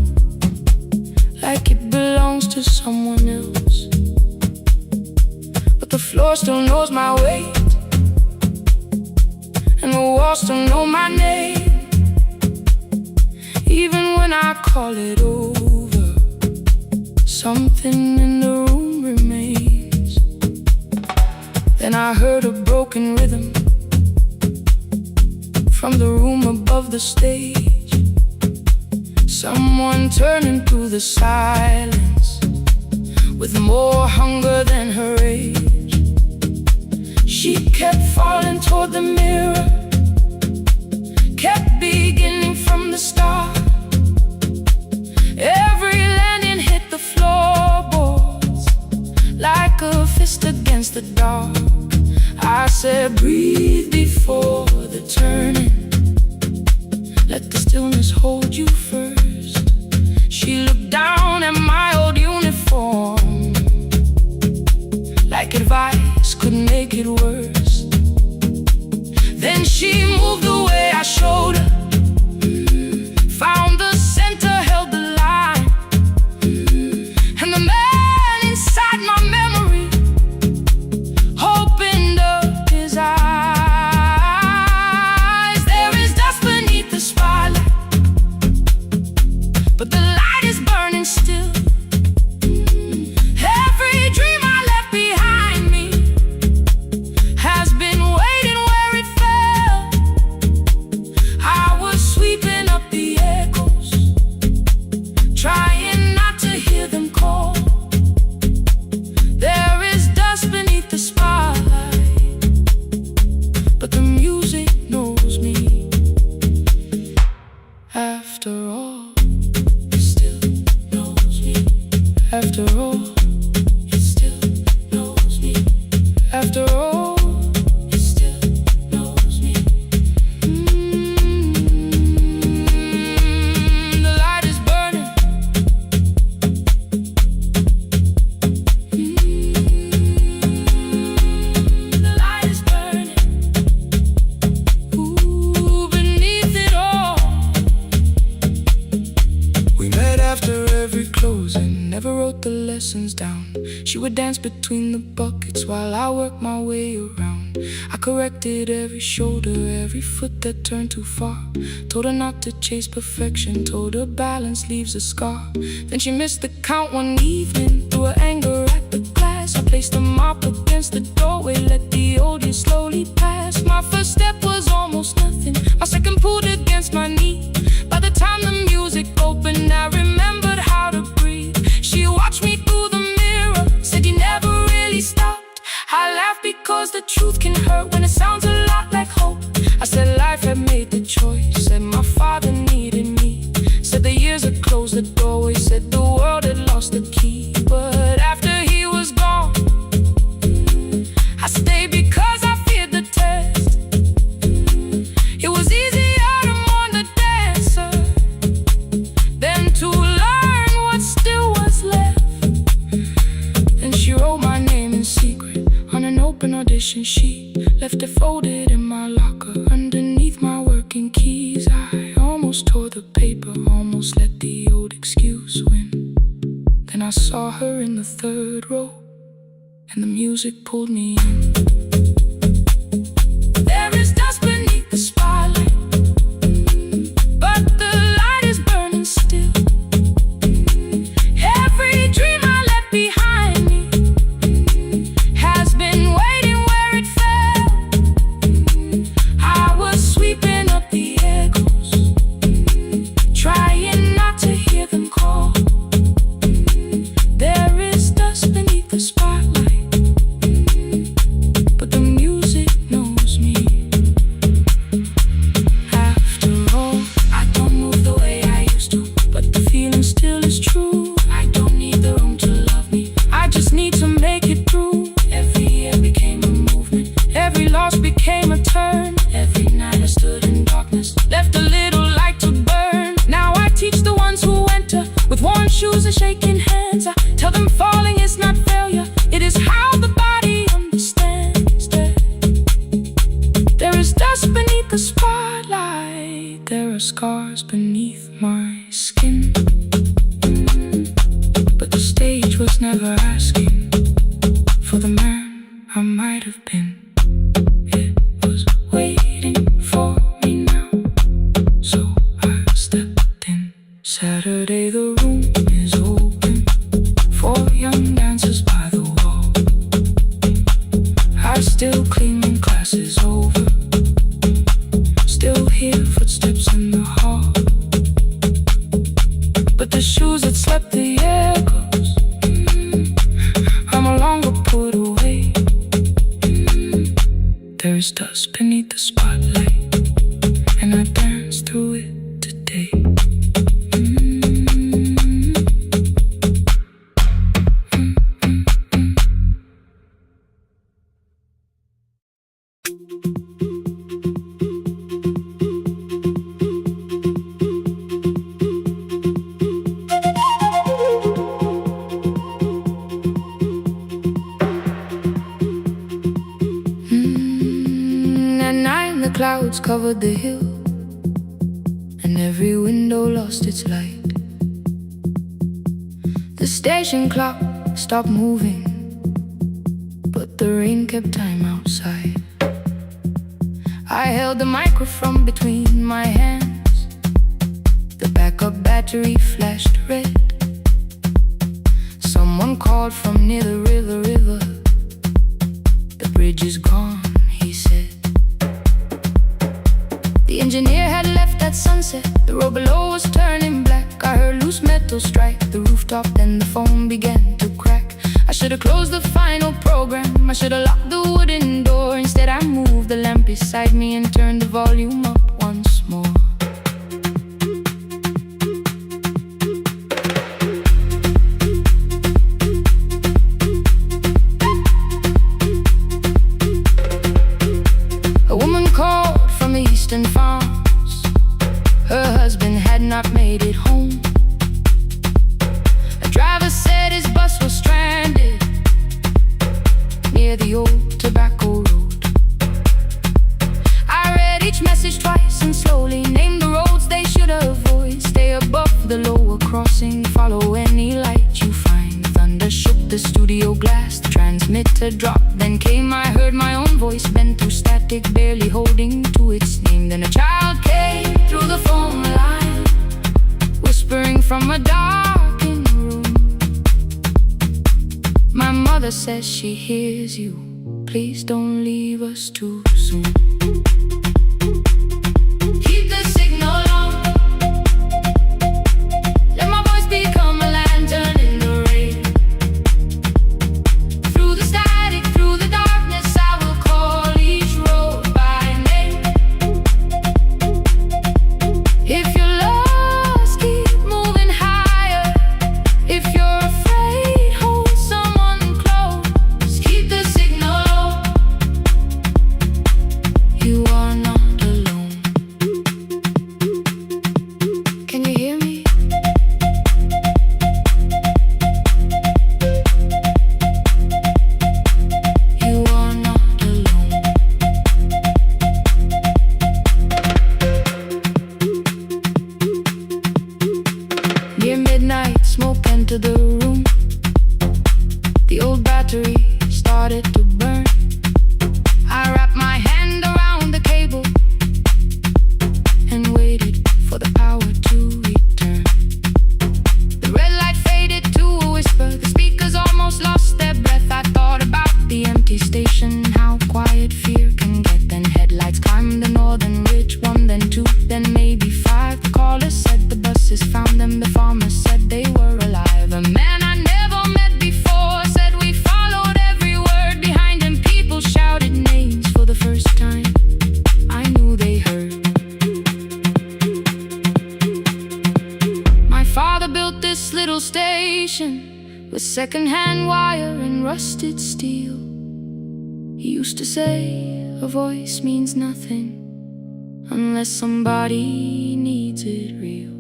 like it belongs to someone else. But the floor still knows my weight, and the walls still know my name. Even when I call it over, something in the room remains. Then I heard a broken rhythm from the room above the stage. Someone turning through the silence with more hunger than her age. She kept falling toward the mirror, kept beginning from the start. Every landing hit the floorboards like a fist against the dark. I said, breathe before the turning, let the stillness hold you first. She looked down at my old uniform, like advice could make it worse. Then she moved the way I showed her, found the center, held the line, and the man inside my memory opened up his eyes. There is dust beneath the spotlight, but the light is burning still. Every dream I left behind me has been waiting where it fell. I was sweeping up the echoes, trying not to hear them call. There is dust beneath the spotlight, but the music knows me. After all, it still knows me. After all, it still knows me. After all, it still knows me. The light is burning. The light is burning. Ooh, beneath it all. We met after every closing, never wrote the lessons down. She would dance between the buckets while I worked my way around. I corrected every shoulder, every foot that turned too far. Told her not to chase perfection, told her balance leaves a scar. Then she missed the count one evening, threw her anger at the glass. I placed a mop against the doorway, let the old years slowly pass. My first step was almost nothing, my second pulled against my knee. By the time the music opened, I remembered how to breathe. She watched me through the mirror, said you never really stopped. I laughed because the truth can hurt when it sounds a lot like hope. I said life had made the choice, said my father needed me, said the years had closed the doorway, said the world had lost the key. But after he was gone, I stayed because I feared the test. It was easier to mourn the dancer than to learn what still was left. Then she wrote my name in secret on an open audition sheet, left it folded in my locker underneath my working keys. I almost tore the paper, almost let the old excuse I saw her in the third row, and the music pulled me in. There is dust beneath the spotlight, but the light is burning still. Every dream I left behind me has been waiting where it fell. I was sweeping up the echoes, trying not to hear them call. There is dust beneath the spotlight, but the music knows me. After all, I don't move the way I used to, but the feeling still is true. I don't need the room to love me, I just need to make it through. Every year became a movement, every loss became a turn. Every night I stood in darkness, left a little light to burn. Now I teach the ones who enter with worn shoes and shaking hands. I tell them falling is not failure, it is how the body understands. There is dust beneath the spotlight, there are scars beneath my skin, but the stage was never asking for the man I might have been. It was waiting for me now, so I stepped in. Saturday the room is open for young dancers by the wall. I still clean when class is over, still hear footsteps in the hall, but the shoes that slept the echoes are no longer put away. There is dust beneath the spotlight, and I dance through it today. At night the clouds covered the hill, and every window lost its light. The station clock stopped moving, but the rain kept time outside. I held the microphone between my hands, the backup battery flashed red. Someone called from near the river. The bridge is gone, he said. The engineer had left at sunset, the road below was turning black. I heard loose metal strike the rooftop, then the phone began to crack. I should have closed the final program, I should have locked the wooden door. Instead I moved the lamp beside me and turned the volume up once more. A woman called from the eastern farms, her husband had not made it home. A driver said his bus was stranded near the old tobacco road. I read each message twice and slowly named the roads they should avoid. Stay above the lower crossing, follow any light you find. Thunder shook the studio glass, the transmitter dropped. Then came, I heard my own voice bent through static, barely holding to its name. Then a child came through the phone line, whispering from a darkened room. My mother says she hears you, please don't leave us too soon. Keep the signal on, let my voice become a lantern in the rain. Through the static, through the darkness, I will call each road by name. If you're lost, keep moving higher. If you're afraid, hold someone close. Keep the signal on, you are not alone. Can you hear me? You are not alone. Near midnight, smoke entered the room. The old battery started to burn. I wrapped my hand around the cable and waited for the power to return. The red light faded to a whisper. The speakers almost lost their breath. I thought about the empty station, how quiet fear can get. Then headlights climbed the northern ridge. One, then two, then maybe five. The caller said the buses found them. The farmer said they were alive. A man I never met before said we followed every word behind him. People shouted names for the first time. I knew they heard. My father built this little station with second-hand wire and rusted steel. He used to say, a voice means nothing unless somebody needs it real.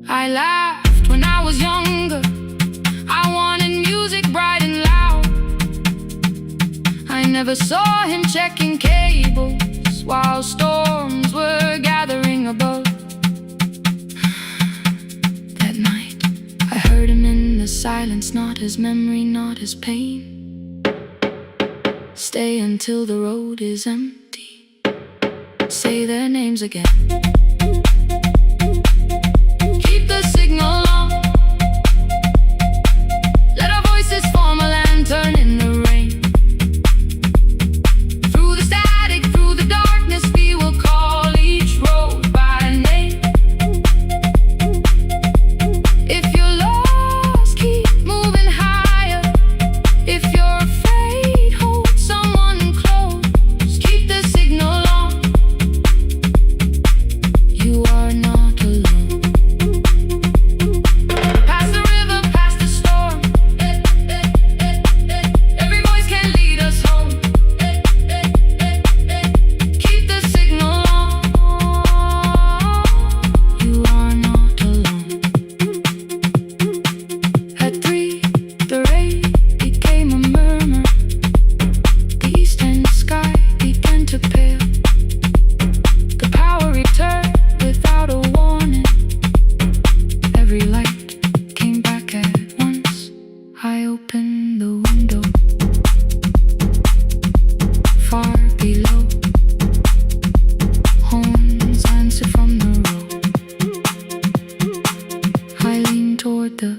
I laughed when I was younger. I wanted music bright and loud. I never saw him checking cables while storms were gathering above. That night, I heard him in the silence, not his memory, not his pain. Stay until the road is empty. Say their names again. Keep the signal on. Let our voices form a lantern in the rain. Through the static, through the darkness, we will call each road by name. If you're lost, keep moving higher. If you're afraid, hold someone close. Keep the signal on. You are not alone. Past the river, past the storm. Every voice can lead us home. Keep the signal on. You are not alone. At 3, the rain became a murmur. The eastern sky began to pale. The power returned without a warning. Every light came back at once. I opened the window. Far below, horns answered from the road. I leaned toward the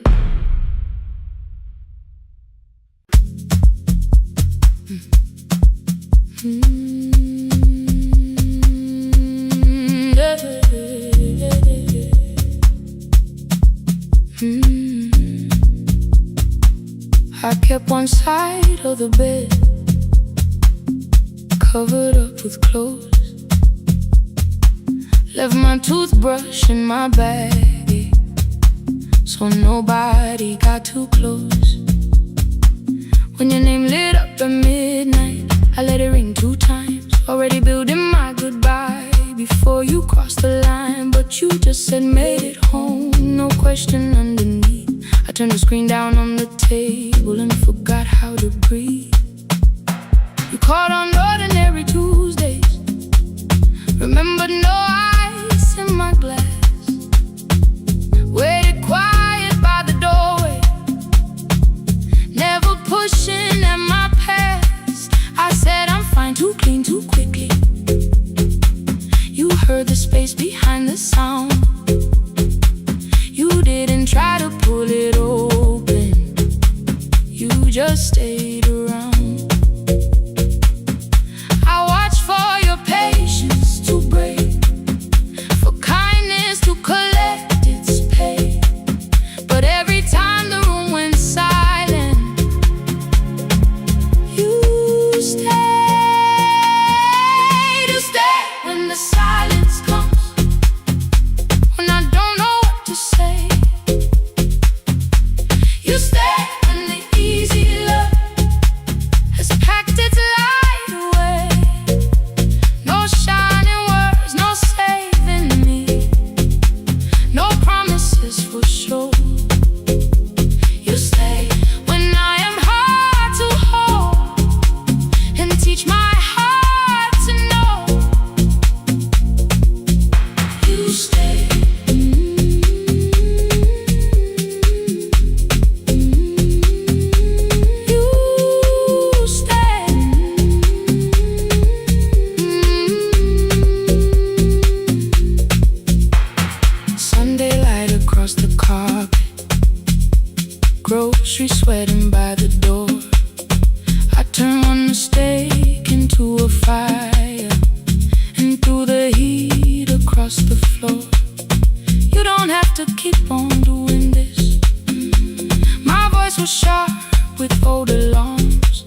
I kept one side of the bed covered up with clothes. Left my toothbrush in my bag so nobody got too close. When your name lit up at midnight, I let it ring 2 times. Already building my goodbye before you crossed the line. But you just said made it home, no question underneath. I turned the screen down on the table and forgot how to breathe. You called on ordinary Tuesdays. Remembered no ice in my glass. Waited quiet by the doorway, never pushing at my past. I said I'm fine, too clean, too quickly. You heard the space behind the sound. You didn't try to pull it open. You just stayed around. I watched for your patience to break. groceries sweating by the door. I turn one mistake into a fire, and through the heat across the floor. You don't have to keep on doing this. My voice was sharp with old alarms.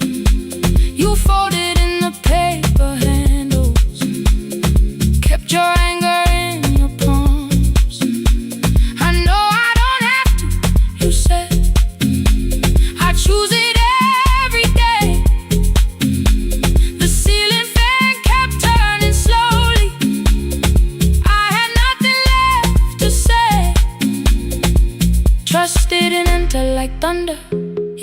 You folded in the paper handles, kept your anger in your palms. I know I don't have to, you said. I choose it every day. The ceiling fan kept turning slowly. I had nothing left to say. Trust didn't enter like thunder.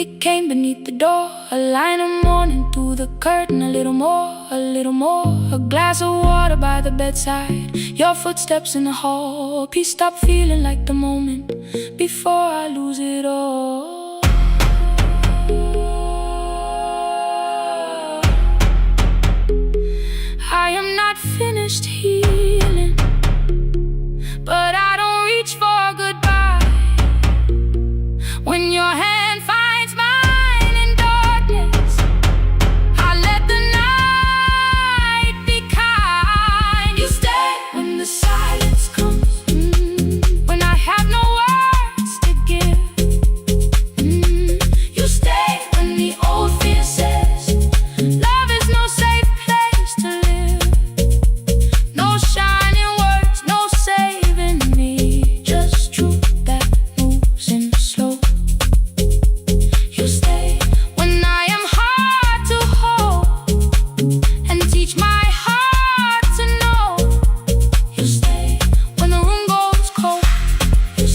It came beneath the door, a line of mourning through the curtain. A little more, a little more. A glass of water by the bedside, your footsteps in the hall. Peace stopped feeling like the moment before I lose it all. I am not finished healing, but I don't reach for goodbye. When your hand finds mine in darkness, I let the night be kind. You stay when the silence comes, when I have no words to give. You stay when the old fear says love is no safe place to live. No shining words, no saving me, just truth that moves in slow. You stay when I am hard to hold, and teach my heart to know. You stay when the room goes cold. You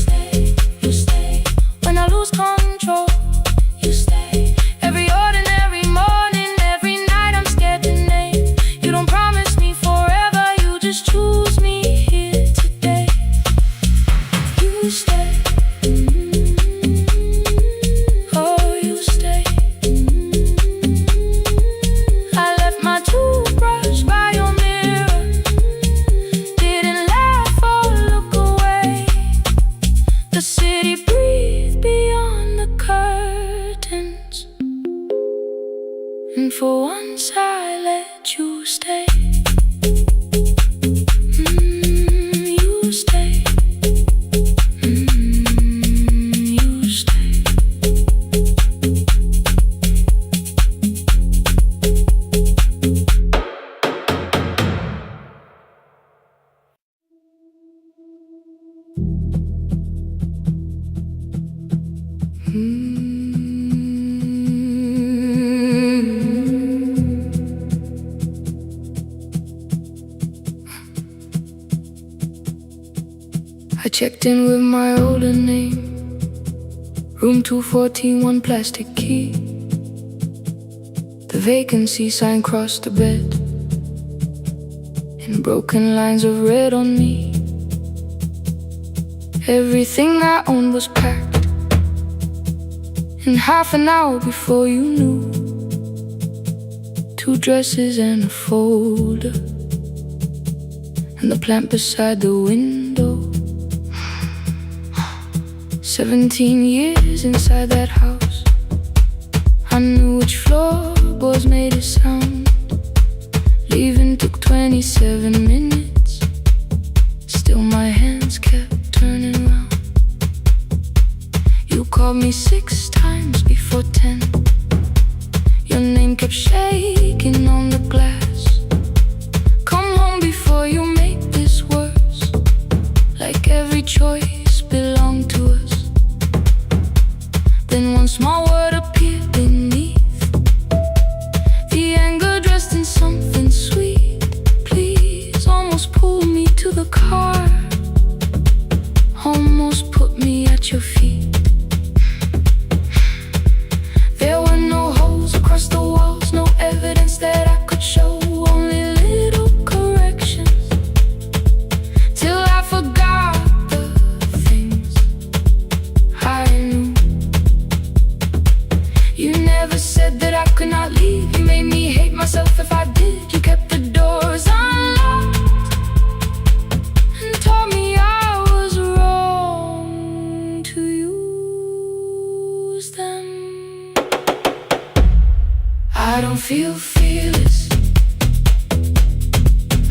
stay when I lose control. You stay every ordinary morning, every night I'm scared to name. You don't promise me forever, you just choose me here today. You stay. Oh, you stay. I left my toothbrush by your mirror, didn't laugh or look away. The city breathed beyond the curtains, and for once I let you stay. You stay. You stay. I checked in with my older name, room 214, one plastic key. The vacancy sign crossed the bed, and broken lines of red on me. Everything I owned was packed, in half an hour before you knew. 2 dresses and a folder, and the plant beside the window. 17 years inside that house, I knew which floorboards made a sound. Leaving took 27 minutes, still my hands kept turning round. You called me 6 times before 10. Your name kept shaking on the glass. Come home before you make this worse, like every choice belonged to us. Then one small word appeared beneath, the anger dressed in something sweet. Please, almost pulled me to the car, almost put me at your feet. There were no holes across the walls, no evidence that I could show, only little corrections, till I forgot the feel fearless,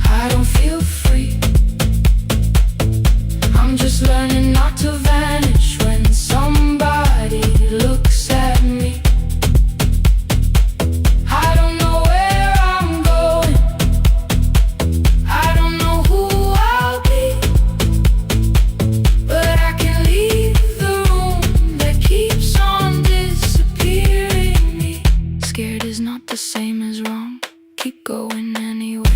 I don't feel free. I'm just learning not to vanish when somebody looks at me. I don't know where I'm going, I don't know who I'll be, but I can leave the room that keeps on disappearing me. Scared is not the same as wrong, keep going anyway.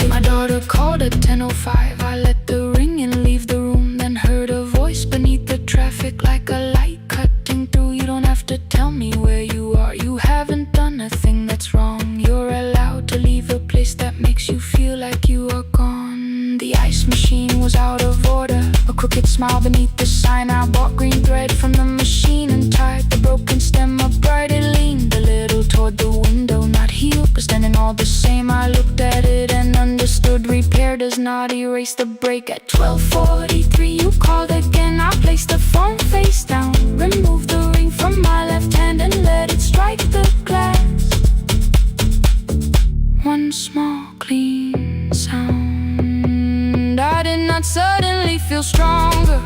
My daughter called at 10:05. I let the ring and leave the room, then heard a voice beneath the traffic like a light cutting through. You don't have to tell me where you are, you haven't done a thing that's wrong. You're allowed to leave a place that makes you feel like you are gone. The ice machine was out of order, a crooked smile beneath the sign. I bought green thread from the machine and tied the broken stem upright. It leaned a little toward the window, not healed but standing all the same. I looked at it and understood repair does not erase the break. At 12:43 you called again. I placed the phone face down, removed the ring from my left hand and let it strike the glass. One small clean sound. I did not suddenly feel stronger.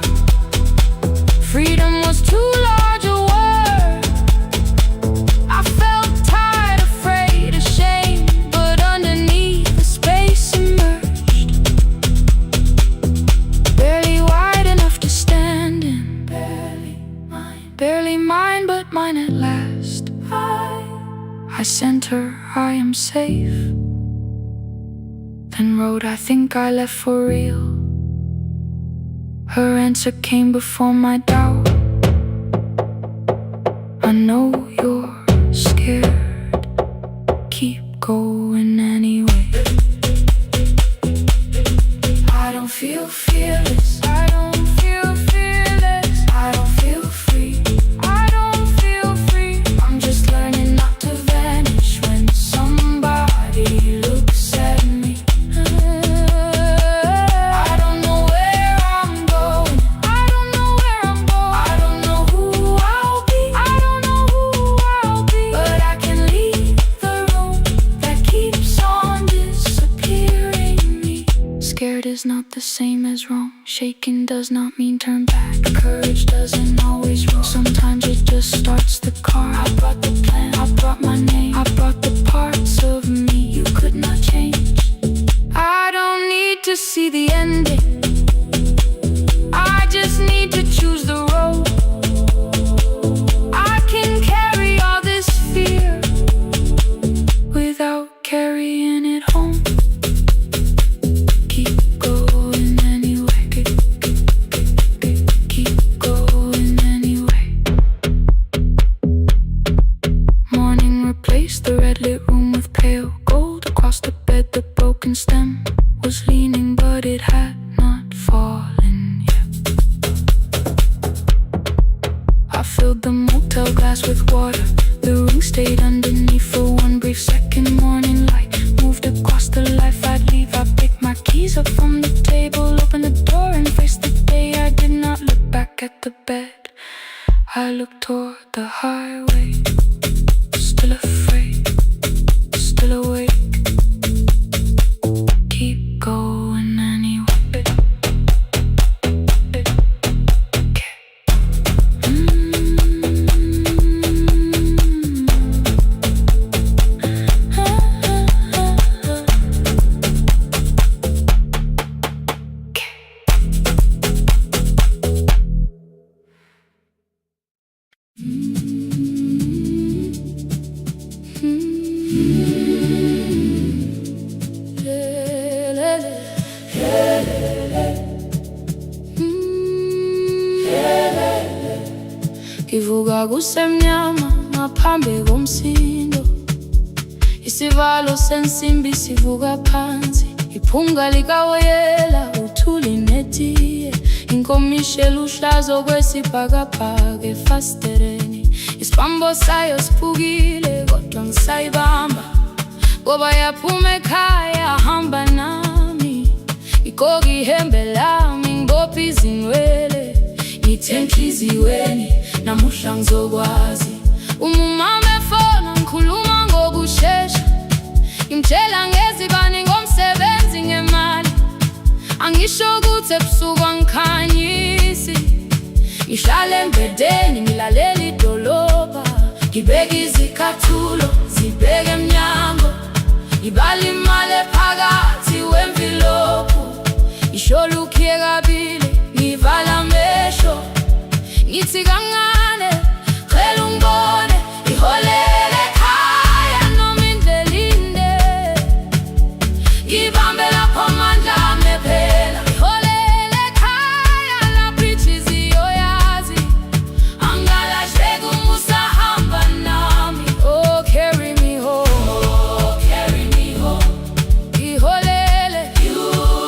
Freedom was too large a word. I felt tired, afraid, ashamed, but underneath the space emerged. Barely wide enough to stand in, barely mine, but mine at last. I sent her, I am safe, then wrote, I think I left for real. Her answer came before my doubt. I know you're scared, keep going anyway. I don't feel fearless, I don't feel fearless, I don't feel free, I don't feel free. I'm just learning not to vanish when somebody looks at me. I don't know where I'm going, I don't know where I'm going, I don't know who I'll be, I don't know who I'll be, but I can leave the room that keeps on disappearing me. Scared is not the same as wrong, shaking does not mean turn back. Courage doesn't always roll, sometimes it just starts the car. I brought the plan, I brought my name, I brought the parts of me you could not change. I don't need to see the ending, I just need to choose the road. I can carry all this fear without carrying it home. Keep going anyway, keep going anyway. Morning replaced the red lit room with pale gold. Across the bed the broken stem was leaning, but it had not fallen yet. I filled the motel glass with water, the ring stayed underneath for one brief second. Morning light moved across the life I'd leave. I picked my keys up from the table, opened the door and faced the day. I did not look back at the bed, I looked toward the highway. Still afraid, still awake, keep going anyway. Ivuga kusemnyama ngaphambi komsindo, isivalo sensimbi sivuka phansi, iphunga likawoyela uthuli netiye, inkomishe luhlazo kwesibhakabhaka efasitereni. Isibambo sayo siphukile kodwa ngisayibamba, ngoba yaphume ekhaya hamba nami. Igqoke ihembe lami ngibophe izinwele, ngithe enhliziyweni namuhla ngizokwazi. Umama efona ngikhuluma ngokushesha, ngimtshela ngezibani ngomsebenzi ngemali. Angisho ukuthi ebusuku angikhanyisi, ngihlale embedeni ngilalela idolobha. Ngibeka izicathulo zibheke emnyango, ngibala imali ephakathi wemvilophu. Isholukhiye kabili ngivala amehlo, ngithi kancane cela ungibone. Iholele ekhaya noma indlela inde, ngibambe lapho amandla ami ephela. Iholele ekhaya lapho inhliziyo yazi, angalahleki uma usahamba nami. Oh, carry me home, oh, carry me home. Iholele, you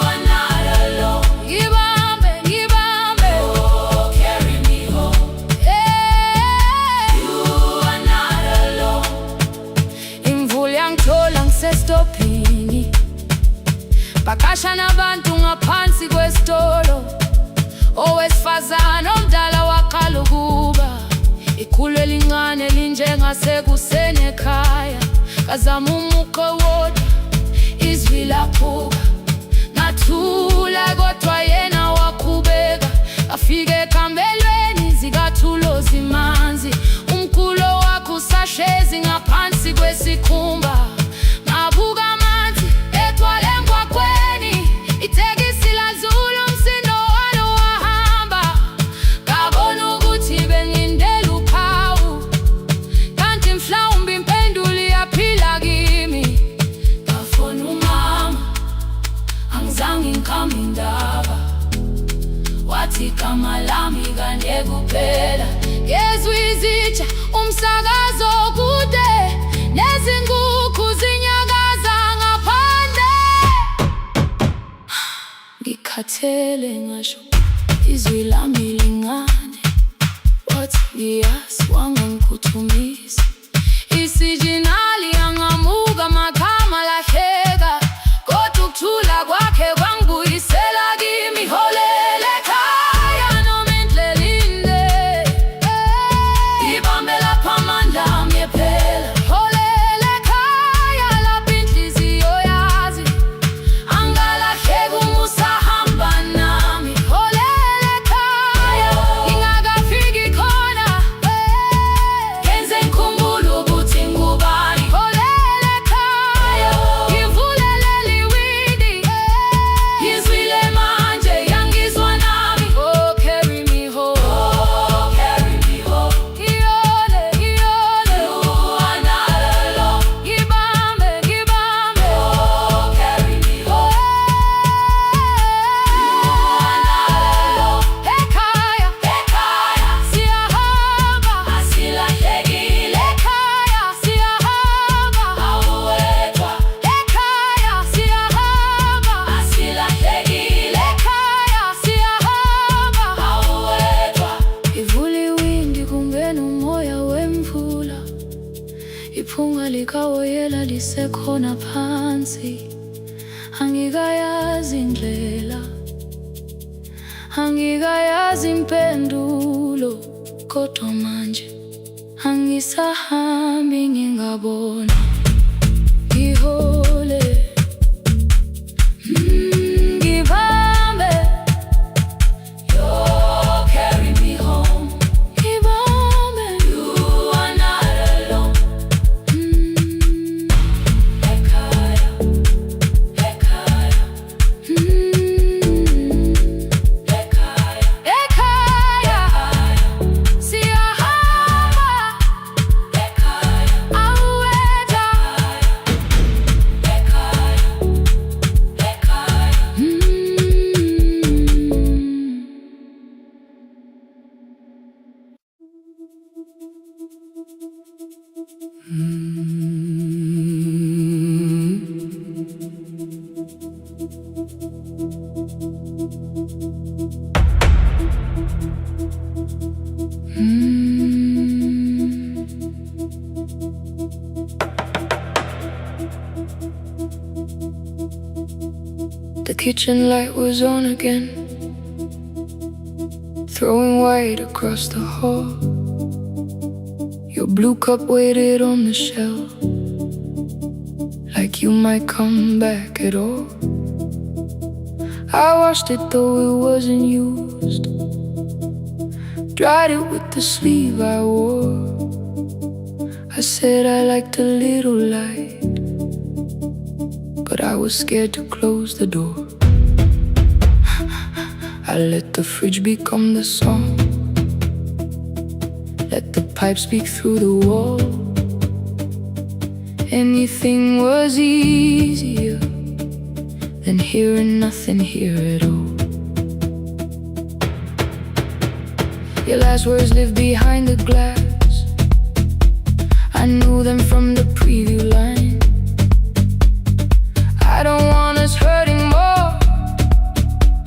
are not alone. Ngibambe, ngibambe, oh, carry me home. Yeah, you are not alone. Imvula yangithola ngisestophini, Percussion abantu ngaphansi kwesitolo. Owesifazane omdala waqala ukuba, ikhulu elincane linjengasekuseni ekhaya. Kazama umuqo wodwa, izwi laphuka, ngathula kodwa yena waqhubeka. Afike ekambelweni zikathulo zimanzi, umkhulo wakhe usahlezi ngaphansi kwesikhumba. Ngabuka amanzi egcwale emgwaqweni, itekisi ladlula umsindo walo wahamba. Ngabona ukuthi bengindela uphawu, kanti mhlawumbe impendulo iyaphila kimi. Ngafona umama, angizange ngikhambe indaba, wathi igama lami kanye kuphela. Ngezwi izitsha, umsakazo kude, nezinkukhu zinyakaza ngaphandle. Ngikhathele ngasho izwi lami lingane, wathi ngiyazi wangangiphuthumisa. Isijinali yangamuka magama lahleka, kodwa ukuthula kwakhe kwangibuyisela kimi. Iholele ekhaya noma indlela inde, ngibambe lapho amandla ami ephela. Iholele ekhaya lapho inhliziyo yazi, angalahleki uma usahamba nami. Iholele ekhaya ngingakafiki khona, ngenze ngikhumbule ukuthi ngubani. Iholele ekhaya ngivulelele iwindi, ngizwile manje yangizwa nami. Oh, carry me home, oh, carry me home. Iyole, iyole, you are not alone. Ngibambe, ngibambe, oh, carry me home. You are not alone. Ekhaya, ekhaya siyahamba, asilahlekile. Ekhaya siyahamba, awuwedwa. Ekhaya siyahamba, asilahlekile. Ekhaya siyahamba, awuwedwa. Ivula iwindi kungena umoya wemvula, iphunga likawoyela lisekhona phansi. Angikayazi indlela, angikayazi impendulo, kodwa manje angisahambi ngingabona. Ihole, ngibambe, you carry me home. Ngibambe, you are not alone. Ekhaya, ekhaya, ekhaya, ekhaya siyahamba. Ekhaya, awuwedwa. Ekhaya, kitchen light was on again, throwing white across the hall. Your blue cup waited on the shelf, like you might come back at all. I washed it though it wasn't used, dried it with the sleeve I wore. I said I liked a little light, but I was scared to close the door. I let the fridge become the song, let the pipe speak through the wall. Anything was easier than hearing nothing here at all. Your last words live behind the glass, I knew them from the preview line. I don't want us hurting more,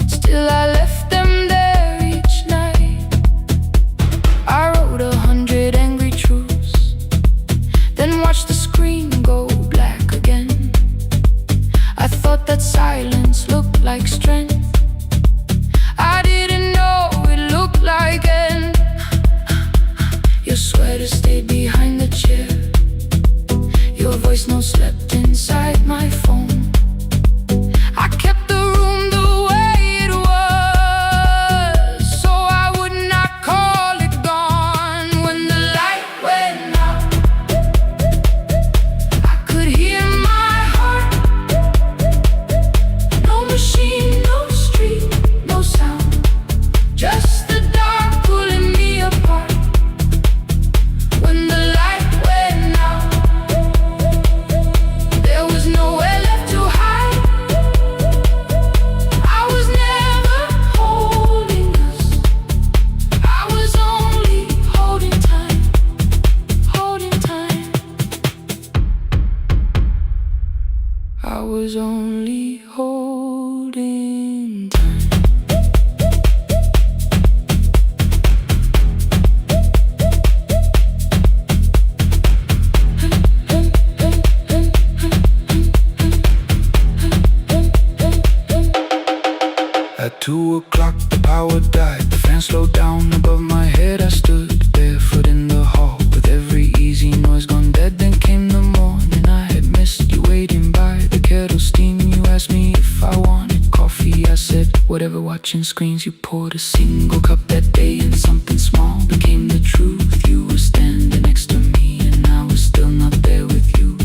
still I left them there each night. I wrote 100 angry truths, then watched the screen go black again. I thought that silence looked like strength, I didn't know it looked like end. Your sweater stayed behind the chair, your voice no slept inside my phone. I kept the room the way it was, so I would not call it gone. When the light went out, I could hear my heart. No machine, no street, no sound, just the dark pulling me apart. When the light went out, there was nowhere left to hide. I was never holding us, I was only holding time, holding time. I was only holding time. At 2 o'clock the power died, the fan slowed down above my head. I stood barefoot in the hall with every easy noise gone dead. Then came the morning, I had missed you waiting by the kettle steam. You asked me if I wanted coffee, I said whatever. Watching screens, you poured a single cup that day, and something small became the truth. You were standing next to me and I was still not there with you.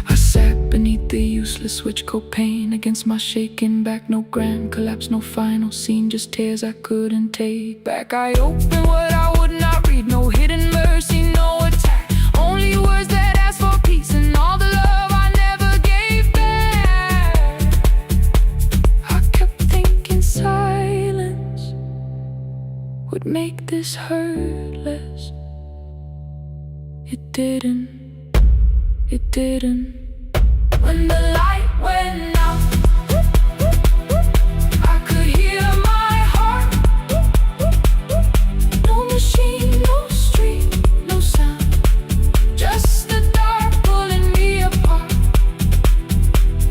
I sat beneath the useless switch, copain against my shaking back. No grand collapse, no final scene, just tears I couldn't take back. I opened what I would not read, no hidden mercy, no attack, only words that asked for peace and all the love I never gave back. I kept thinking silence would make this hurt less. It didn't, it didn't. When the light went out, I could hear my heart. No machine, no street, no sound, just the dark pulling me apart.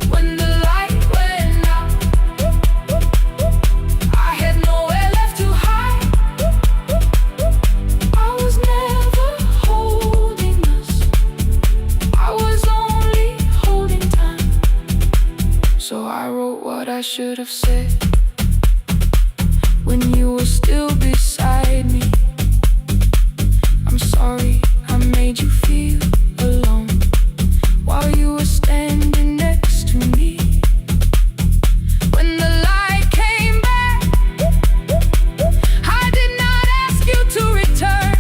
When the light went out, I had nowhere left to hide. I was never holding us, I was only holding time. So I wrote what I should have said when you were still beside me. I'm sorry I made you feel alone while you were standing next to me. When the light came back, I did not ask you to return.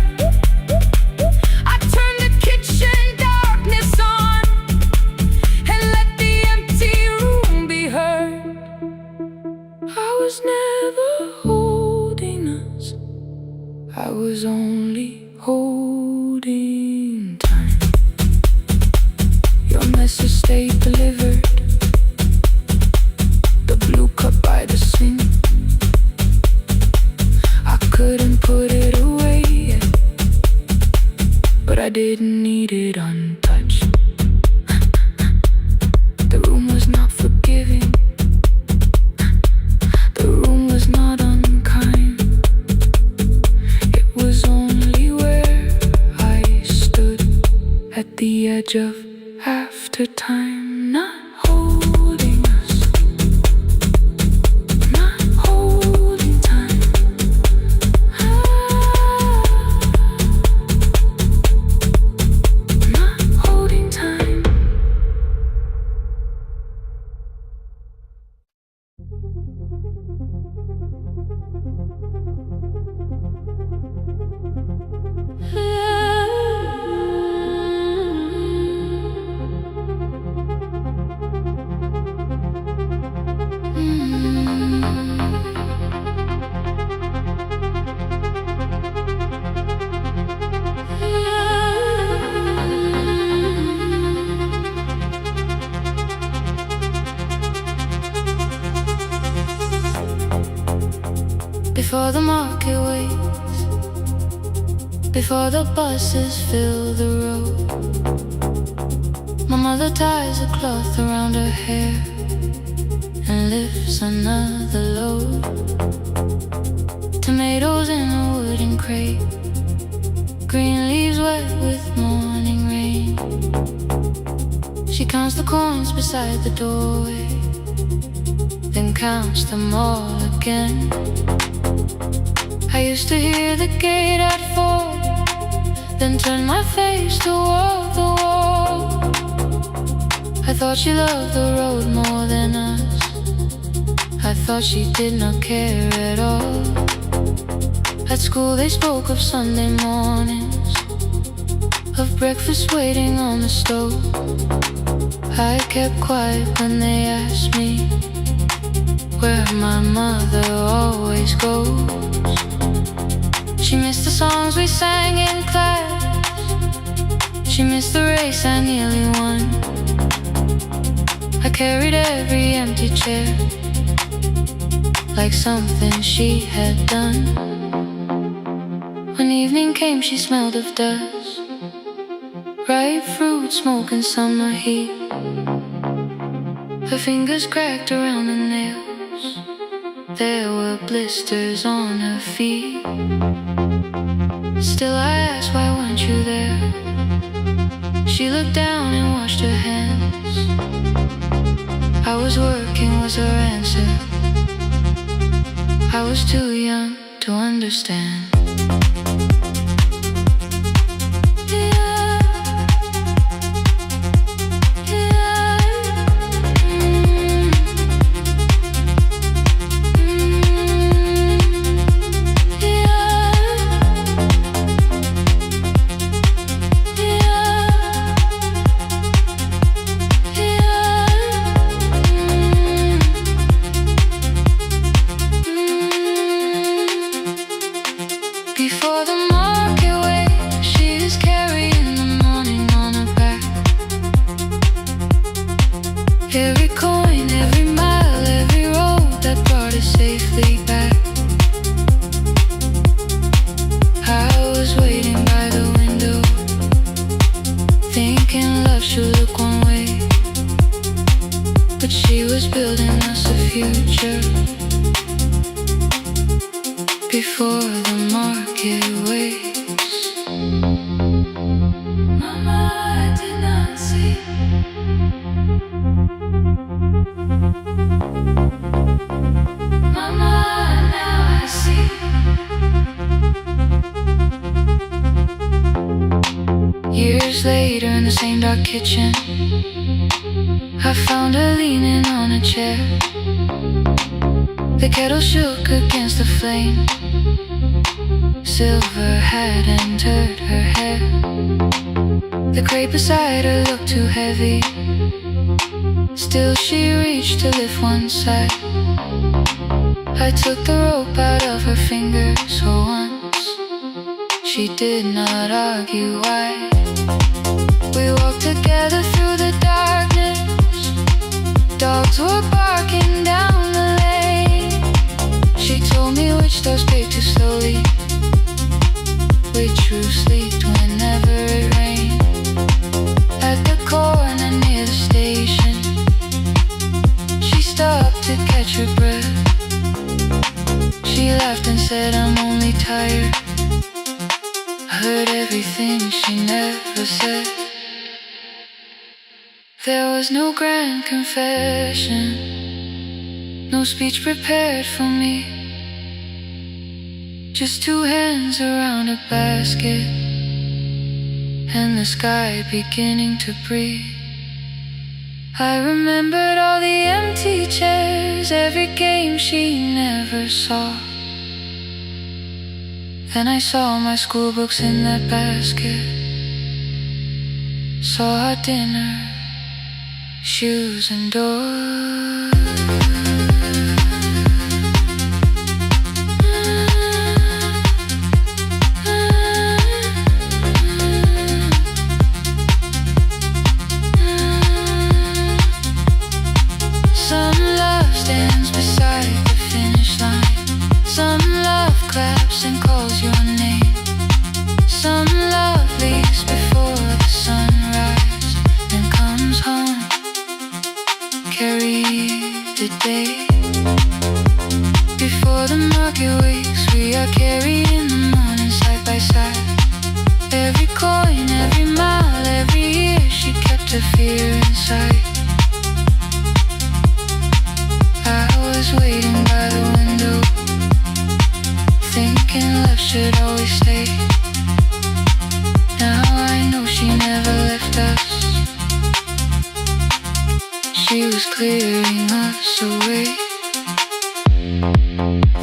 I turned the kitchen darkness on and let the empty room be heard. I was never holding us, I was only holding time. Your message stayed delivered, the blue cup by the sink. I couldn't put it away yet, but I didn't need it untouched. The room was not forgiving, the edge of after time, not holding us, not holding time. Not holding time. Before the market waits, before the buses fill the road, my mother ties a cloth around her hair and lifts another load. Tomatoes in a wooden crate, green leaves wet with morning rain. She counts the coins beside the doorway, then counts them all again. I used to hear the gate at 4, then turn my face toward the wall. I thought she loved the road more than us. I thought she did not care at all. At school they spoke of Sunday mornings, of breakfast waiting on the stove. I kept quiet when they asked me where my mother always goes. She missed the songs we sang in class, she missed the race I nearly won. I carried every empty chair like something she had done. When evening came she smelled of dust, ripe fruit, smoke and summer heat. Her fingers cracked around the nails, there were blisters on her feet. Still I asked, why weren't you there? She looked down and washed her hands. I was working was her answer. I was too young to understand. Before the market waits, she's carrying the morning on her back. Every coin, every mile, every road that brought us safely back. I was waiting by the window, thinking love should look one way, but she was building us a future. Before the market waits, Mama, I did not see. Mama, now I see. Years later in the same dark kitchen, I found her leaning on a chair. The kettle shook against the flame, silver had entered her hair. The crate beside her looked too heavy, still she reached to lift one side. I took the rope out of her fingers for once, she did not argue why. We walked together through the darkness, dogs were barking down the lane. She told me which doors paved too slowly, which roofs leaked whenever it rained. At the corner near the station, she stopped to catch her breath. She laughed and said, I'm only tired. I heard everything she never said. There was no grand confession, no speech prepared for me, just two hands around a basket and the sky beginning to breathe. I remembered all the empty chairs, every game she never saw. Then I saw my school books in that basket, saw our dinner, shoes and doors. Some love stands beside the finish line, some love claps and calls your name, some love leaves before the sunrise and comes home. Carry the day before the market wakes. We are carried in the morning side by side. Every coin, every mile, every year she kept her fear inside. I was waiting by the window, thinking love should always stay. Now I know she never left us. She was clearing us away.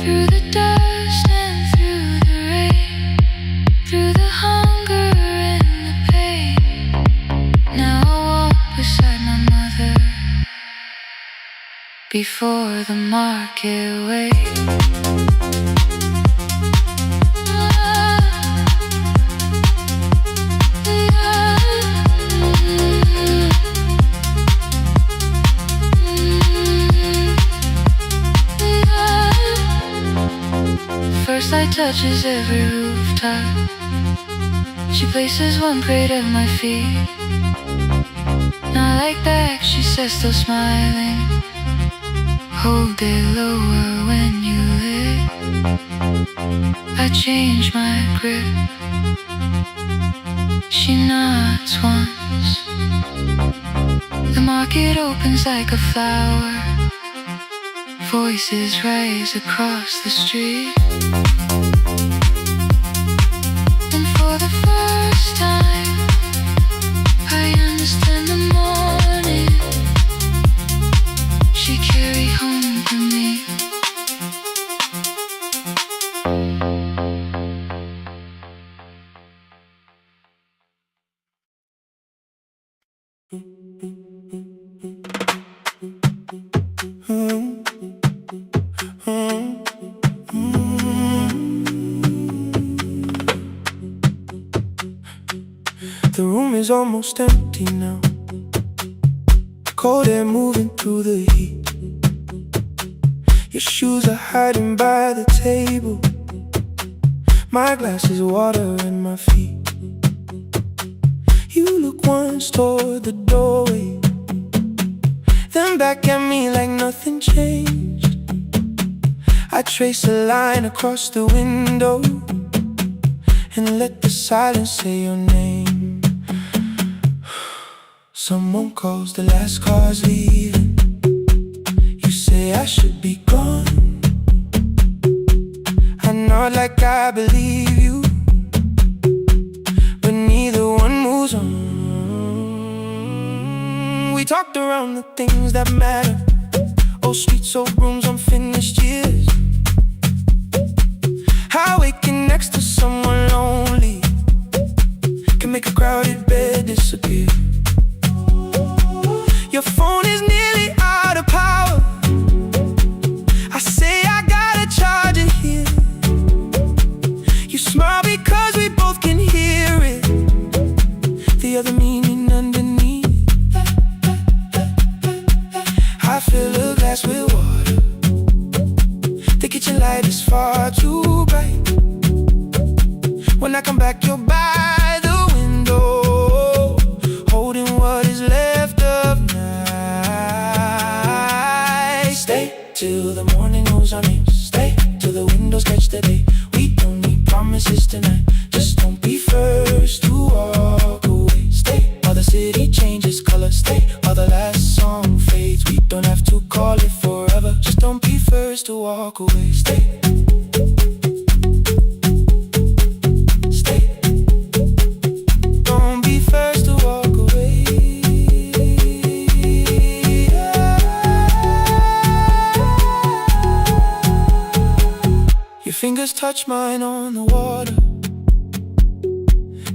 Through the dust and through the rain, through the hunger and the pain. Now I walk beside my mother before the market wakes. First light touches every rooftop. She places one crate at my feet. Not like back, she says, still smiling. Hold it lower when you lit. I change my grip. She nods once. The market opens like a flower. Voices rise across the street. And for the first time, I understand the morning she carried home to me. The room is almost empty now. Cold air moving through the heat. Your shoes are hiding by the table. My glass is water in my feet. You look once toward the doorway, then back at me like nothing changed. I trace a line across the window and let the silence say your name. Someone calls, the last car's leaving. You say I should be gone. I nod like I believe you, but neither one moves on. We talked around the things that matter. Old streets, old rooms, unfinished years. How waking next to someone lonely can make a crowded bed disappear. Your phone is nearly out of power. I say I gotta charge it here. You smile because we both can hear it, the other meaning underneath. I fill a glass with water. The kitchen light is far too bright. When I come back, you're by the window, holding what is left of night. Stay till the morning knows our names. Stay till the windows catch the day. We don't need promises tonight. Just don't be first to walk away. Stay while the city changes color. Stay while the walk away. Stay. Don't be first to walk away. Your fingers touch mine on the water.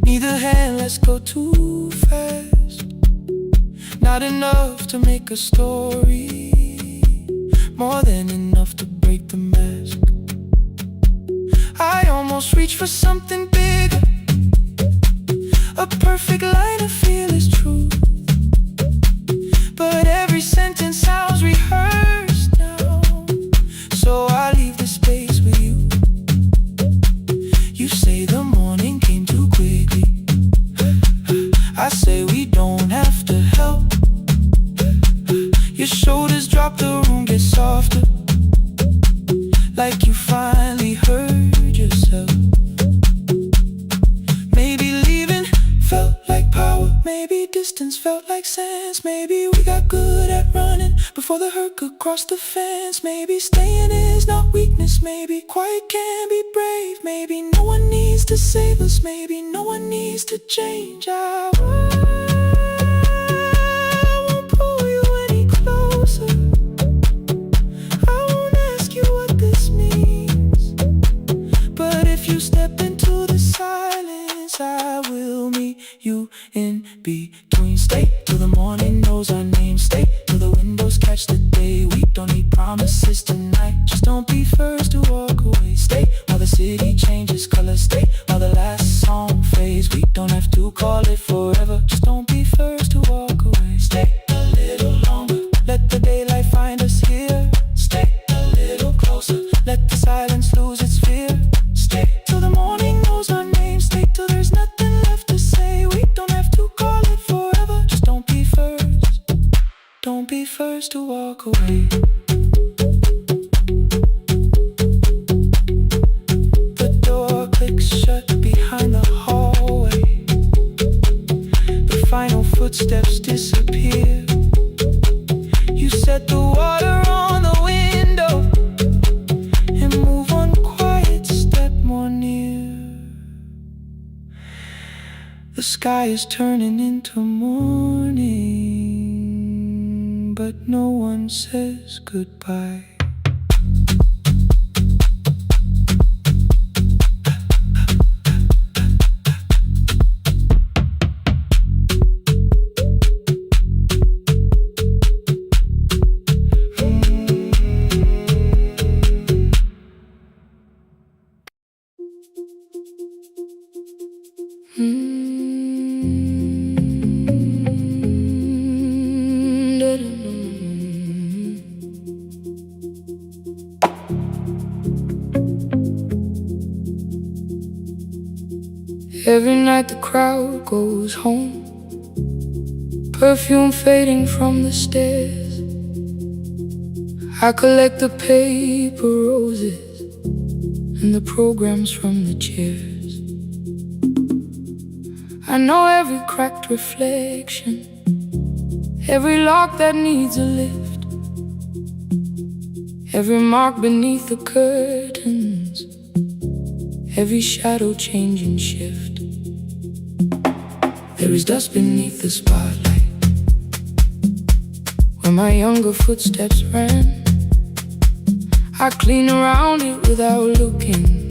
Neither hand, let's go too fast. Not enough to make a story, more than enough to break the mask. I almost reach for something bigger, a perfect line of fearless truth. But every sentence sounds rehearsed now, so I leave the space with you. You say the morning came too quickly. I say we don't have to help. Your shoulders drop, the room gets softer, like you finally heard yourself. Maybe leaving felt like power, maybe distance felt like sense. Maybe we got good at running before the hurt could cross the fence. Maybe staying is not weakness, maybe quiet can be brave. Maybe no one needs to save us, maybe no one needs to change. I won't pull you any closer. I won't ask you what this means. But if you step into the silence, I will meet you in between. Stay till the morning knows our name. Stay till the windows catch the day. We don't need promises tonight, just don't be first to walk away. Stay while the city changes color. Stay while the last song fades. We don't have to call it forever, just don't be first to walk away. Stay a little longer, let the daylight find us here. Stay a little closer, let the silence lose its fear. Stay till the morning knows our name. Stay till there's nothing left to say. We don't have to call it forever, just don't be first. Don't be first to walk away. The door clicks shut behind the hallway. The final footsteps disappear. You set the water on the window and move one quiet step more near. The sky is turning into morning, but no one says goodbye. Every night the crowd goes home, perfume fading from the stairs. I collect the paper roses and the programs from the chairs. I know every cracked reflection, every lock that needs a lift, every mark beneath the curtains, every shadow change and shift. There is dust beneath the spotlight where my younger footsteps ran. I clean around it without looking,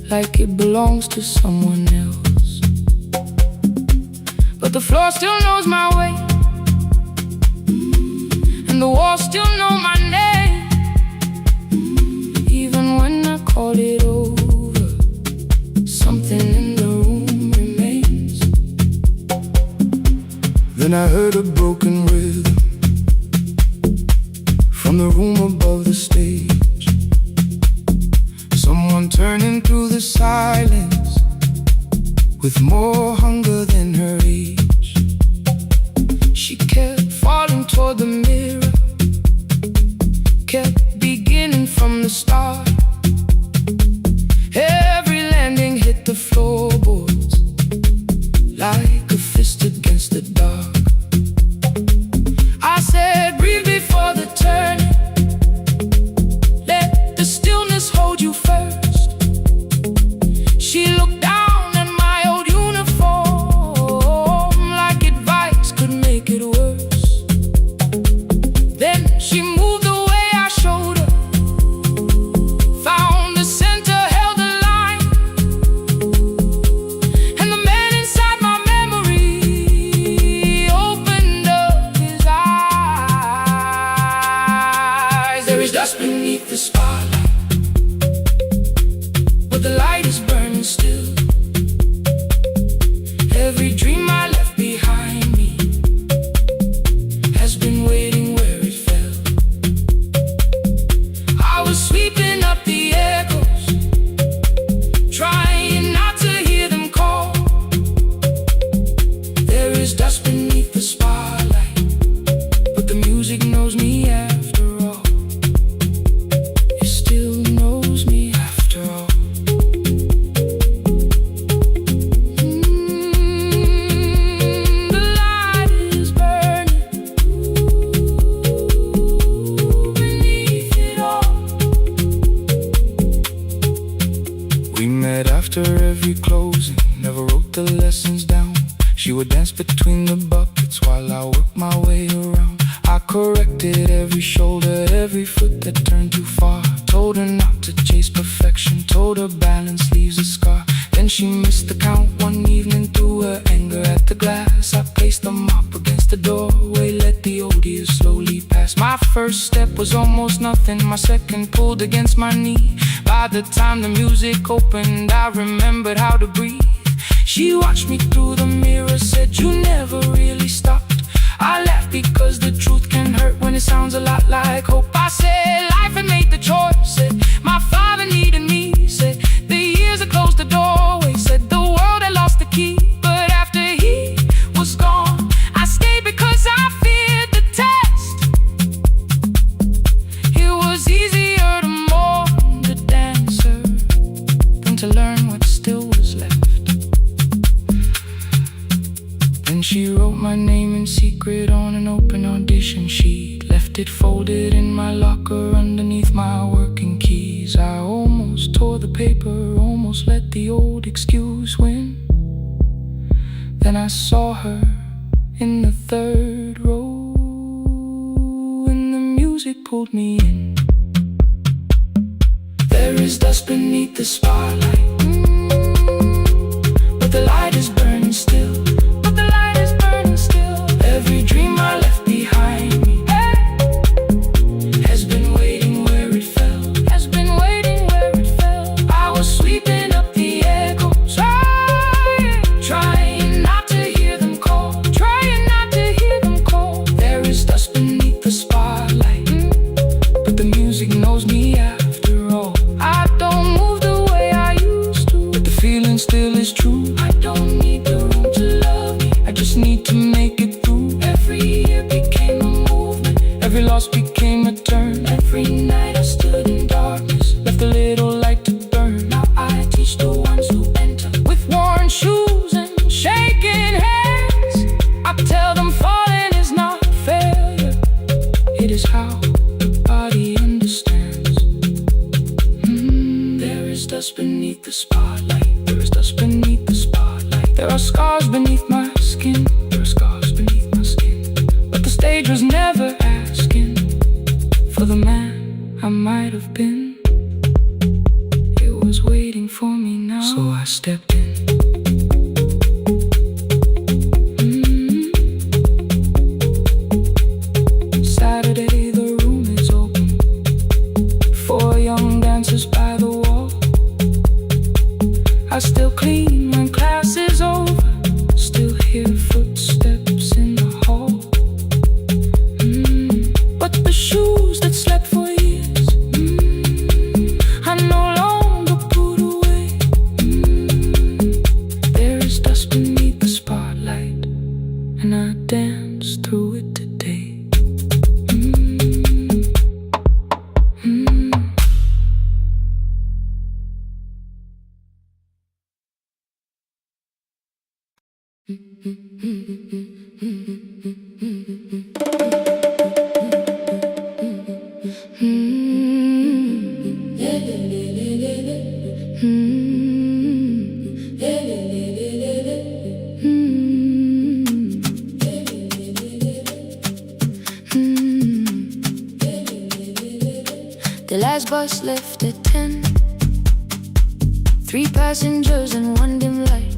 like it belongs to someone else. But the floor still knows my way, and the walls still know my name. Even when I call it over, something in the room remains. Then I heard a broken rhythm from the room above the stage. Someone turning through the silence with more hunger than her age. She kept falling toward the mirror, kept beginning from the start. Every landing hit the floorboards like a fist against the dark. I said, breathe before the turning. moccasins down. She would dance between the buckets while I worked my way around. I corrected every shoulder, every foot that turned too far. Told her not to chase perfection, told her balance leaves a scar. Then she missed the count one evening, threw her anger at the glass. I placed the mop against the doorway, let the old years slowly pass. My first step was almost nothing, my second pulled against my knee. By the time the music opened, I remembered how to breathe. She watched me through the mirror, said, "You never really stopped." I laughed because the truth can hurt when it sounds a lot like hope. I said, "Life had made the choice," said, "My father needed me," said, "The years had closed the doorway," said, "The world had lost the key." But after he was gone, I stayed because I feared the test. It was easier to mourn the dancer than to learn what still was left. Then she wrote my name in secret on an open audition sheet, left it folded in my locker underneath my working keys. I almost tore the paper, almost let the old excuse win. Then I saw her in the third row, and the music pulled me in. There is dust beneath the spotlight, but the light is burning still. Every dream I left behind me has been waiting where it fell, has been waiting where it fell. I was sweeping up the echoes, trying not to hear them call, trying not to hear them call. There is dust beneath the spotlight, but the music knows me after all. I don't move the way I used to, but the feeling still is true. I don't need the room to love me, I just need to make it through. Every year became a movement, every loss became a turn. Every night I stood in darkness, left a little light to burn. Now I teach the ones who enter with worn shoes and shaking hands. I tell them falling is not failure, it is how the body understands. There is dust beneath the spotlight, there is dust beneath the spotlight. There are scars beneath my skin, there are scars beneath my skin. The stage was never asking for the man I might have been. It was waiting for me now, so I stepped in. Saturday, the room is open, 4 young dancers by the wall. I still clean when class is over, still hear footsteps in the hall. But the shoes that slept for years, I no longer put away. There is dust beneath the spotlight, and I dance through it today. The last bus left at 10, 3 passengers and 1 dim light.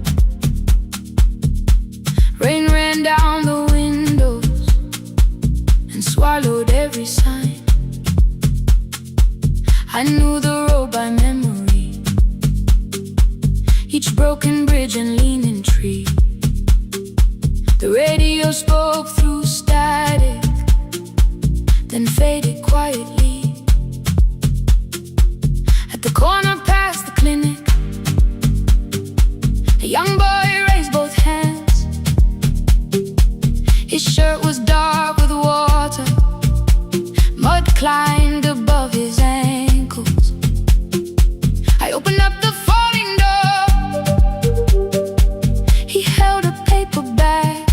Rain ran down the windows and swallowed every sign. I knew the road by memory, each broken bridge and leaning tree. The radio spoke through static, then faded quietly. At the corner past the clinic, a young boy raised both hands. His shirt was dark with water, mud climbed above his ankles. I opened up the folding door, he held a paper bag.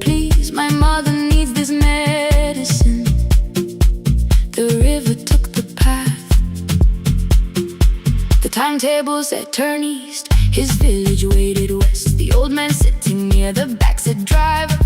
"Please, my mother needs this medicine." The river took the path, the timetable said turn east. His village waited rest. The old man sitting near the back said, "Driver,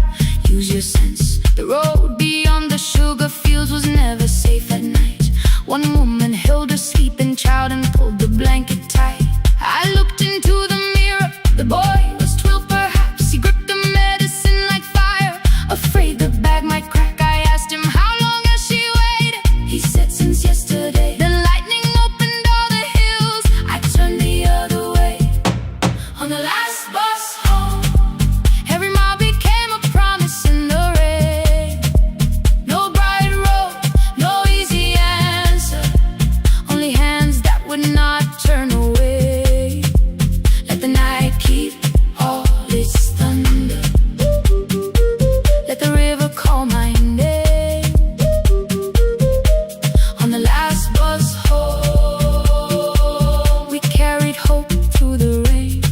use your sense. The road beyond the sugar fields was never safe at night." One woman held her sleeping child and pulled the blanket tight. I looked into the mirror. The boy was 12 perhaps. He gripped the medicine like fire, afraid the bag might crack. I asked him, "How long has she waited?" He said, "Since yesterday." Then lightning opened all the hills. I turned the other way. On the last bus home, every mile became a promise in the rain. No bright road, no easy answer, only hands that would not turn away. Let the night keep all its thunder, let the river call my name. On the last bus home, we carried hope through the rain.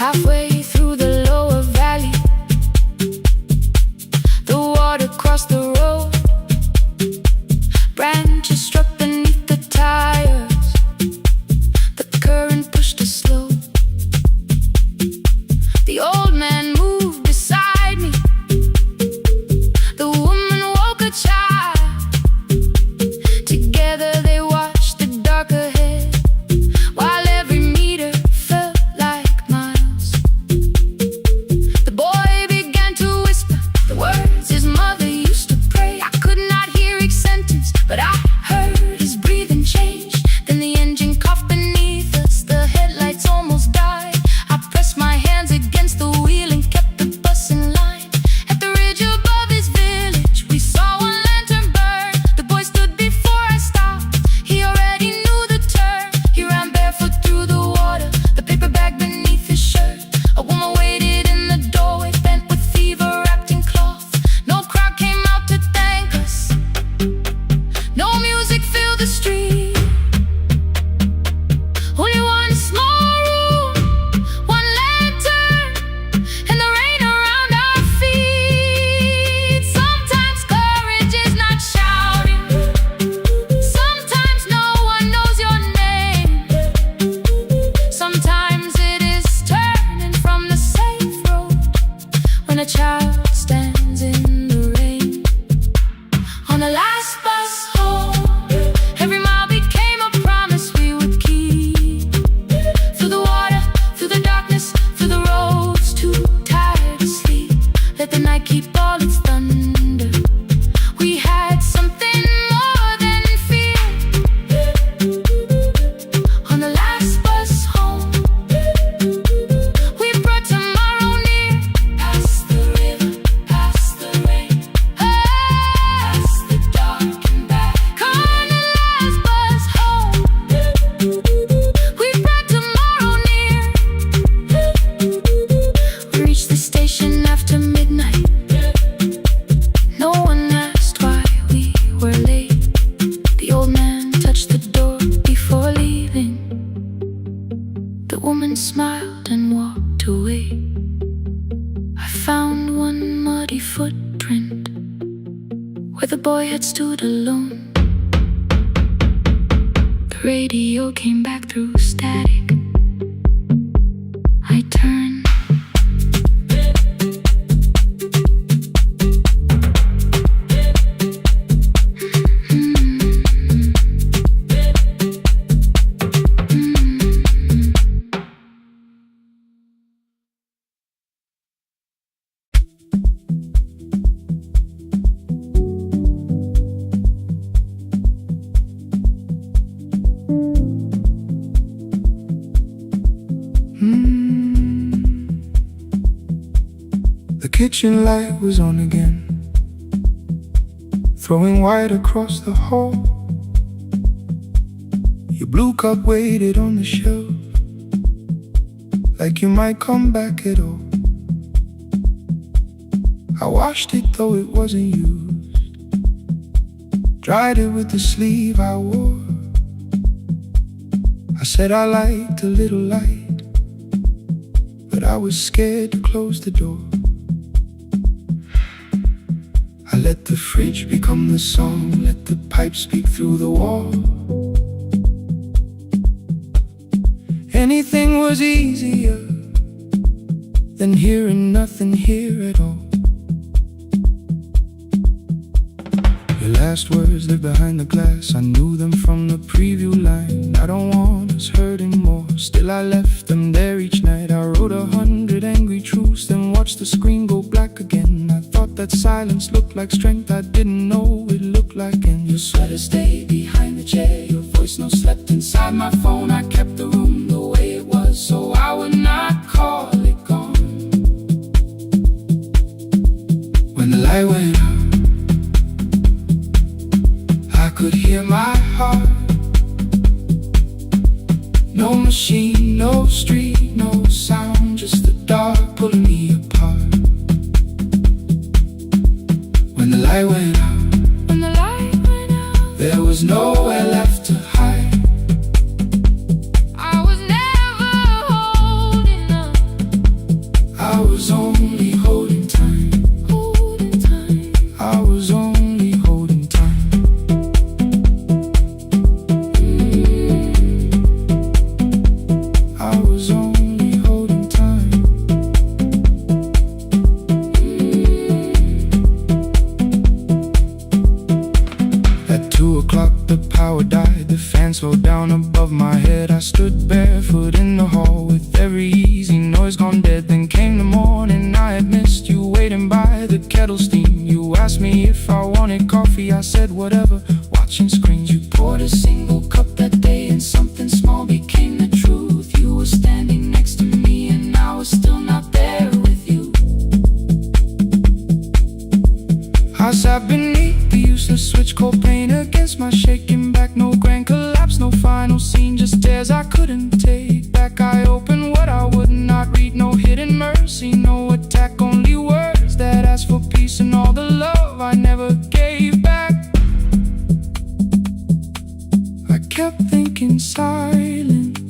Halfway through the lower valley, the water crossed the road. Branches struck beneath the tires. The current pushed us slow. The old man moved beside me. The woman woke a child. Together they watched the dark ahead, while every meter felt like miles. The boy began to whisper the words his mother used to pray. I could not hear each sentence, but I heard his breathing change. Then the engine coughed beneath us. The headlights almost died. I pressed my hands against the wheel and kept the bus in line. At the ridge above his village, we saw one lantern burn. The boy stood before I stopped. He already knew the turn. He ran barefoot through the water, the paper bag beneath his shirt. A woman waited in the doorway, bent with fever, wrapped in cloth. No crowd came out to thank us. No music filled the street. Only one small room, one lantern, and the rain around our feet. Sometimes courage is not shouting. Sometimes no one knows your name. Sometimes it is turning from the safe road when a child stands in the rain. On the last bus home, every mile became a promise we would keep. Through the water, through the darkness, through the roads too tired to sleep. Let the night keep all its thunder. We had something more than fear. On the last bus home, we brought tomorrow near. Past the river, past the rain, past the dark and back. On the last bus home, we brought tomorrow near. We reached the station after midnight. No one asked why we were late. The old man touched the door before leaving. The woman smiled and walked away. I found one muddy footprint where the boy had stood alone. The radio came back through static. I turned. The kitchen light was on again, throwing white across the hall. Your blue cup waited on the shelf, like you might come back at all. I washed it though it wasn't used, dried it with the sleeve I wore. I said I liked a little light, but I was scared to close the door. I let the fridge become the song, let the pipe speak through the wall. Anything was easier than hearing nothing here at all. Your last words live behind the glass, I knew them from the preview line. I don't want us hurting more, still I left them there each night. I wrote 100 angry truths, then watched the screen go black again. I thought that silence looked like strength, I didn't know it looked like end. Your sweater stayed behind the chair, your voice no slept inside my phone. I kept the room the way it was, so I would not call it gone. When the light went out, I could hear my heart. No machine, no street, no sound, just the dark pulling me apart. When the light went out, there was nowhere left to hide. I was never holding up. I was only holding time. I was only holding time. I was only holding time. At 2 o'clock the power died, the fan slowed down above my head. I stood barefoot in the hall with every easy noise gone dead. Then came the morning, I had missed you waiting by the kettle steam. You asked me if I wanted coffee, I said whatever, watching screens. You poured a single cup that day and something small became the truth. You were standing next to me and I was still not there with you. I sat beneath the useless switch, cold pain against my shaking back. No grand collapse, no final scene, just tears I couldn't take back. I opened what I would not read, no hidden mercy, no attack, only words that asked for peace and all the love I never gave back. I kept thinking silence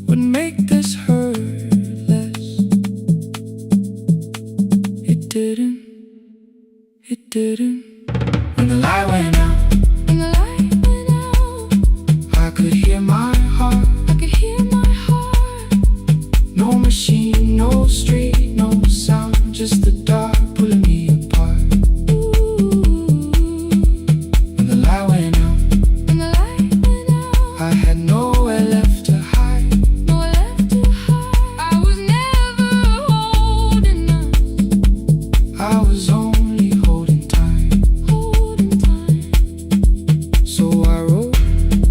would make this hurt less. It didn't. It didn't. When the light went out, I could hear my heart. No machine, no street, no sound, just the dark pulling me apart. When the light went out, I had nowhere left to hide. I was never holding up. I was only holding time. So I wrote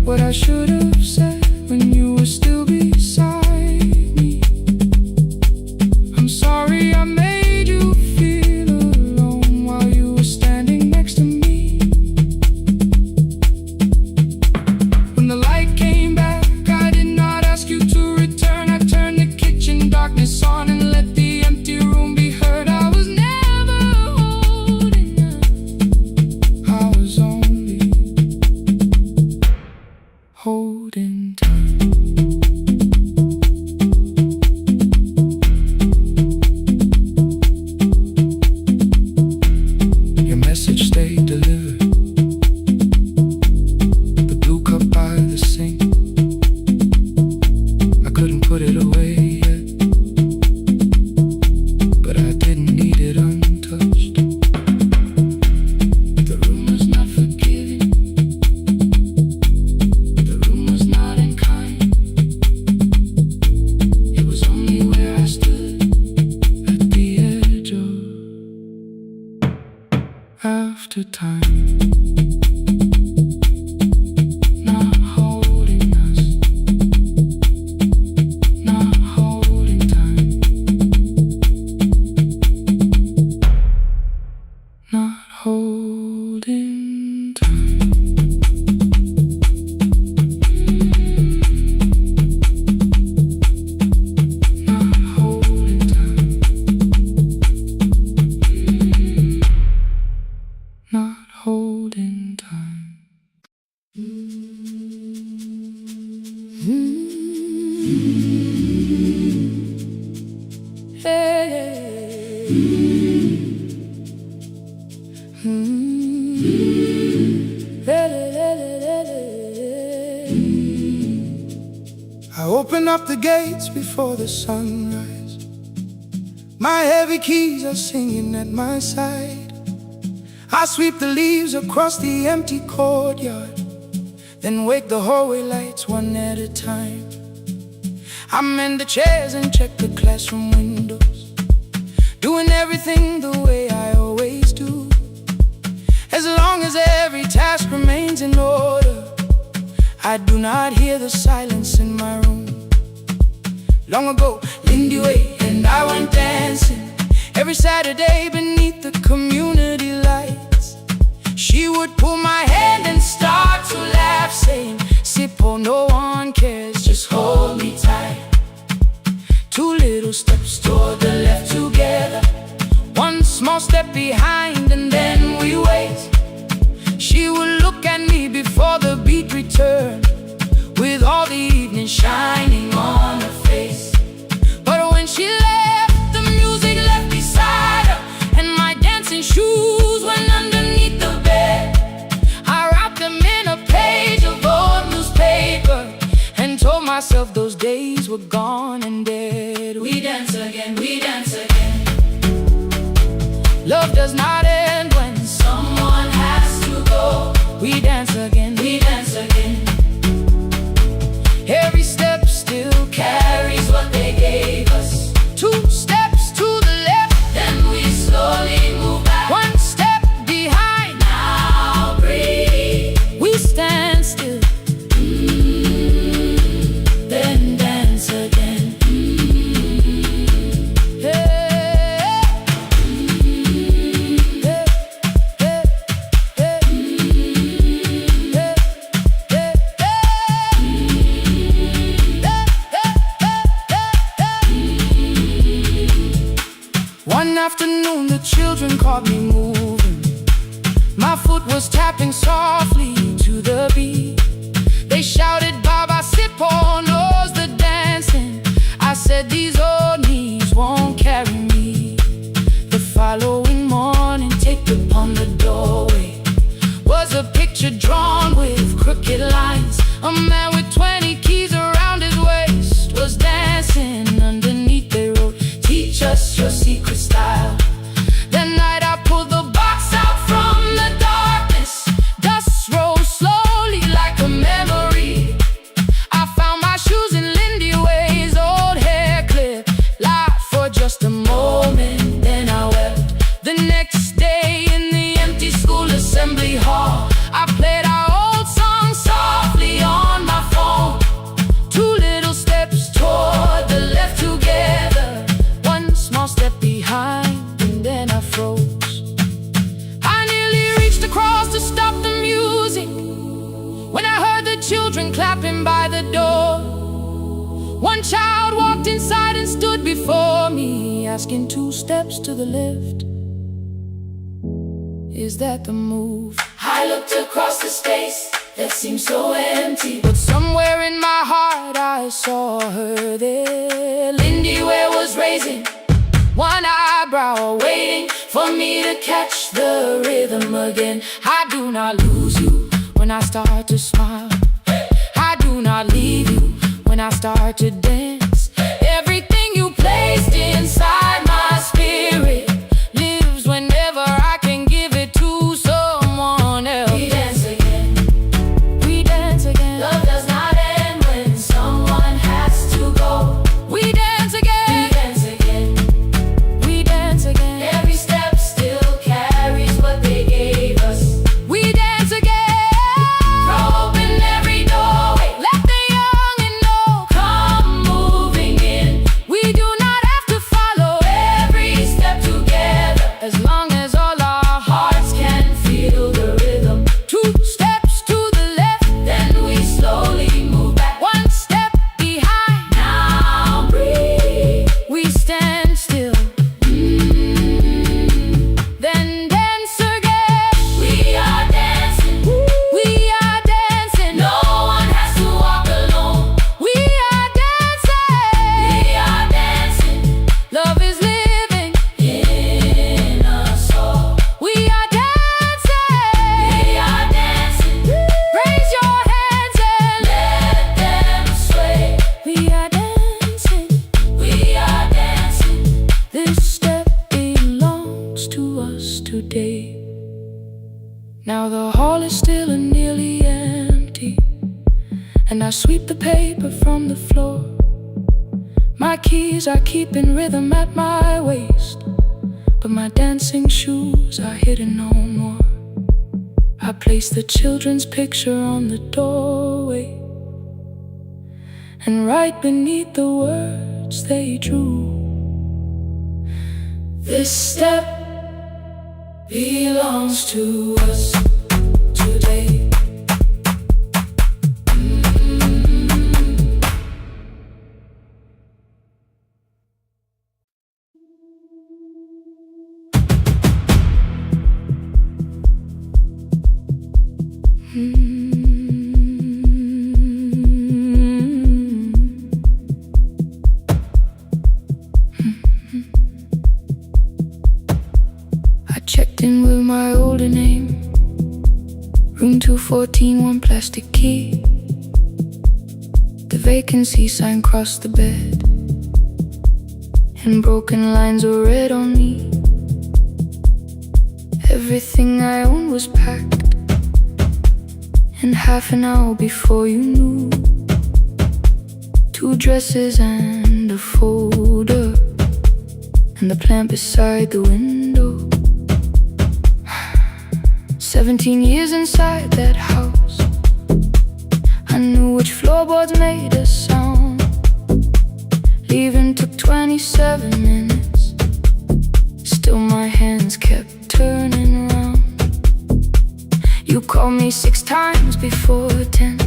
what I should have said when you were still beside me. I'm sorry I made you feel alone while you were standing next to me. When the light came back, I did not ask you to return. I turned the kitchen darkness on and let the empty room be heard. I was never holding up. I was only holding time. Your message stayed delivered. The blue cup by the sink, I couldn't put it away yet, but I didn't need it untouched. The room was not forgiving, the room was not unkind. It was only where I stood at the edge of after time. Not holding us, not holding time, not holding time. Not holding time, not holding time. I open up the gates before the sunrise. My heavy keys are singing at my side. I sweep the leaves across the empty courtyard, then wake the hallway lights one at a time. I mend the chairs and check the classroom windows, doing everything the way I always do. As long as every task remains in order, I do not hear the silence in my room. Long ago, Lindy Way and I went dancing every Saturday beneath the community lights. She would pull my hand and start to laugh, saying, "Sippo, no one cares, just hold me tight." 2 little steps toward the left together, 1 small step behind, and then we wait. She would look at me before the beat returned, with all the evening shining on her face. But when she left, the music left beside her, and my dancing shoes went underneath the bed. I wrapped them in a page of old newspaper and told myself those days were gone and dead. We dance again, we dance again. Love does not end when someone has to go. We dance again, we dance again. Every step still carries what they gave us. 2 steps to the left, then we slowly move back. 1 step behind, now breathe. We stand still, then dance again. One afternoon the children caught me moving. My foot was tapping softly to the beat. They shouted, "Baba Sippo knows the dancing." I said, "These old knees won't carry me." The following morning, taped upon the doorway was a picture drawn with crooked lines. A man with 20 keys around his waist was dancing. Underneath they wrote, "Teach us your secret style." That night I pulled the box out from the darkness. Dust rose slowly like a memory. I found my shoes in Lindy Way's old hair clip. Laughed for just a moment, then I wept. The next day in the empty school assembly hall, I played our old song softly on my phone. 2 little steps toward the left together, 1 small step behind, and then I froze. I nearly reached across to stop the music when I heard the children clapping by the door. 1 child walked inside and stood before me, asking, "2 steps to the left, is that the move?" I looked across the space that seemed so empty, but somewhere in my heart I saw her there. Lindy Ware was raising 1 eyebrow, waiting for me to catch the rhythm again. I do not lose you when I start to smile. I do not leave you when I start to dance. Everything you placed inside my spirit lives whenever I can give it to someone else. We dance again, we dance again. Love does not end when someone has to go. We dance again, we dance again. We dance again. Every step still carries what they gave us. We dance again. Throw open every doorway, let the young and old come move. on the floor. My keys are keeping rhythm at my waist, but my dancing shoes are hidden no more. I place the children's picture on the doorway, and right beneath the words they drew, this step belongs to us today. I checked in with my older name, room 214, one plastic key. The vacancy sign crossed the bed, and broken lines were read on me. Everything I owned was packed, and half an hour before you knew, 2 dresses and a folder, and the plant beside the window. 17 years inside that house, I knew which floorboards made a sound. Leaving took 27 minutes, still my hands kept turning round. You called me 6 times before 10.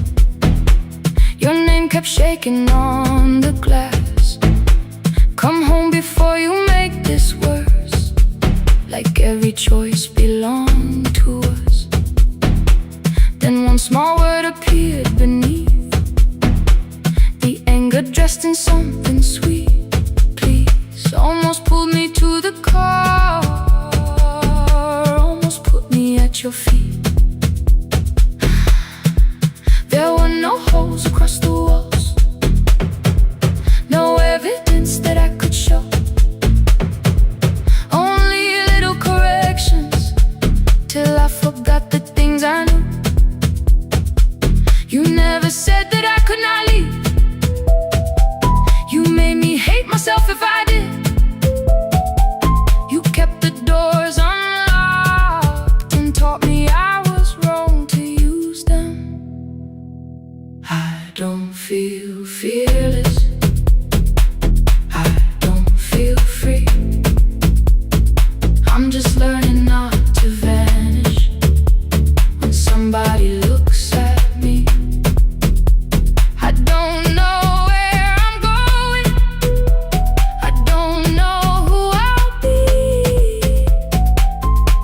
Your name kept shaking on the glass. Come home before you make this worse, like every choice belonged to us. Then one small word appeared beneath, the anger dressed in something sweet. Please, almost pulled me to the car, almost put me at your feet. There were no holes across the walls, no evidence that I could show, only little corrections, till I forgot the things I knew. You never said that I could not leave. You made me hate myself if I did. You kept the doors unlocked and taught me I was wrong to use them. I don't feel fearless, I don't feel free. I'm just learning not to vanish when somebody looks at me. I don't know where I'm going, I don't know who I'll be,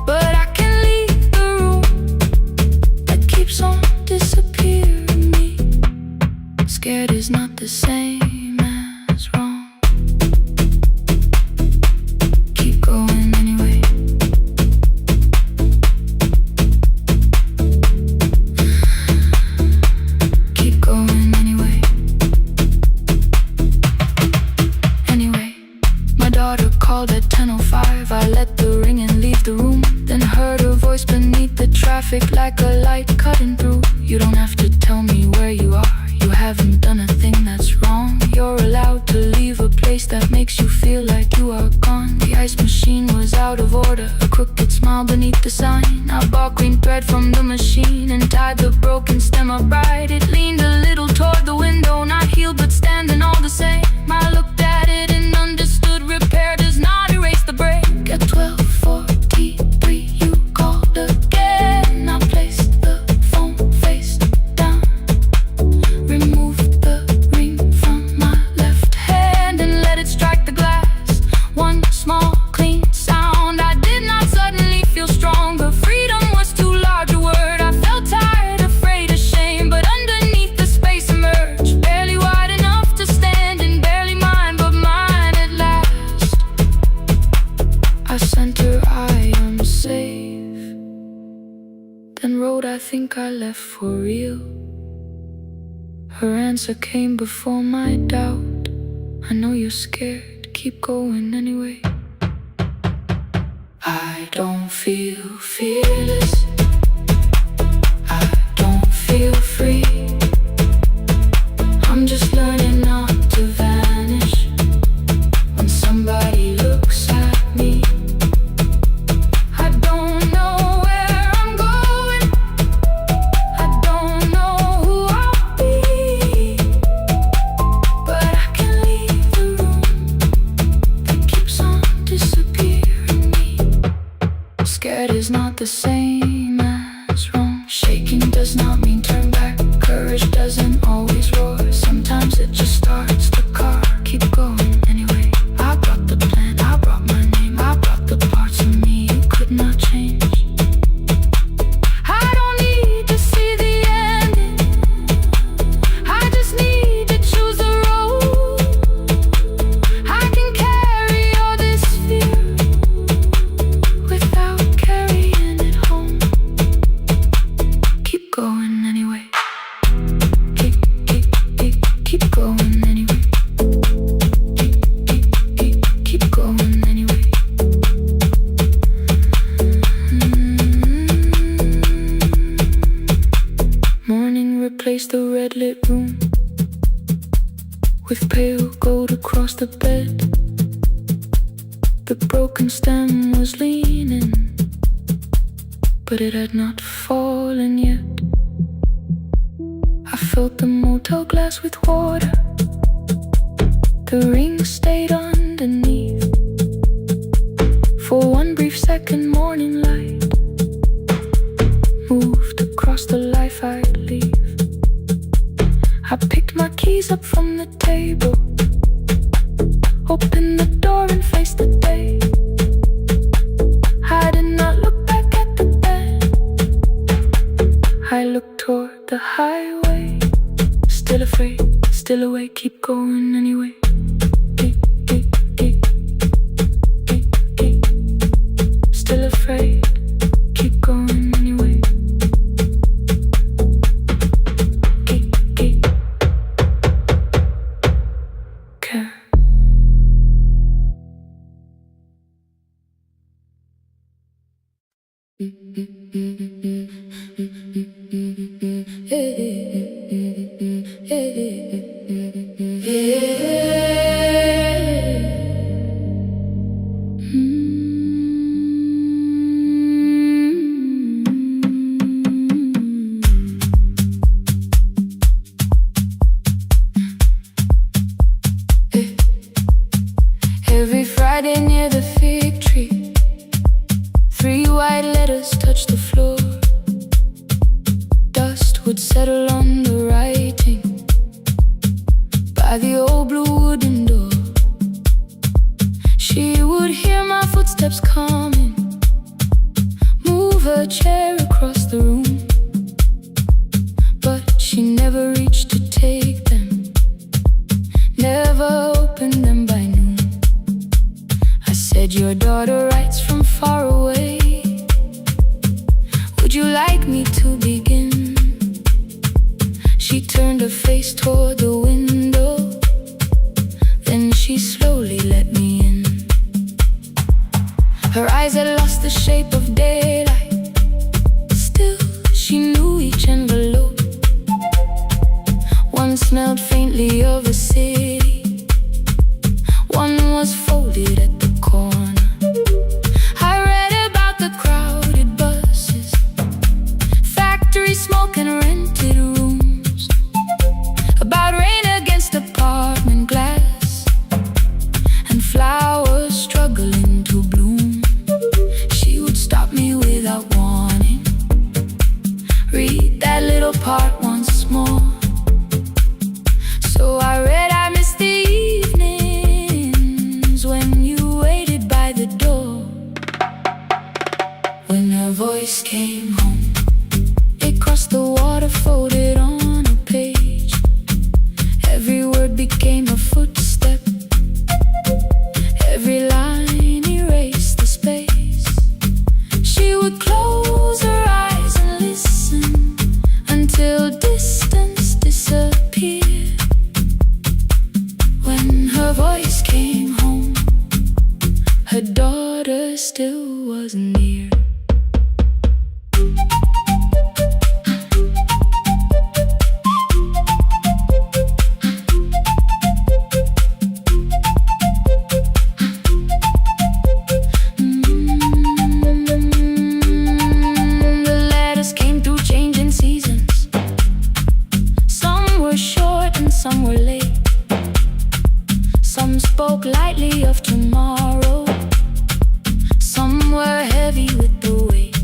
but I can leave the room that keeps on disappearing me. Scared is not the same as wrong. Keep going anyway. Keep going anyway. Anyway, my daughter called at 10:05. I let the ring and leave the room, then heard her voice beneath the traffic like a light cutting through. You don't have to tell me where you are, you haven't done a thing that's wrong. You're allowed to leave a place that makes you feel like you are gone. The ice machine was out of order, a crooked smile beneath the sign. I bought green thread from the machine and tied the broken stem upright. It leaned a little toward the window, not healed but standing all the same. I looked at it and understood repair does not erase the break. At 12:43 you called again. I placed the phone face down, removed the ring from my left hand and let it strike the glass. One small clean sound. I did not suddenly feel stronger. Freedom was too large a word. I felt tired, afraid, ashamed, but underneath the space emerged, barely wide enough to stand and barely mine, but mine at last. I sent her, I am safe, then wrote, I think I left for real. Her answer came before my doubt. I know you're scared, keep going anyway. I don't feel fearless, I don't feel free. I'm just learning the same as wrong. Shaking does not mean turn back. Courage doesn't always roar. Sometimes it just starts the car. Keep going anyway. I brought the plan, I brought my name, I brought the parts of me you could not change. I don't need to see the ending, I just need to choose the road. I can carry all this fear without carrying it home. Keep going anyway. Keep going anyway. Keep going anyway. Morning replaced the red lit room with pale gold across the bed. The broken stem was leaning, but it had not fallen yet. I filled the motel glass with water. The ring stayed underneath. For one brief second, morning light moved across the life I'd leave. I picked my keys up from the table, opened the door and faced the day. I did not look back at the bed, I looked toward the highway. Still afraid, still awake, keep going anyway. Still afraid, keep going anyway. Care. Every Friday near the fig tree, 3 white letters touched the floor. Dust would settle on the writing by the old blue wooden door. She would hear my footsteps coming, move her chair across the room, but she never reached to take them, never opened them by noon. I said, your daughter writes from far away, would you like me to begin? She turned her face toward the window, then she slowly let me in. Her eyes had lost the shape of daylight, still she knew each envelope. One smelled faintly of a city, one was folded at the corner. I read about the crowded buses, factory smoke and rented rooms, about rain against apartment glass and flowers struggling to bloom. She would stop me without warning, read that little part once more. So I read, I missed the evenings when you waited by the door. When her voice came home, it crossed the water, folded on a page. Every word became a footstep, every line erased the space. She would close her eyes and listen until distance disappeared. When her voice came home, her daughter still wasn't near. The letters came through changing seasons. Some were short and some were late. Some spoke lightly of tomorrow, some were heavy with the weight.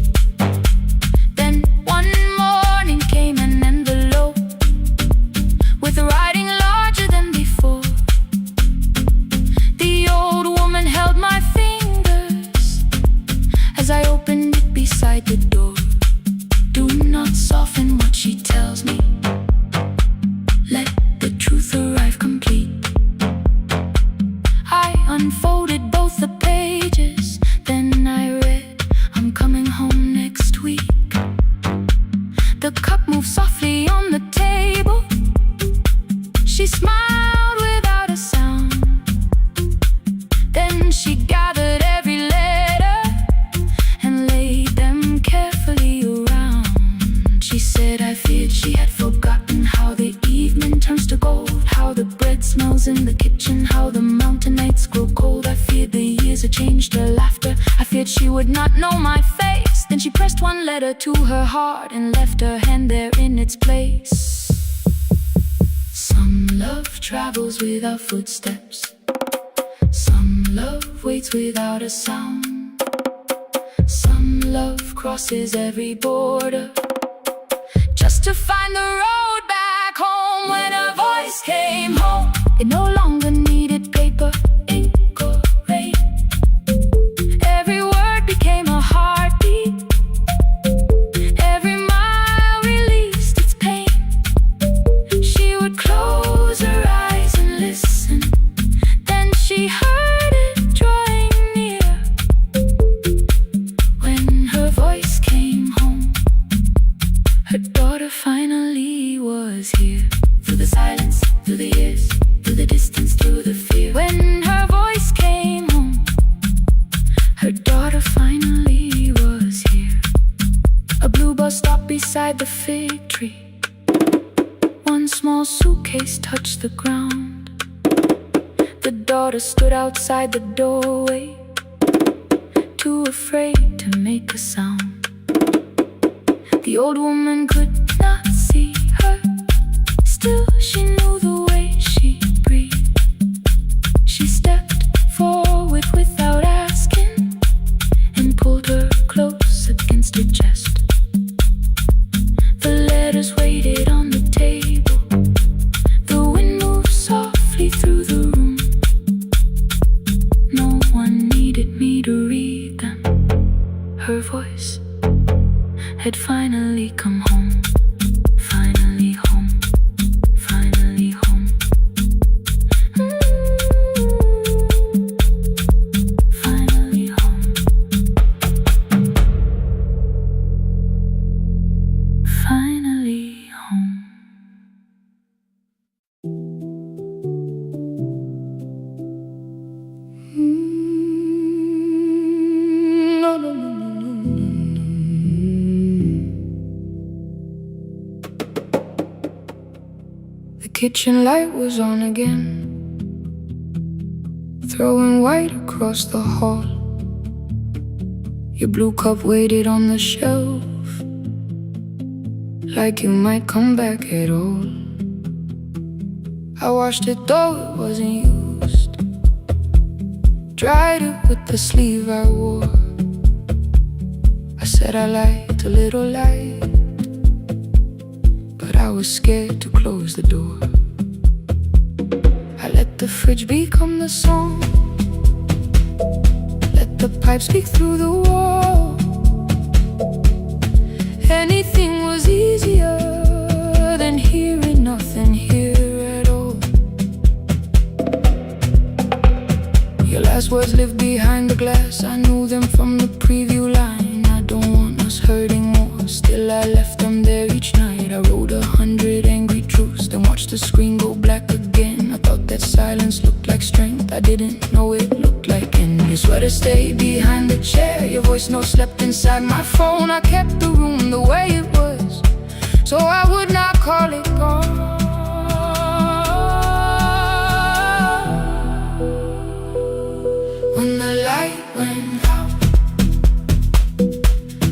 smells in the kitchen, how the mountain nights grow cold. I feared the years had changed her laughter. I feared she would not know my face. Then she pressed one letter to her heart and left her hand there in its place. Some love travels without footsteps. Some love waits without a sound. Some love crosses every border just to find the road back home. When her voice came home, it no longer needed paper, ink or rain. Every word became a heartbeat. Every mile released its pain. She would close her eyes and listen. Then she heard it drawing near. When her voice came home, her daughter finally was here. Through the silence, through the years, through the distance, through the fear. When her voice came home, her daughter finally was here. A blue bus stopped beside the fig tree. One small suitcase touched the ground. The daughter stood outside the doorway, too afraid to make a sound. The old woman could not see her. Still she knew the way she breathed. She stepped forward without asking and pulled her close against her chest. The letters waited on the table. The wind moved softly through the room. No one needed me to read them. Her voice had finally come home. Finally home. Finally home. Finally home. Finally home. No, no, no, no, no, no. The kitchen light was on again, throwing white across the hall. Your blue cup waited on the shelf, like you might come back at all. I washed it though it wasn't used, dried it with the sleeve I wore. I said I liked a little light, but I was scared to close the door. I let the fridge become the song, let the pipe speak through the wall. Anything was easier than hearing nothing here at all. Your last words lived behind the glass. I knew them from the preview line. I don't want us hurting more. Still I left them there each night. I wrote 100 angry truths, then watched the screen go black again. I thought that silence looked like strength. I didn't know it looked like end. Your sweater stayed behind the chair. Your voice note slept inside my phone. I kept the room the way it was, so I would not call it gone. When the light went out,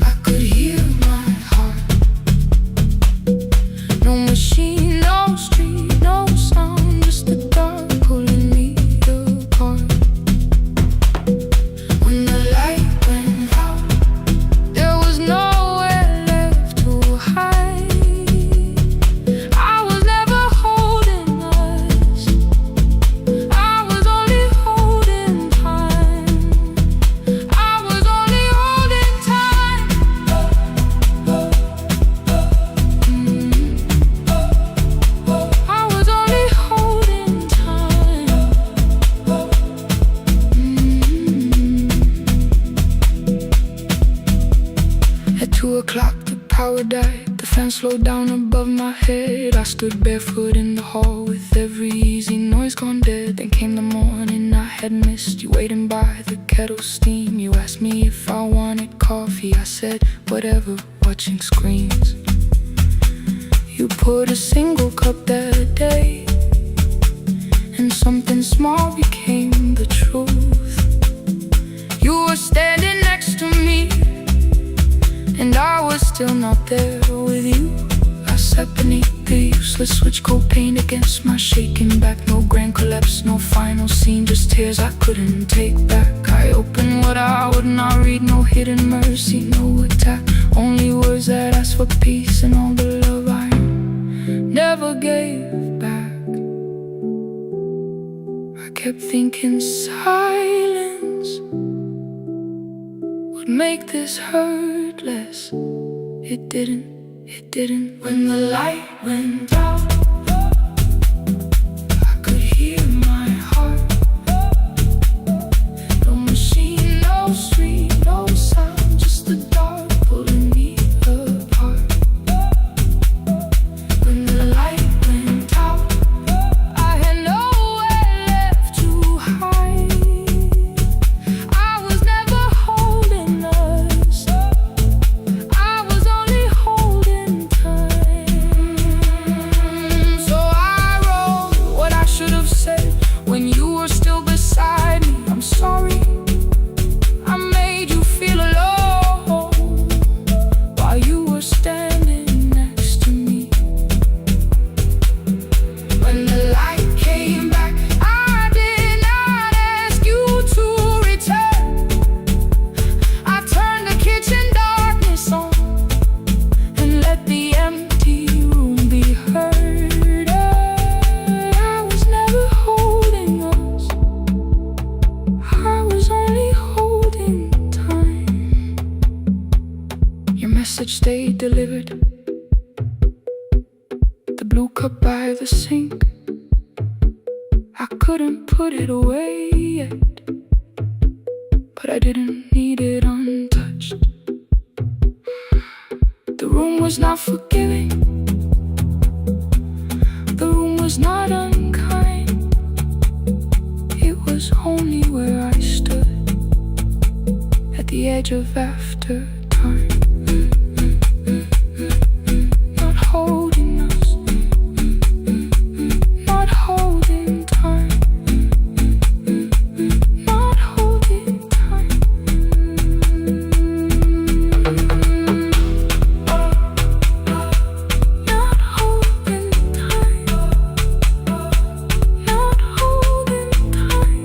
I could hear my heart. No machine, no street, no sound, just the dark pulling me apart. When the light went out, there was nowhere left to hide. I was never holding us, I was only holding time. I was only holding time. I was only holding time. At 2 o'clock the power died. The fan slowed down above my head. I stood barefoot in the hall with every easy noise gone dead. Then came the morning I had missed. You waiting by the kettle steam. You asked me if I wanted coffee. I said whatever, watching screens. You poured a single cup that day, and smile became the truth. You were standing next to me, and I was still not there with you. I sat beneath the useless switch, cold paint against my shaking back. No grand collapse, no final scene, just tears I couldn't take back. I opened what I would not read, no hidden mercy, no attack. Only words that asked for peace and all the love I never gave back. I kept thinking silence would make this hurt less. It didn't. When the light went out, I could hear my heart. No machine, no street, no sound, just the dark pulling me apart. When the light went out, I had nowhere left to hide. I was never holding us, I was only holding time. So I wrote what I should have said when you were still beside me. I'm sorry I made you feel alone while you were standing next to me. When the light came back, I did not ask you to return. I turned the kitchen darkness on and let the empty room be heard. I was never holding us, I was only holding time. Your message stayed delivered, the blue cup by the sink. I couldn't put it away yet, but I didn't need it untouched. The room was not forgiving, the room was not unkind. It was only where I stood at the edge of after time. Not holding us, not holding time, not holding time. Not holding time, not holding time.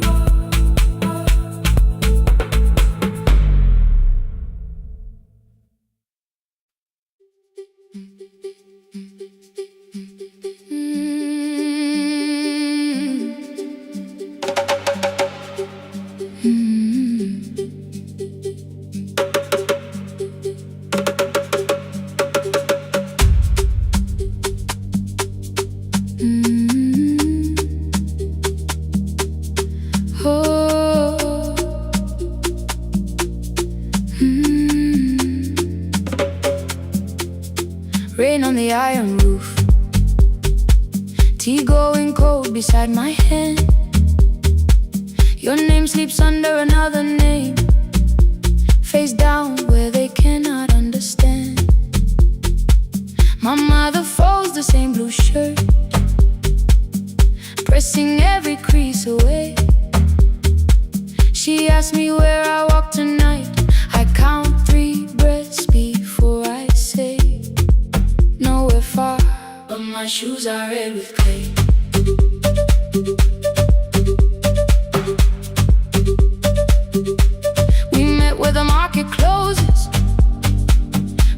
Rain on the iron roof, tea going cold beside my hand. Your name sleeps under another name, face down where they cannot understand. My mother folds the same blue shirt, pressing every crease away. She asks me where I walk tonight. I count 3 breaths before I say nowhere far, but my shoes are red with clay. We met where the market closes,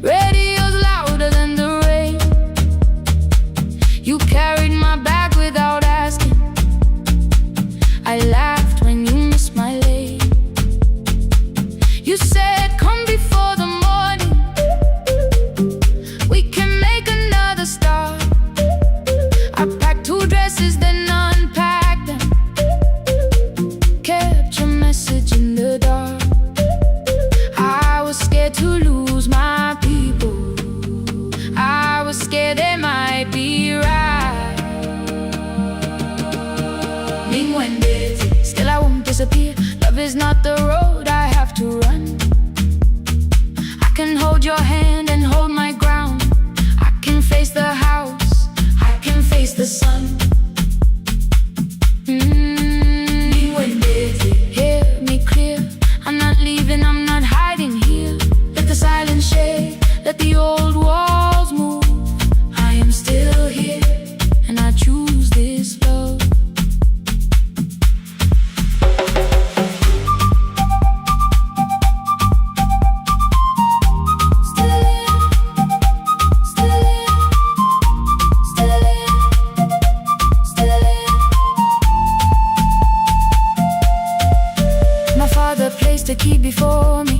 radio's louder than the rain. You carried my bag without asking, I laughed when you missed my lane. You said come before the morning, we can make another start. I packed 2 dresses, then unpacked them, kept your message in the dark. I was scared to lose my people, I was scared they might be right. Meanwhile, still I won't disappear. Love is not the road I have to run. I can hold your hand and hold my ground. I can face the house, I can face the sun. key before me.